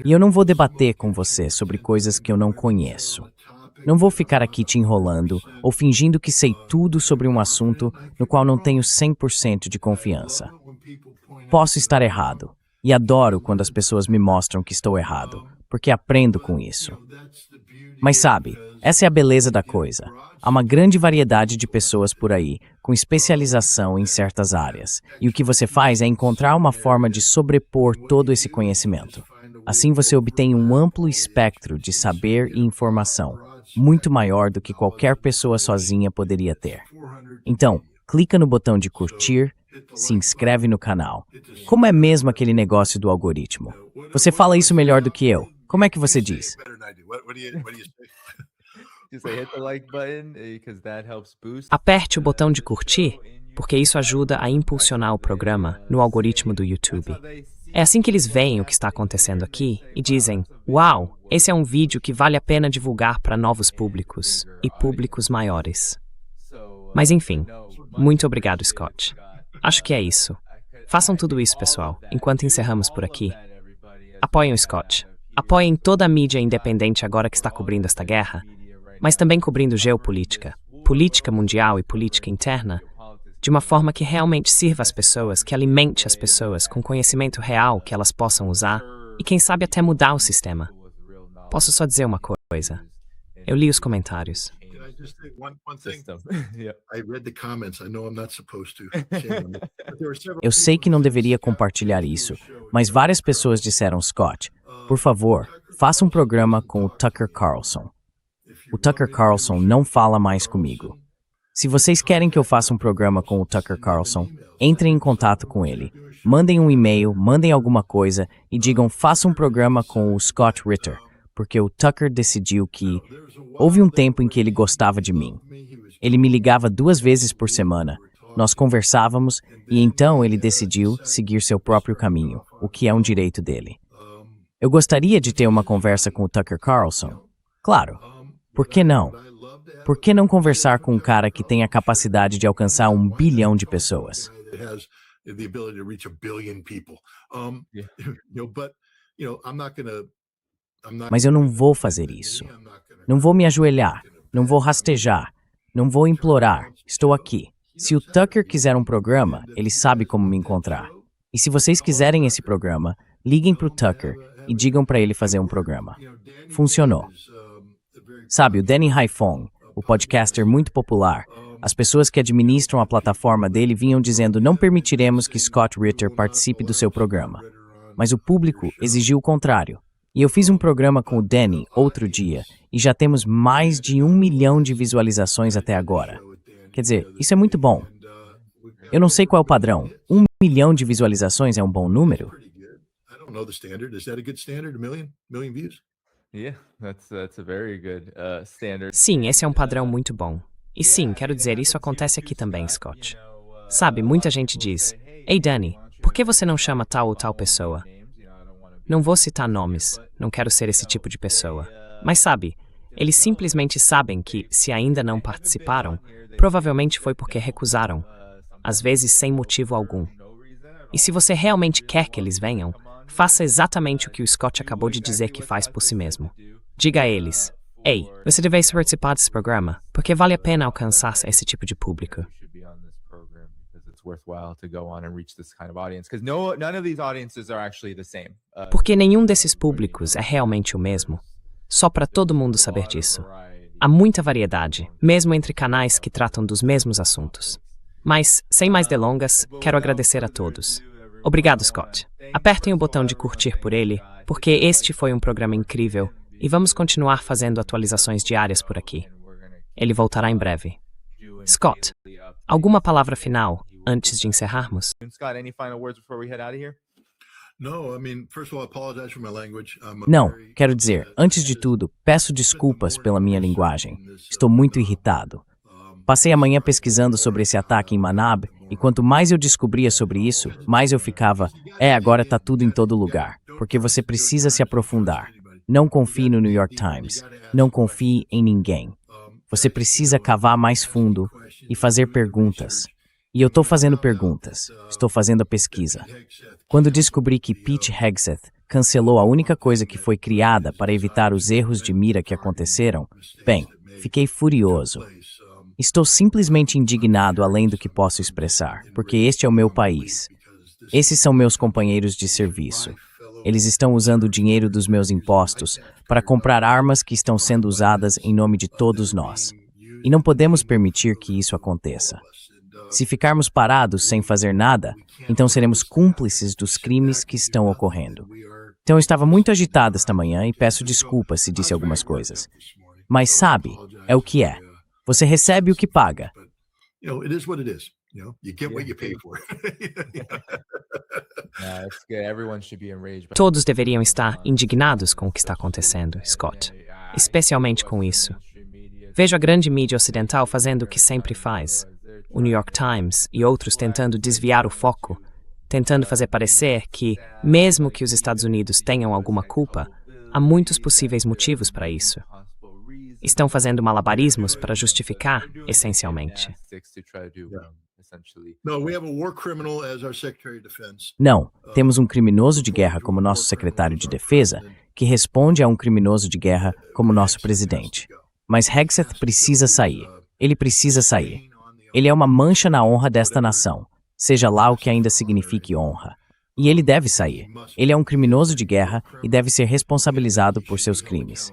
Speaker 2: E eu não vou debater com você sobre coisas que eu não conheço. Não vou ficar aqui te enrolando ou fingindo que sei tudo sobre um assunto no qual não tenho 100% de confiança. Posso estar errado, e adoro quando as pessoas me mostram que estou errado, porque aprendo com isso. Mas sabe, essa é a beleza da coisa. Há uma grande variedade de pessoas por aí, com especialização em certas áreas, e o que você faz é encontrar uma forma de sobrepor todo esse conhecimento. Assim você obtém um amplo espectro de saber e informação, muito maior do que qualquer pessoa sozinha poderia ter. Então, clica no botão de curtir, se inscreve no canal. Como é mesmo aquele negócio do algoritmo? Você fala isso melhor do que eu. Como é que você diz?
Speaker 1: Aperte o botão de curtir, porque isso ajuda a impulsionar o programa no algoritmo do YouTube. É assim que eles veem o que está acontecendo aqui e dizem: uau, esse é um vídeo que vale a pena divulgar para novos públicos e públicos maiores. Mas enfim, muito obrigado, Scott. Acho que é isso. Façam tudo isso, pessoal, enquanto encerramos por aqui. Apoiem o Scott. Apoiem toda a mídia independente agora que está cobrindo esta guerra, mas também cobrindo geopolítica, política mundial e política interna, de uma forma que realmente sirva às pessoas, que alimente as pessoas com conhecimento real que elas possam usar e quem sabe até mudar o sistema. Posso só dizer uma coisa. Eu li os comentários.
Speaker 2: Eu sei que não deveria compartilhar isso, mas várias pessoas disseram, Scott, por favor, faça um programa com o Tucker Carlson. O Tucker Carlson não fala mais comigo. Se vocês querem que eu faça um programa com o Tucker Carlson, entrem em contato com ele. Mandem um e-mail, mandem alguma coisa e digam, faça um programa com o Scott Ritter, porque o Tucker decidiu que... Houve um tempo em que ele gostava de mim. Ele me ligava 2 vezes por semana, nós conversávamos e então ele decidiu seguir seu próprio caminho, o que é um direito dele. Eu gostaria de ter uma conversa com o Tucker Carlson. Claro. Por que não? Por que não conversar com um cara que tem a capacidade de alcançar 1 bilhão de pessoas? Mas eu não vou fazer isso. Não vou me ajoelhar, não vou rastejar, não vou implorar. Estou aqui. Se o Tucker quiser um programa, ele sabe como me encontrar. E se vocês quiserem esse programa, liguem pro Tucker e digam para ele fazer um programa. Funcionou. Sabe, o Danny Haiphong, o podcaster muito popular, as pessoas que administram a plataforma dele vinham dizendo: não permitiremos que Scott Ritter participe do seu programa. Mas o público exigiu o contrário. E eu fiz um programa com o Danny outro dia e já temos mais de 1 milhão de visualizações até agora. Quer dizer, isso é muito bom. Eu não sei qual é o padrão. 1 milhão de visualizações é um bom número?
Speaker 6: I don't know the standard. Is that a good standard? A million views?
Speaker 5: Yeah, that's a very good standard.
Speaker 1: Sim, esse é um padrão muito bom. E sim, quero dizer, isso acontece aqui também, Scott. Sabe, muita gente diz: Ei, Danny, por que você não chama tal ou tal pessoa? Não vou citar nomes, não quero ser esse tipo de pessoa. Mas sabe, eles simplesmente sabem que, se ainda não participaram, provavelmente foi porque recusaram, às vezes sem motivo algum. E se você realmente quer que eles venham, faça exatamente o que o Scott acabou de dizer que faz por si mesmo. Diga a eles: Ei, você deve participar desse programa, porque vale a pena alcançar esse tipo de público. Porque nenhum desses públicos é realmente o mesmo. Só para todo mundo saber disso. Há muita variedade, mesmo entre canais que tratam dos mesmos assuntos. Mas, sem mais delongas, quero agradecer a todos. Obrigado, Scott. Apertem o botão de curtir por ele, porque este foi um programa incrível e vamos continuar fazendo atualizações diárias por aqui. Ele voltará em breve. Scott, alguma palavra final antes de encerrarmos?
Speaker 5: Scott, any final words before we head out of here?
Speaker 6: No, I mean, first of all, I apologize for my language.
Speaker 2: Não, quero dizer, antes de tudo, peço desculpas pela minha linguagem. Estou muito irritado. Passei a manhã pesquisando sobre esse ataque em Manab, e quanto mais eu descobria sobre isso, mais eu ficava: agora tá tudo em todo lugar, porque você precisa se aprofundar. Não confie no New York Times. Não confie em ninguém. Você precisa cavar mais fundo e fazer perguntas. E eu estou fazendo perguntas. Estou fazendo a pesquisa. Quando descobri que Pete Hegseth cancelou a única coisa que foi criada para evitar os erros de mira que aconteceram, bem, fiquei furioso. Estou simplesmente indignado além do que posso expressar, porque este é o meu país. Esses são meus companheiros de serviço. Eles estão usando o dinheiro dos meus impostos para comprar armas que estão sendo usadas em nome de todos nós. E não podemos permitir que isso aconteça. Se ficarmos parados sem fazer nada, então seremos cúmplices dos crimes que estão ocorrendo. Então eu estava muito agitado esta manhã e peço desculpas se disse algumas coisas. Mas sabe, é o que é. Você recebe o que paga.
Speaker 6: It is what it is. You get what you pay for.
Speaker 1: Todos deveriam estar indignados com o que está acontecendo, Scott. Especialmente com isso. Vejo a grande mídia ocidental fazendo o que sempre faz. O New York Times e outros tentando desviar o foco, tentando fazer parecer que, mesmo que os Estados Unidos tenham alguma culpa, há muitos possíveis motivos para isso. Estão fazendo malabarismos para justificar, essencialmente.
Speaker 2: Não, temos um criminoso de guerra como nosso secretário de defesa, que responde a um criminoso de guerra como nosso presidente. Mas Hegseth precisa sair. Ele precisa sair. Ele é uma mancha na honra desta nação, seja lá o que ainda signifique honra. E ele deve sair. Ele é um criminoso de guerra e deve ser responsabilizado por seus crimes.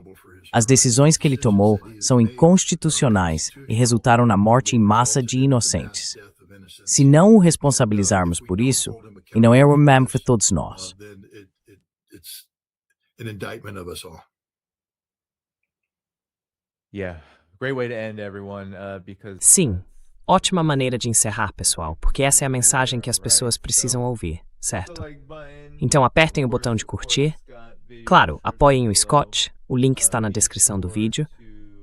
Speaker 2: As decisões que ele tomou são inconstitucionais e resultaram na morte em massa de inocentes. Se não o responsabilizarmos por isso, e não é o mesmo para todos nós.
Speaker 1: Sim, ótima maneira de encerrar, pessoal, porque essa é a mensagem que as pessoas precisam ouvir, certo? Então apertem o botão de curtir. Claro, apoiem o Scott, o link está na descrição do vídeo.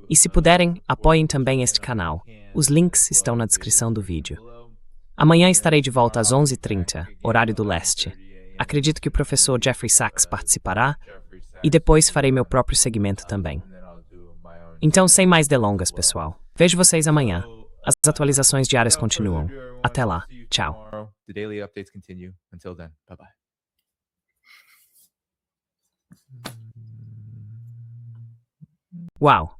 Speaker 1: E se puderem, apoiem também este canal. Os links estão na descrição do vídeo. Amanhã estarei de volta às 11h30, horário do leste. Acredito que o professor Jeffrey Sachs participará e depois farei meu próprio segmento também. Então, sem mais delongas, pessoal. Vejo vocês amanhã. As atualizações diárias continuam. Até lá. Tchau. Uau!